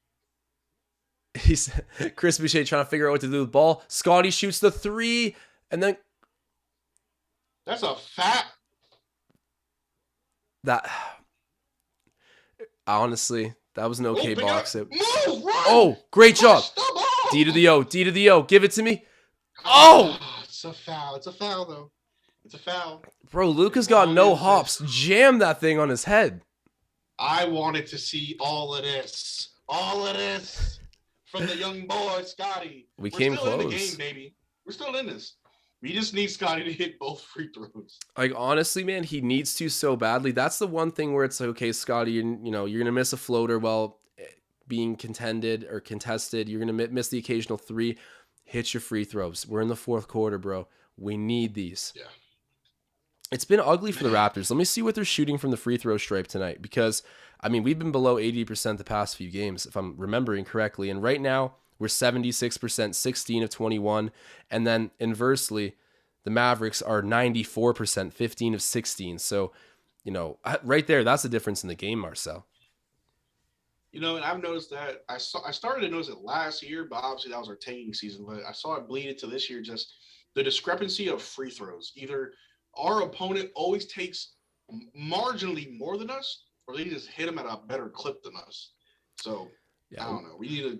He's Chris Boucher trying to figure out what to do with the ball. Scottie shoots the 3, and then that's a fat. That honestly, that was an okay box. Move, oh, great job. D to the O. Give it to me. Oh, it's a foul. It's a foul though. It's a foul. Bro, Luka's got no hops. Jam that thing on his head. I wanted to see all of this. All of this from the young boy, Scottie. We're came still close. In the game, baby. We're still in this. We just need Scottie to hit both free throws. Honestly, man, he needs to so badly. That's the one thing where it's like, okay, Scottie, you're going to miss a floater while being contested. You're going to miss the occasional 3. Hit your free throws. We're in the fourth quarter, bro. We need these. Yeah. It's been ugly for the Raptors. Let me see what they're shooting from the free throw stripe tonight because, we've been below 80% the past few games, if I'm remembering correctly. And right now, we're 76%, 16 of 21. And then inversely, The Mavericks are 94%, 15 of 16. So, right there, that's the difference in the game, Marcel. And I've noticed that I started to notice it last year, but obviously that was our tanking season. But I saw it bleed into this year, just the discrepancy of free throws. Either our opponent always takes marginally more than us, or they just hit them at a better clip than us. So I don't know. We need to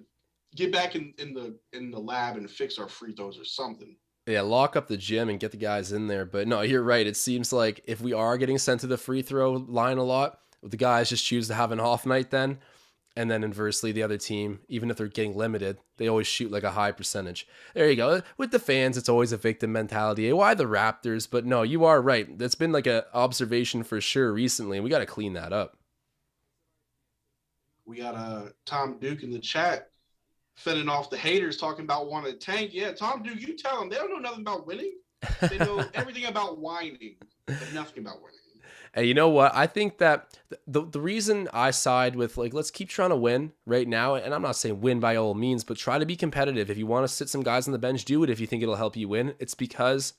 get back in the lab and fix our free throws or something. Yeah, lock up the gym and get the guys in there. But no, you're right. It seems like if we are getting sent to the free throw line a lot, the guys just choose to have an off night then. And then inversely, the other team, even if they're getting limited, they always shoot like a high percentage. There you go. With the fans, it's always a victim mentality. Why the Raptors? But no, you are right. That's been like an observation for sure recently. And we got to clean that up. We got Tom Duke in the chat fending off the haters talking about wanting to tank. Yeah, Tom Duke, you tell them they don't know nothing about winning. They know everything about whining, but nothing about winning. And you know what? I think that the reason I side with, like, let's keep trying to win right now, and I'm not saying win by all means, but try to be competitive. If you want to sit some guys on the bench, do it if you think it'll help you win. It's because,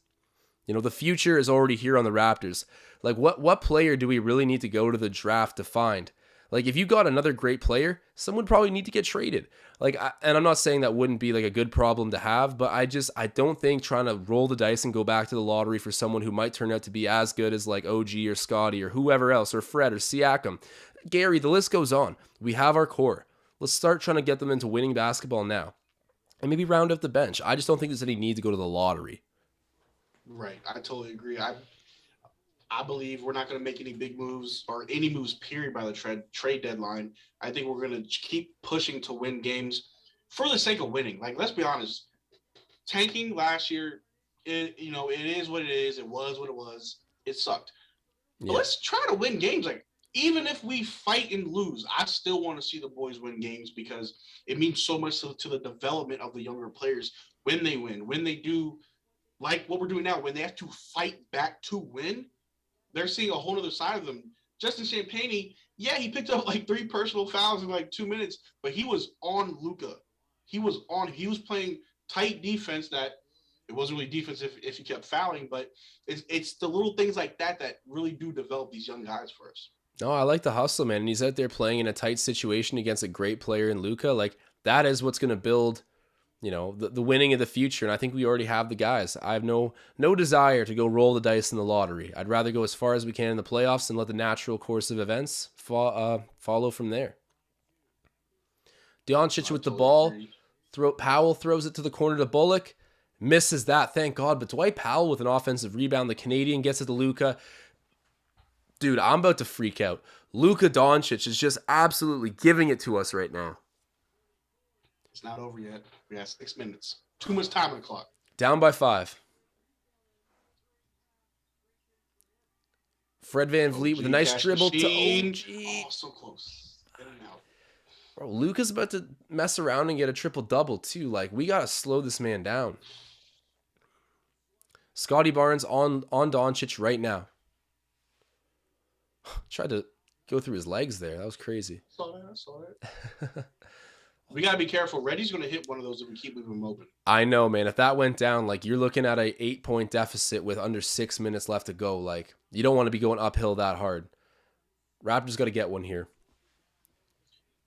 the future is already here on the Raptors. Like, what player do we really need to go to the draft to find? Like, if you got another great player, someone would probably need to get traded. Like, and I'm not saying that wouldn't be like a good problem to have, but I don't think trying to roll the dice and go back to the lottery for someone who might turn out to be as good as like OG or Scottie or whoever else, or Fred or Siakam, Gary, the list goes on. We have our core. Let's start trying to get them into winning basketball now and maybe round up the bench. I just don't think there's any need to go to the lottery. Right. I totally agree. I believe we're not going to make any big moves or any moves, period, by the trade deadline. I think we're going to keep pushing to win games for the sake of winning. Like, let's be honest. Tanking last year, it is what it is. It was what it was. It sucked. Yeah. But let's try to win games. Like, even if we fight and lose, I still want to see the boys win games because it means so much to the development of the younger players when they win, when they do like what we're doing now, when they have to fight back to win. They're seeing a whole other side of them. Justin Champagnie, yeah, he picked up like 3 personal fouls in like 2 minutes, but he was on Luka. He was playing tight defense that it wasn't really defense if he kept fouling, but it's the little things like that really do develop these young guys for us. No, I like the hustle, man. And he's out there playing in a tight situation against a great player in Luka. Like, that is what's going to build the winning of the future. And I think we already have the guys. I have no desire to go roll the dice in the lottery. I'd rather go as far as we can in the playoffs and let the natural course of events follow from there. Doncic with the ball. Powell throws it to the corner to Bullock. Misses that, thank God. But Dwight Powell with an offensive rebound. The Canadian gets it to Luka. Dude, I'm about to freak out. Luka Doncic is just absolutely giving it to us right now. It's not over yet. We have 6 minutes. Too much time on the clock. Down by 5. Fred VanVleet with a nice dribble to OG. Oh, so close. In and out. Bro, Luka's about to mess around and get a triple-double, too. Like, we got to slow this man down. Scottie Barnes on Doncic right now. Tried to go through his legs there. That was crazy. I saw that. We got to be careful. Reddy's going to hit one of those if we keep leaving him open. I know, man. If that went down, like, you're looking at a 8-point deficit with under 6 minutes left to go. Like, you don't want to be going uphill that hard. Raptors got to get one here.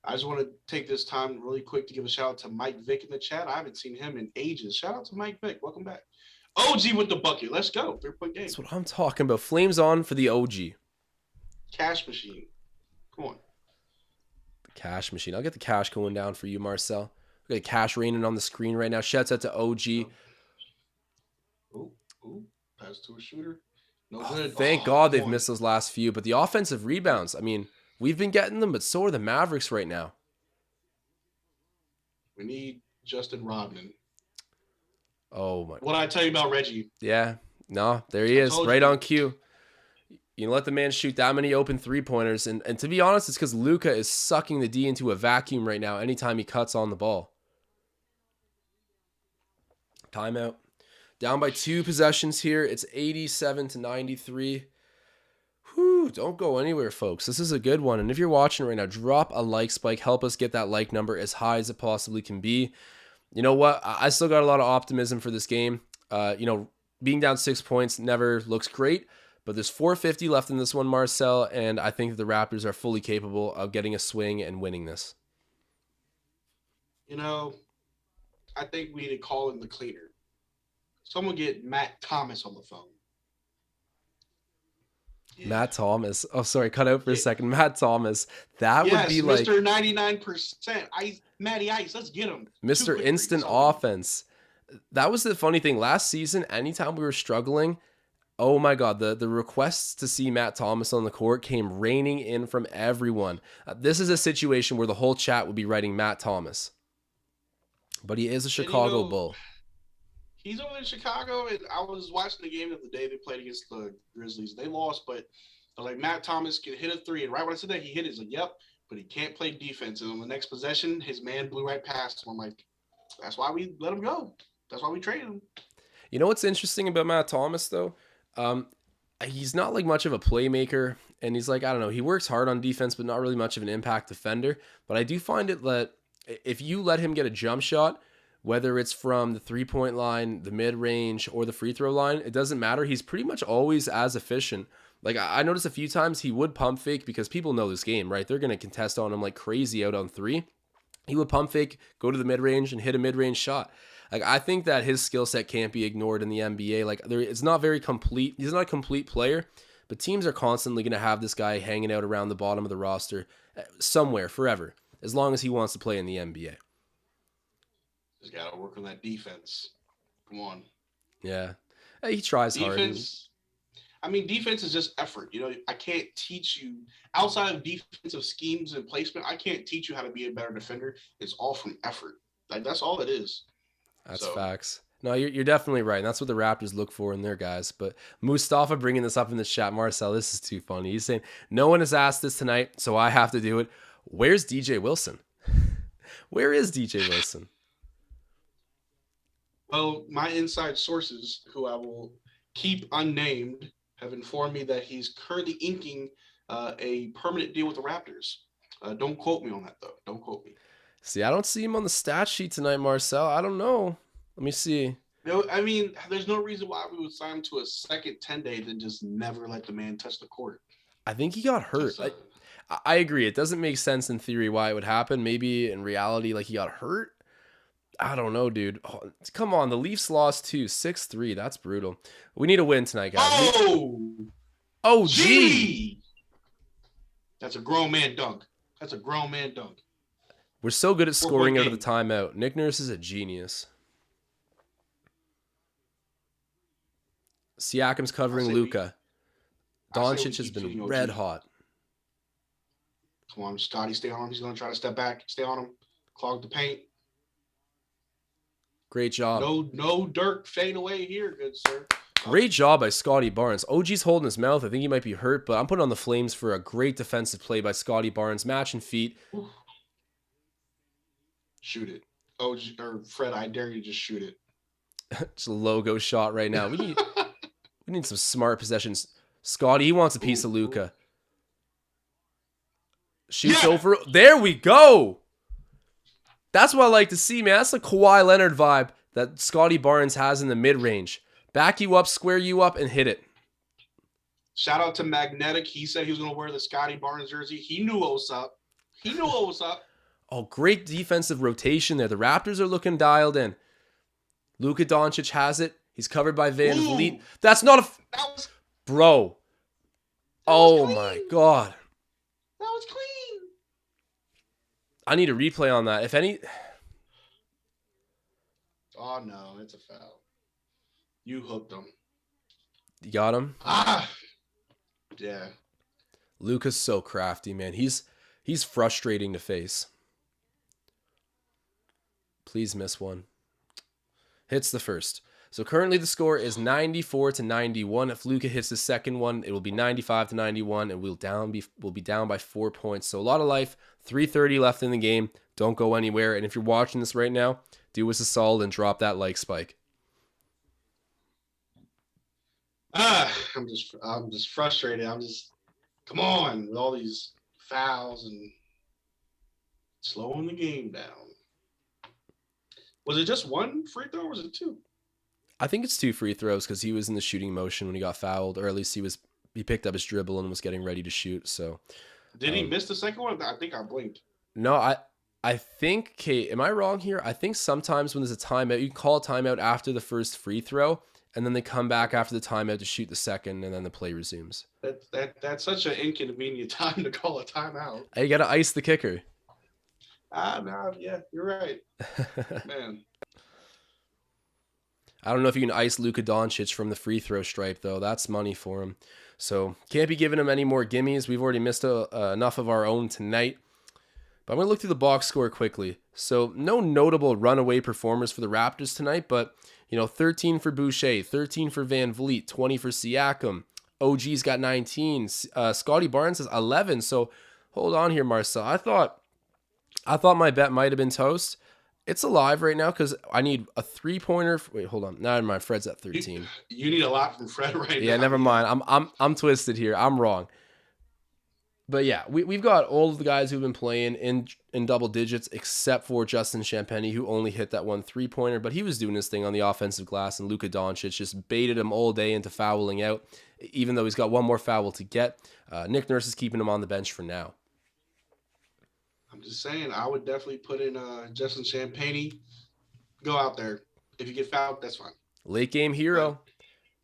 I just want to take this time really quick to give a shout out to Mike Vick in the chat. I haven't seen him in ages. Shout out to Mike Vick. Welcome back. OG with the bucket. Let's go. 3-point game. That's what I'm talking about. Flames on for the OG. Cash machine. Come on. Cash machine. I'll get the cash going down for you, Marcel. We got cash raining on the screen right now. Shouts out to OG. Ooh. Pass to a shooter. No good. Thank God they've missed those last few. But the offensive rebounds, I mean, we've been getting them, but so are the Mavericks right now. We need Justin Rodman. Oh, my. What did I tell you about Reggie? Yeah. No, there he is. Right on cue. You let the man shoot that many open 3-pointers. And to be honest, it's because Luka is sucking the D into a vacuum right now anytime he cuts on the ball. Timeout. Down by 2 possessions here. It's 87-93. Whew, don't go anywhere, folks. This is a good one. And if you're watching right now, drop a like spike. Help us get that like number as high as it possibly can be. You know what? I still got a lot of optimism for this game. being down 6 points never looks great, but there's 4:50 left in this one, Marcel, and I think that the Raptors are fully capable of getting a swing and winning this. You know, I think we need to call in the cleaner. Someone get Matt Thomas on the phone. Yeah. Matt Thomas. Oh, sorry, cut out for a second. Matt Thomas. That would be like Mr. 99%. Matty Ice, let's get him. Mr. Instant Offense. That was the funny thing. Last season, anytime we were struggling, oh my God, the requests to see Matt Thomas on the court came raining in from everyone. This is a situation where the whole chat would be writing Matt Thomas. But he is a Chicago Bull. He's over in Chicago, and I was watching the game the other day. They played against the Grizzlies. They lost, but like Matt Thomas can hit a three. And right when I said that, he hit it. It's like, yep, but he can't play defense. And on the next possession, his man blew right past him. I'm like, that's why we let him go. That's why we traded him. You know what's interesting about Matt Thomas, though? He's not like much of a playmaker. And he's like, I don't know, he works hard on defense, but not really much of an impact defender. But I do find it that if you let him get a jump shot, whether it's from the three-point line, the mid-range, or the free throw line, it doesn't matter. He's pretty much always as efficient. Like, I noticed a few times he would pump fake because people know this game, right? They're going to contest on him like crazy out on three. He would pump fake, go to the mid-range, and hit a mid-range shot. Like, I think that his skill set can't be ignored in the NBA. Like, it's not very complete. He's not a complete player, but teams are constantly going to have this guy hanging out around the bottom of the roster somewhere forever, as long as he wants to play in the NBA. Just got to work on that defense. Come on. Yeah. He tries defense, hard. I mean, defense is just effort. You know, I can't teach you, outside of defensive schemes and placement, I can't teach you how to be a better defender. It's all from effort. Like, that's all it is. That's facts. No, you're definitely right. And that's what the Raptors look for in their guys. But Mustafa bringing this up in the chat, Marcel, this is too funny. He's saying, no one has asked this tonight, so I have to do it. Where's DJ Wilson? Where is DJ Wilson? Well, my inside sources, who I will keep unnamed, have informed me that he's currently inking a permanent deal with the Raptors. Don't quote me on that, though. Don't quote me. See, I don't see him on the stat sheet tonight, Marcel. I don't know. Let me see. No, I mean, there's no reason why we would sign him to a second 10-day than just never let the man touch the court. I think he got hurt. I agree. It doesn't make sense in theory why it would happen. Maybe in reality, like, he got hurt. I don't know, dude. Oh, come on. The Leafs lost too. 6-3. That's brutal. We need a win tonight, guys. Oh, gee. That's a grown man dunk. That's a grown man dunk. We're so good at scoring out of the timeout. Nick Nurse is a genius. Siakam's covering Luka. Doncic has been red hot. Come on, Scottie, stay on him. He's going to try to step back. Stay on him. Clog the paint. Great job. No Dirk fade away here, good sir. Great job by Scottie Barnes. OG's holding his mouth. I think he might be hurt, but I'm putting on the Flames for a great defensive play by Scottie Barnes. Matching feet. Oof. Shoot it. OG or Fred, I dare you to just shoot it. Just a logo shot right now. We need some smart possessions. Scottie, he wants a piece of Luka. Shoots over. There we go. That's what I like to see, man. That's the Kawhi Leonard vibe that Scottie Barnes has in the mid-range. Back you up, square you up, and hit it. Shout out to Magnetic. He said he was going to wear the Scottie Barnes jersey. He knew what was up. Oh, great defensive rotation there. The Raptors are looking dialed in. Luka Doncic has it. He's covered by VanVleet. That's not a... Bro. Oh, my God. That was clean. I need a replay on that. If any... Oh, no. It's a foul. You hooked him. You got him? Yeah. Luka's so crafty, man. He's frustrating to face. Please miss one. Hits the first. So currently the score is 94-91. If Luka hits the second one, it will be 95-91, and we'll be down by 4 points. So a lot of life. 3:30 left in the game. Don't go anywhere. And if you're watching this right now, do us a solid and drop that like spike. I'm just frustrated. Come on with all these fouls and slowing the game down. Was it just one free throw or was it two? I think it's 2 free throws because he was in the shooting motion when he got fouled, or at least he picked up his dribble and was getting ready to shoot. So Did he miss the second one? I think I blinked. no, I think, Kate, am I wrong here? I think sometimes when there's a timeout, you can call a timeout after the first free throw, and then they come back after the timeout to shoot the second, and then the play resumes. That's such an inconvenient time to call a timeout. You got to ice the kicker. No, yeah, you're right. Man. I don't know if you can ice Luka Doncic from the free throw stripe, though. That's money for him. So can't be giving him any more gimmies. We've already missed enough of our own tonight. But I'm going to look through the box score quickly. So no notable runaway performers for the Raptors tonight, but 13 for Boucher, 13 for VanVleet, 20 for Siakam. OG's got 19. Scottie Barnes has 11. So hold on here, Marcel. I thought my bet might have been toast. It's alive right now because I need a 3-pointer. Wait, hold on. Never mind. Fred's at 13. You need a lot from Fred right now. Yeah, never mind. I'm twisted here. I'm wrong. But yeah, we've got all of the guys who've been playing in double digits except for Justin Champagnie, who only hit that one 3-pointer, but he was doing his thing on the offensive glass, and Luka Doncic just baited him all day into fouling out, even though he's got one more foul to get. Nick Nurse is keeping him on the bench for now. I'm just saying, I would definitely put in Justin Champagnie. Go out there. If you get fouled, that's fine. Late game hero.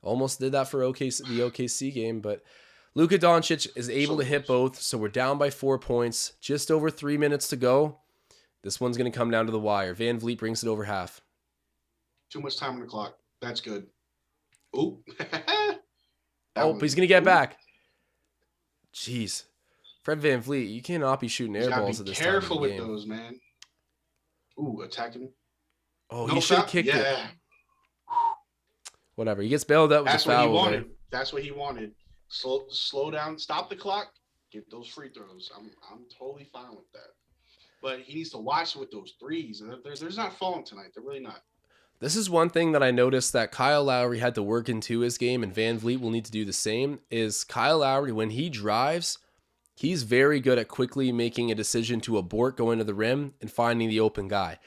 Almost did that for the OKC game, but Luka Doncic is able to hit both, so we're down by 4 points. Just over 3 minutes to go. This one's going to come down to the wire. VanVleet brings it over half. Too much time on the clock. That's good. Ooh. But he's going to get back. Jeez. Fred VanVleet, you cannot be shooting air balls at this time. Careful with those, man. Ooh, attacking. Oh, he should have kicked it. Whatever. He gets bailed out with the foul. That's what he wanted. Slow down, stop the clock, get those free throws. I'm totally fine with that. But he needs to watch with those threes. There's not falling tonight. They're really not. This is one thing that I noticed that Kyle Lowry had to work into his game, and VanVleet will need to do the same, is Kyle Lowry, when he drives, he's very good at quickly making a decision to abort going to the rim and finding the open guy.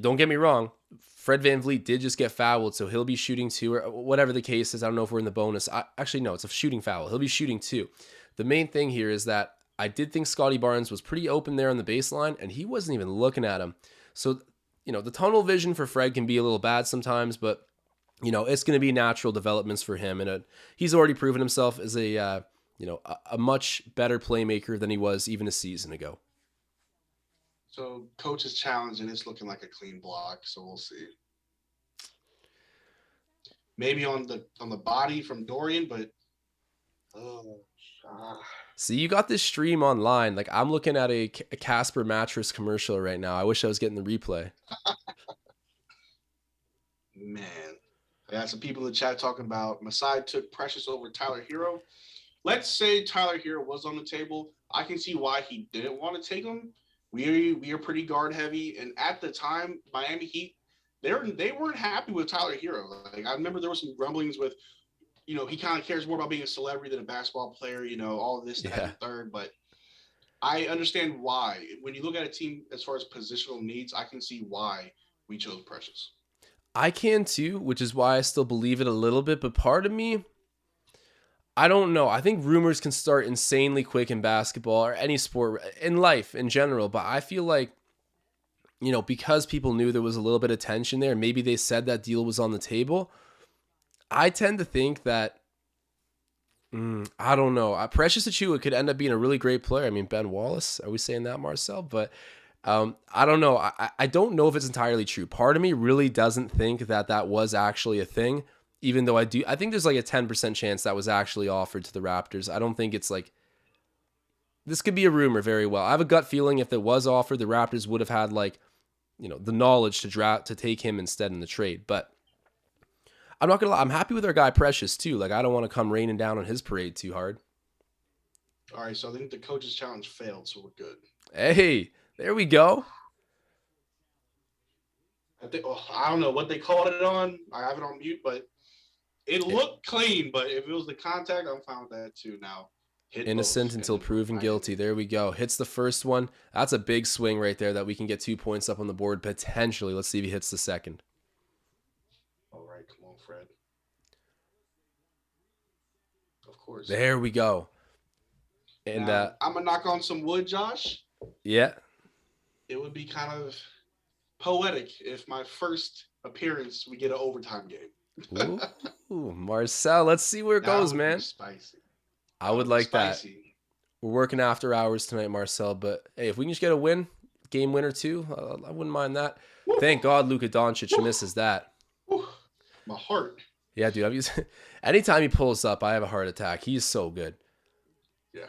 Don't get me wrong. Fred VanVleet did just get fouled, so he'll be shooting 2 or whatever the case is. I don't know if we're in the bonus. Actually, no, it's a shooting foul. He'll be shooting 2. The main thing here is that I did think Scottie Barnes was pretty open there on the baseline, and he wasn't even looking at him. So, the tunnel vision for Fred can be a little bad sometimes, but, it's going to be natural developments for him. And he's already proven himself as a much better playmaker than he was even a season ago. So coach's challenge, and it's looking like a clean block. So we'll see. Maybe on the body from Dorian, but See, you got this stream online. Like, I'm looking at a Casper mattress commercial right now. I wish I was getting the replay. Man, I got some people in the chat talking about Masai took Precious over Tyler Hero. Let's say Tyler Hero was on the table. I can see why he didn't want to take him. We are pretty guard heavy, and at the time, Miami Heat, they weren't happy with Tyler Hero. Like, I remember there was some grumblings with, he kind of cares more about being a celebrity than a basketball player. All of this, that, and third. But I understand why. When you look at a team as far as positional needs, I can see why we chose Precious. I can too, which is why I still believe it a little bit. But part of me, I don't know. I think rumors can start insanely quick in basketball or any sport, in life in general. But I feel like, because people knew there was a little bit of tension there, maybe they said that deal was on the table. I tend to think that, I don't know. Precious Achiuwa could end up being a really great player. I mean, Ben Wallace, are we saying that, Marcel? But I don't know. I don't know if it's entirely true. Part of me really doesn't think that was actually a thing. Even though I think there's like a 10% chance that was actually offered to the Raptors. I don't think it's like, this could be a rumor very well. I have a gut feeling if it was offered, the Raptors would have had the knowledge to take him instead in the trade. But I'm not going to lie. I'm happy with our guy Precious too. Like, I don't want to come raining down on his parade too hard. All right. So I think the coach's challenge failed. So we're good. Hey, there we go. I don't know what they called it on. I have it on mute, but it looked clean, but if it was the contact, I'm fine with that too. Now, innocent until proven guilty. There we go. Hits the first one. That's a big swing right there that we can get 2 points up on the board potentially. Let's see if he hits the second. All right. course. There we go. And now, I'm gonna knock on some wood, Josh. yeah. It would be kind of poetic if my first appearance we get an overtime game. Ooh, Marcel, let's see where it goes, man. Spicy. I would like that. We're working after hours tonight, Marcel, but hey, if we can just get a win, game winner too, I wouldn't mind that. Woo. Thank God Luka Doncic misses that. Woo. My heart. Yeah, dude. Anytime he pulls up, I have a heart attack. He's so good. Yeah.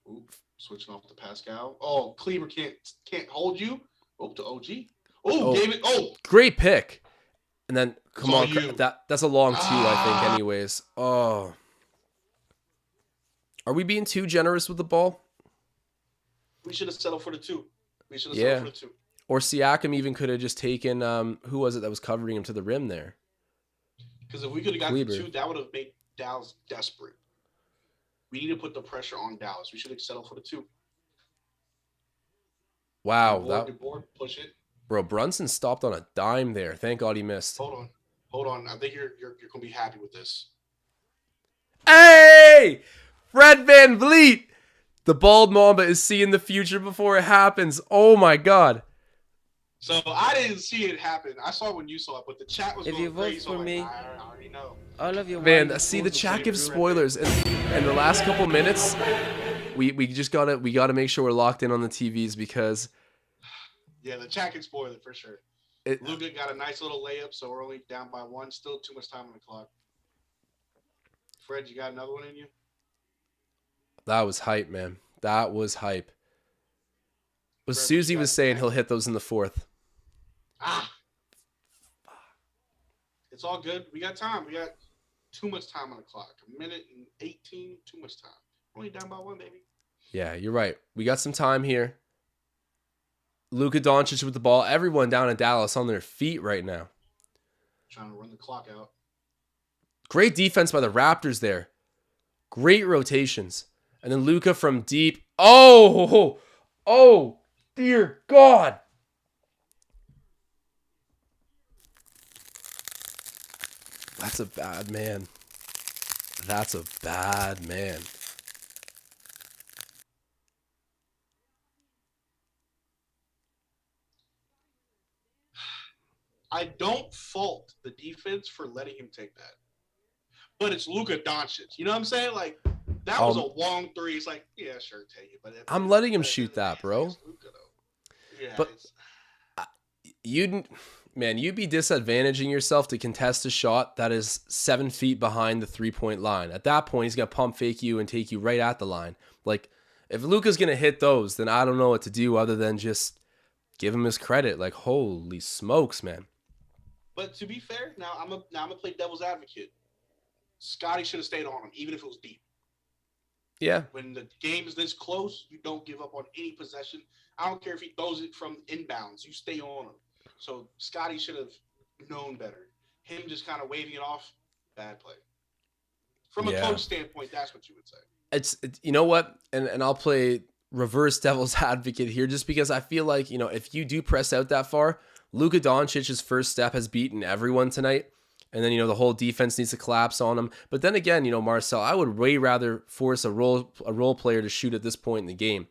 Ooh, switching off to Pascal. Oh, Cleaver can't hold you. Oh, to OG. Oh, gave it. Oh, great pick. And then come on, you. that's a long two, I think. Anyways, oh, are we being too generous with the ball? We should have settled for the 2. We should have settled for the 2. Or Siakam even could have just taken who was it that was covering him to the rim there? Because if we could have gotten the 2, that would have made Dallas desperate. We need to put the pressure on Dallas. We should have settled for the 2. Wow, good board, push it. Bro, Brunson stopped on a dime there. Thank God he missed. Hold on. I think you're gonna be happy with this. Hey, Fred VanVleet, the bald mamba is seeing the future before it happens. Oh my God. So I didn't see it happen. I saw it when you saw it, but the chat was going crazy. For me, I already know. All of your man, see the chat gives spoilers, and the last couple minutes, we gotta make sure we're locked in on the TVs because. Yeah, the chat can spoil it for sure. Luka got a nice little layup, so we're only down by 1. Still too much time on the clock. Fred, you got another one in you? That was hype, man. That was hype. But Susie was saying he'll hit those in the 4th. It's all good. We got time. We got too much time on the clock. 1:18, too much time. Only down by 1, baby. Yeah, you're right. We got some time here. Luka Doncic with the ball. Everyone down in Dallas on their feet right now. Trying to run the clock out. Great defense by the Raptors there. Great rotations. And then Luka from deep. Oh, dear God. That's a bad man. That's a bad man. I don't fault the defense for letting him take that. But it's Luka Doncic. You know what I'm saying? Like, that was a long 3. It's like, yeah, sure, take it. But I'm letting him shoot that, bro. Luka, yeah, but you'd be disadvantaging yourself to contest a shot that is 7 feet behind the 3-point line. At that point, he's going to pump fake you and take you right at the line. Like, if Luka's going to hit those, then I don't know what to do other than just give him his credit. Like, holy smokes, man. But to be fair, now I'm gonna play devil's advocate. Scottie should have stayed on him, even if it was deep. Yeah. When the game is this close, you don't give up on any possession. I don't care if he throws it from inbounds. You stay on him. So Scottie should have known better. Him just kind of waving it off, bad play. From a coach standpoint, that's what you would say. It's you know what? And I'll play reverse devil's advocate here just because I feel like, if you do press out that far, Luka Doncic's first step has beaten everyone tonight. And then, the whole defense needs to collapse on him. But then again, Marcel, I would way rather force a role player to shoot at this point in the game.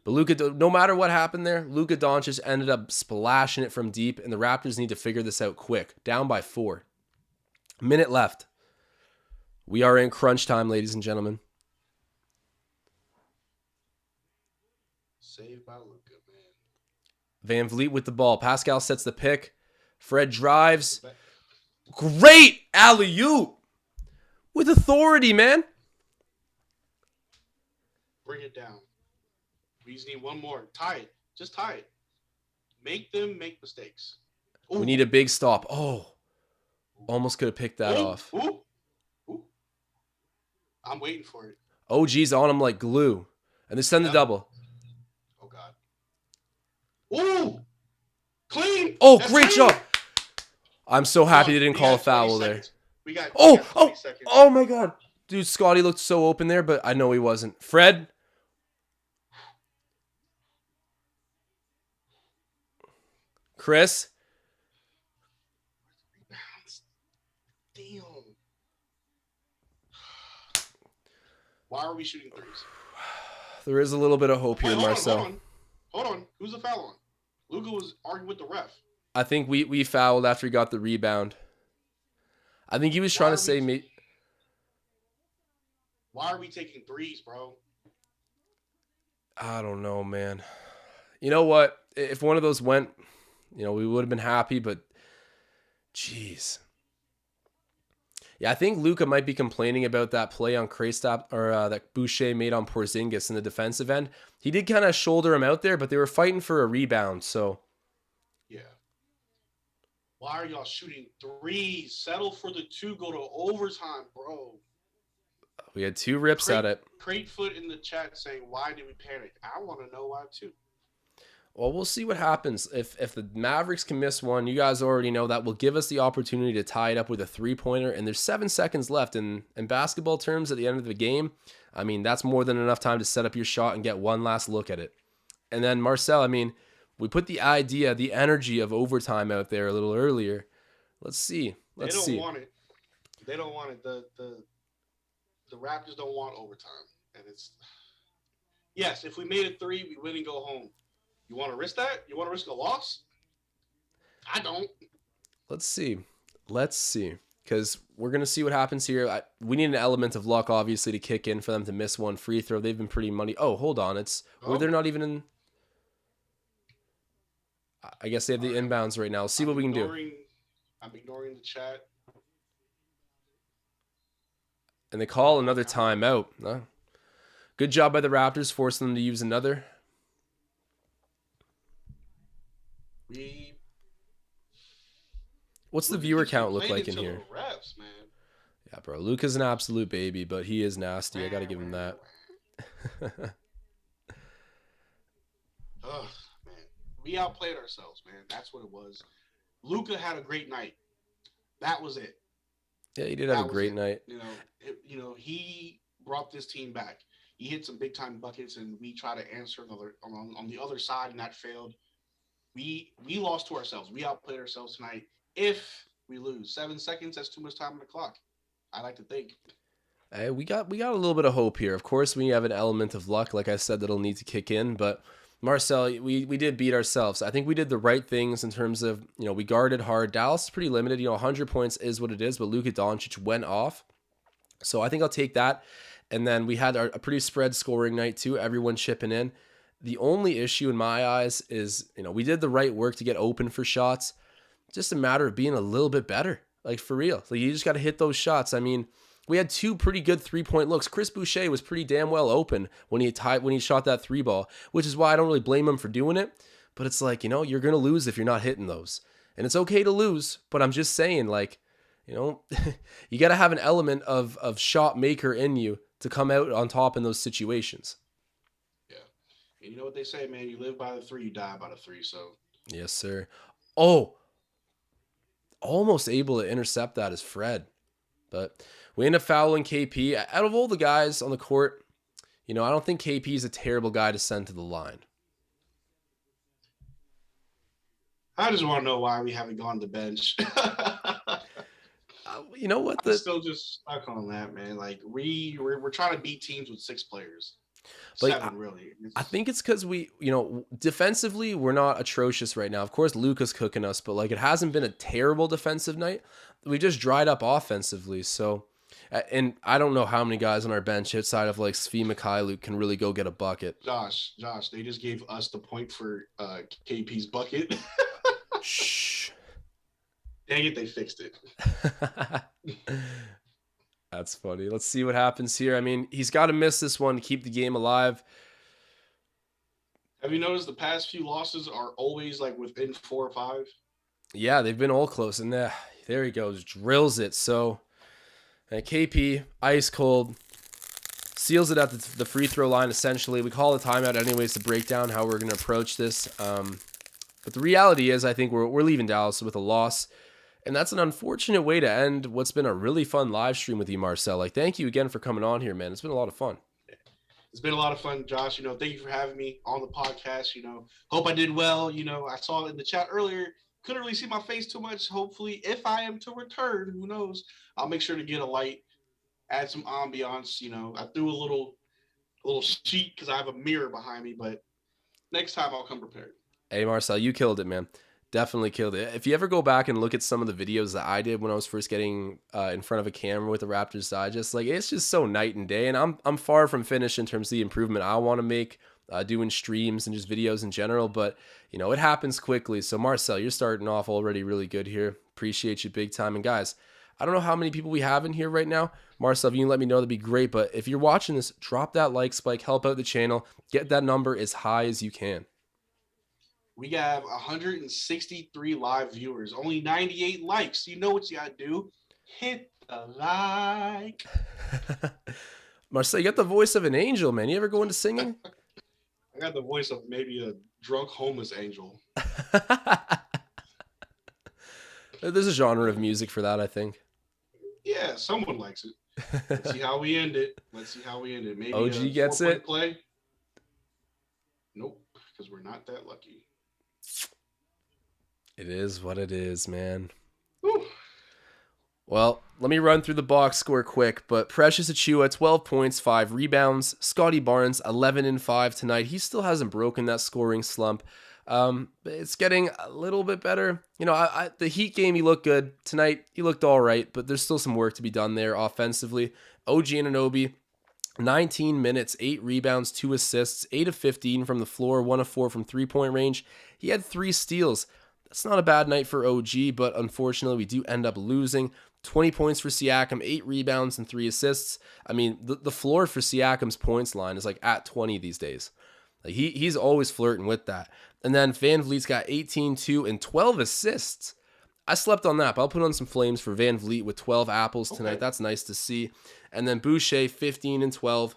But Luka, no matter what happened there, Luka Doncic ended up splashing it from deep, and the Raptors need to figure this out quick. Down by 4. Minute left. We are in crunch time, ladies and gentlemen. Saved by Luka, man. VanVleet with the ball. Pascal sets the pick. Fred drives. Great alley-oop with authority, man. Bring it down. We just need one more. Tie it. Just tie it. Make them make mistakes. Ooh. We need a big stop. Oh, almost could have picked that off. Ooh. I'm waiting for it. OG's on him like glue. And they send the double. Oh, God. Ooh. Clean. Oh, that's great job. I'm so happy they didn't call a foul there. We got 20 seconds. Oh my God. Dude, Scottie looked so open there, but I know he wasn't. Fred. Chris. Damn. Why are we shooting threes? There is a little bit of hope Wait, here, hold Marcel. on. Hold on. Hold here, Wait, hold Marcel. on. Hold on. Who's the foul on? Luka was arguing with the ref. I think we fouled after he got the rebound. I think he was trying to say me. Why are we taking threes, bro? I don't know, man. You know what? If one of those went, we would have been happy, but jeez. Yeah, I think Luka might be complaining about that play on Kristaps or that Boucher made on Porzingis in the defensive end. He did kind of shoulder him out there, but they were fighting for a rebound, so. Yeah. Why are y'all shooting threes? Settle for the 2, go to overtime, bro. We had 2 rips at it. Cratefoot in the chat saying, why did we panic? I want to know why, too. Well, we'll see what happens. If the Mavericks can miss one, you guys already know that will give us the opportunity to tie it up with a 3-pointer, and there's 7 seconds left. In basketball terms, at the end of the game, I mean, that's more than enough time to set up your shot and get one last look at it. And then, Marcel, I mean, we put the energy of overtime out there a little earlier. Let's see. They don't want it. They don't want it. The Raptors don't want overtime. And it's... Yes, if we made it 3, we win and go home. You want to risk that? You want to risk a loss? I don't. Let's see. Because we're going to see what happens here. We need an element of luck, obviously, to kick in for them to miss one free throw. They've been pretty money. Oh, hold on. Or they're not even in... I guess they have the inbounds right now. Let's see what we can do. I'm ignoring the chat. And they call another timeout. Huh? Good job by the Raptors, forcing them to use another. What's the viewer count look like in here? Refs, man. Yeah, bro. Luka's an absolute baby, but he is nasty. I got to give him that. Ugh, man. We outplayed ourselves, man. That's what it was. Luka had a great night. That was it. Yeah, he did have a great night. He brought this team back. He hit some big time buckets, and we try to answer on the other side, and that failed. We lost to ourselves. We outplayed ourselves tonight. If we lose 7 seconds, that's too much time on the clock. I like to think. Hey, we got a little bit of hope here. Of course, we have an element of luck, like I said, that'll need to kick in. But Marcel, we did beat ourselves. I think we did the right things in terms of, we guarded hard. Dallas is pretty limited. 100 points is what it is, but Luka Doncic went off. So I think I'll take that. And then we had a pretty spread scoring night too. Everyone chipping in. The only issue in my eyes is, we did the right work to get open for shots. Just a matter of being a little bit better, like for real. Like you just got to hit those shots. I mean, we had 2 pretty good 3-point looks. Chris Boucher was pretty damn well open when he shot that 3 ball, which is why I don't really blame him for doing it. But it's like, you're going to lose if you're not hitting those. And it's okay to lose, but I'm just saying, like, you got to have an element of shot maker in you to come out on top in those situations. Yeah. And you know what they say, man, you live by the 3, you die by the 3. So yes, sir. Oh, almost able to intercept that is Fred. But we end up fouling KP. Out of all the guys on the court, I don't think KP is a terrible guy to send to the line. I just want to know why we haven't gone to the bench. You know what? I'm still just stuck on that, man. Like we're trying to beat teams with 6 players. But 7, really. I think it's because we, defensively, we're not atrocious right now. Of course, Luka's cooking us, but it hasn't been a terrible defensive night. We just dried up offensively. So, and I don't know how many guys on our bench outside of Svi Mikhailuk can really go get a bucket. Josh, they just gave us the point for KP's bucket. Shh. Dang it, they fixed it. That's funny. Let's see what happens here. I mean, he's got to miss this one to keep the game alive. Have you noticed the past few losses are always within 4 or 5? Yeah, they've been all close. And there he goes, drills it. So KP, ice cold, seals it at the free throw line, essentially. We call a timeout anyways to break down how we're going to approach this. But the reality is I think we're leaving Dallas with a loss. And that's an unfortunate way to end what's been a really fun live stream with you, Marcel. Thank you again for coming on here, man. It's been a lot of fun. It's been a lot of fun, Josh. Thank you for having me on the podcast. Hope I did well. I saw it in the chat earlier. Couldn't really see my face too much. Hopefully, if I am to return, who knows, I'll make sure to get a light add some ambiance. I threw a little sheet because I have a mirror behind me, but next time I'll come prepared. Hey, Marcel, you killed it, man. Definitely killed it. If you ever go back and look at some of the videos that I did when I was first getting in front of a camera with the Raptors Digest, like it's just so night and day. And I'm far from finished in terms of the improvement I want to make doing streams and just videos in general. But it happens quickly. So Marcel, you're starting off already really good here. Appreciate you big time. And guys, I don't know how many people we have in here right now. Marcel, if you can let me know, that'd be great. But if you're watching this, drop that like spike, help out the channel, get that number as high as you can. We have 163 live viewers, only 98 likes. You know what you gotta do? Hit the like. Marcel, you got the voice of an angel, man. You ever go into singing? I got the voice of maybe a drunk homeless angel. There's a genre of music for that, I think. Yeah, someone likes it. Let's see how we end it. Maybe OG gets it. Play. Nope, because we're not that lucky. It is what it is, man. Whew. Well, let me run through the box score quick, but Precious Achiuwa, 12 points, 5 rebounds. Scottie Barnes, 11 and 5 tonight. He still hasn't broken that scoring slump. It's getting a little bit better. The Heat game, he looked good. Tonight, he looked all right, but there's still some work to be done there offensively. OG Anunoby, 19 minutes, 8 rebounds, 2 assists, 8 of 15 from the floor, 1 of 4 from three-point range. He had 3 steals. That's not a bad night for OG, but unfortunately, we do end up losing. 20 points for Siakam, 8 rebounds, and 3 assists. I mean, the floor for Siakam's points line is like at 20 these days. Like he's always flirting with that. And then VanVleet's got 18, 2, and 12 assists. I slept on that, but I'll put on some flames for VanVleet with 12 apples tonight. Okay. That's nice to see. And then Boucher, 15 and 12.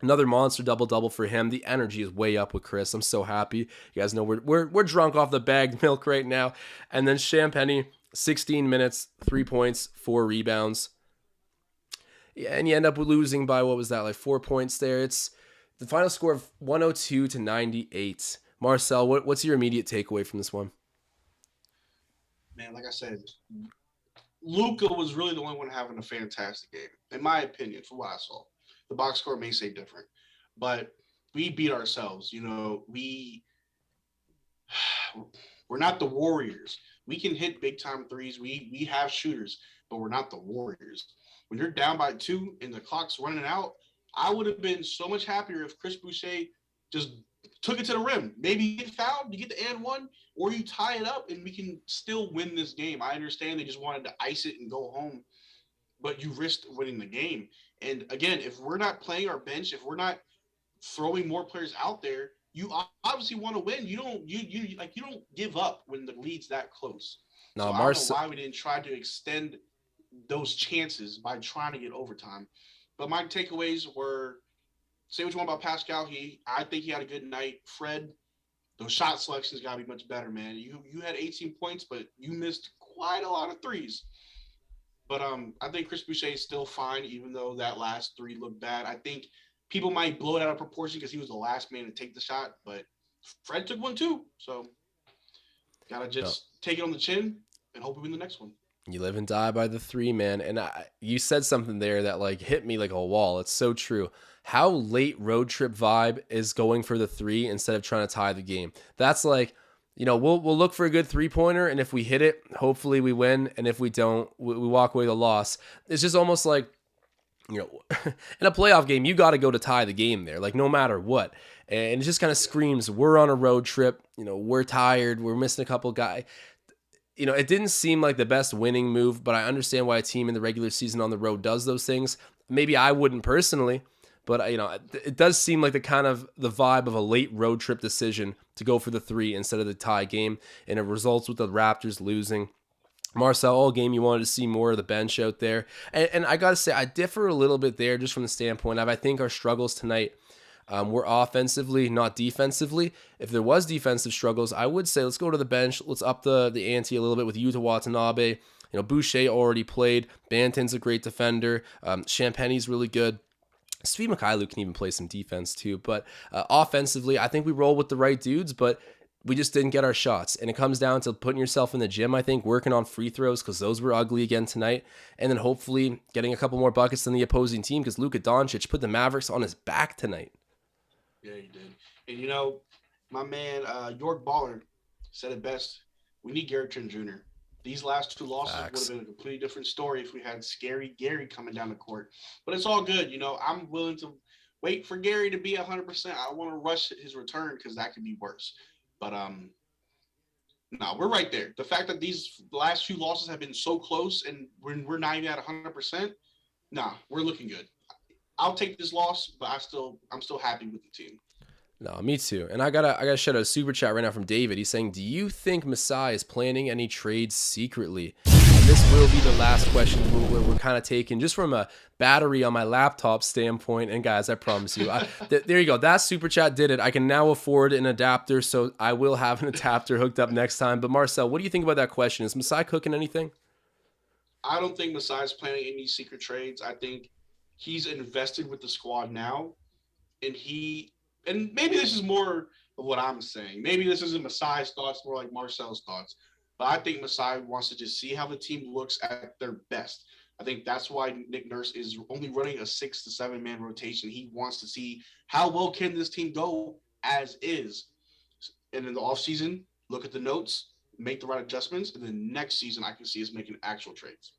Another monster double-double for him. The energy is way up with Chris. I'm so happy. You guys know we're drunk off the bagged milk right now. And then Champagny, 16 minutes, 3 points, 4 rebounds. Yeah, and you end up losing by, what was that, like 4 points there. It's the final score of 102 to 98. Marcel, what's your immediate takeaway from this one? Man, like I said, Luka was really the only one having a fantastic game, in my opinion, for what I saw. The box score may say different, but we beat ourselves. We're not the Warriors. We can hit big time threes. We have shooters, but we're not the Warriors. When you're down by 2 and the clock's running out, I would have been so much happier if Chris Boucher just took it to the rim. Maybe you get fouled, you get the and one, or you tie it up and we can still win this game. I understand they just wanted to ice it and go home, but you risked winning the game. And again, if we're not playing our bench, if we're not throwing more players out there, you obviously want to win. You don't give up when the lead's that close. No, so I don't know why we didn't try to extend those chances by trying to get overtime. But my takeaways were, say what you want about Pascal. I think he had a good night. Fred, those shot selections got to be much better, man. You had 18 points, but you missed quite a lot of threes. But I think Chris Boucher is still fine, even though that last 3 looked bad. I think people might blow it out of proportion because he was the last man to take the shot, but Fred took one too. So gotta just take it on the chin and hope we win the next one. You live and die by the 3, man. And you said something there that like hit me like a wall. It's so true. How late road trip vibe is going for the 3 instead of trying to tie the game. That's like, we'll look for a good 3-pointer, and if we hit it, hopefully we win, and if we don't, we walk away with a loss. It's just almost like, in a playoff game, you got to go to tie the game there, like no matter what. And it just kind of screams, we're on a road trip, we're tired, we're missing a couple guys. It didn't seem like the best winning move, but I understand why a team in the regular season on the road does those things. Maybe I wouldn't personally, but it does seem like the vibe of a late road trip decision to go for the 3 instead of the tie game, and it results with the Raptors losing. Marcel, all game you wanted to see more of the bench out there, and I gotta say I differ a little bit there, just from the standpoint of I think our struggles tonight were offensively, not defensively. If there was defensive struggles, I would say let's go to the bench, let's up the ante a little bit with Yuta Watanabe. Boucher already played. Banton's a great defender. Champagny's really good. Svi Mykhailiuk can even play some defense too. But offensively, I think we roll with the right dudes. But we just didn't get our shots. And it comes down to putting yourself in the gym, I think, working on free throws because those were ugly again tonight. And then hopefully getting a couple more buckets than the opposing team because Luka Doncic put the Mavericks on his back tonight. Yeah, he did. And, you know, my man, York Baller said it best. We need Gary Trent Jr. These last two losses would have been a completely different story if we had Scary Gary coming down the court. But it's all good. You know, I'm willing to wait for Gary to be 100%. I don't want to rush his return because that could be worse. But no, we're right there. The fact that these last few losses have been so close and we're not even at 100%, nah, we're looking good. I'll take this loss, but I'm still happy with the team. No, me too. And I gotta shout out a super chat right now from David. He's saying, do you think Masai is planning any trades secretly? And this will be the last question we're kind of taking just from a battery on my laptop standpoint. And guys, I promise you, there you go. That super chat did it. I can now afford an adapter, so I will have an adapter hooked up next time. But Marcel, what do you think about that question? Is Masai cooking anything? I don't think Masai's planning any secret trades. I think he's invested with the squad now, and maybe this is more of what I'm saying. Maybe this isn't Masai's thoughts, more like Marcel's thoughts. But I think Masai wants to just see how the team looks at their best. I think that's why Nick Nurse is only running a 6 to 7 man rotation. He wants to see how well can this team go as is. And in the offseason, look at the notes, make the right adjustments, and then next season I can see us making actual trades.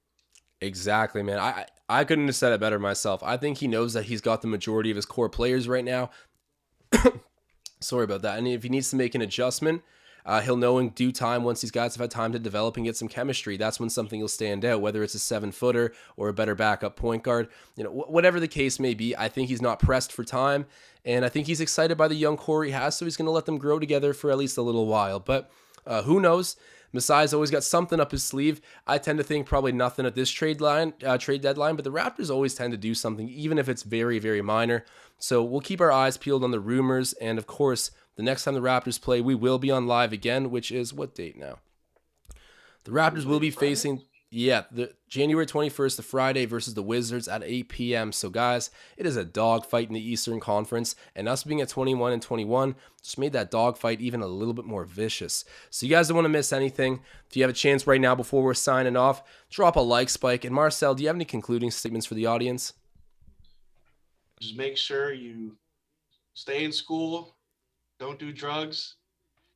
Exactly, man. I couldn't have said it better myself. I think he knows that he's got the majority of his core players right now. Sorry about that. And if he needs to make an adjustment, he'll know in due time once these guys have had time to develop and get some chemistry. That's when something will stand out, whether it's a 7-footer or a better backup point guard. You know, whatever the case may be, I think he's not pressed for time, and I think he's excited by the young core he has, so he's going to let them grow together for at least a little while. But who knows? Masai's always got something up his sleeve. I tend to think probably nothing at this trade deadline, but the Raptors always tend to do something, even if it's very, very minor. So we'll keep our eyes peeled on the rumors, and of course, the next time the Raptors play, we will be on live again, which is what date now? The Raptors will be facing, the January 21st, the Friday versus the Wizards at 8 p.m. So guys, it is a dogfight in the Eastern Conference, and us being at 21-21 just made that dogfight even a little bit more vicious. So you guys don't want to miss anything. If you have a chance right now before we're signing off, drop a like spike. And Marcel, do you have any concluding statements for the audience? Just make sure you stay in school, don't do drugs,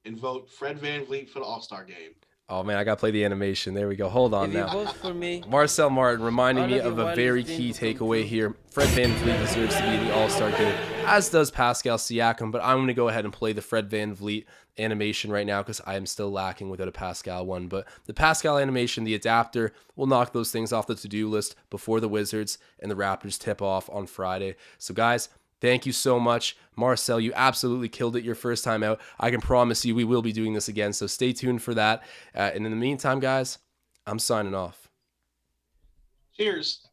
and vote Fred VanVleet for the All-Star game. Oh, man, I got to play the animation. There we go. Hold on now. If you vote for me, Marcel Martin reminding me of a very key takeaway here. Fred VanVleet deserves to be in the All-Star game, as does Pascal Siakam, but I'm going to go ahead and play the Fred VanVleet animation right now because I am still lacking without a Pascal one. But the Pascal animation, the adapter, will knock those things off the to-do list before the Wizards and the Raptors tip off on Friday. So, guys, thank you so much. Marcel, you absolutely killed it your first time out. I can promise you we will be doing this again, so stay tuned for that. And in the meantime, guys, I'm signing off. Cheers.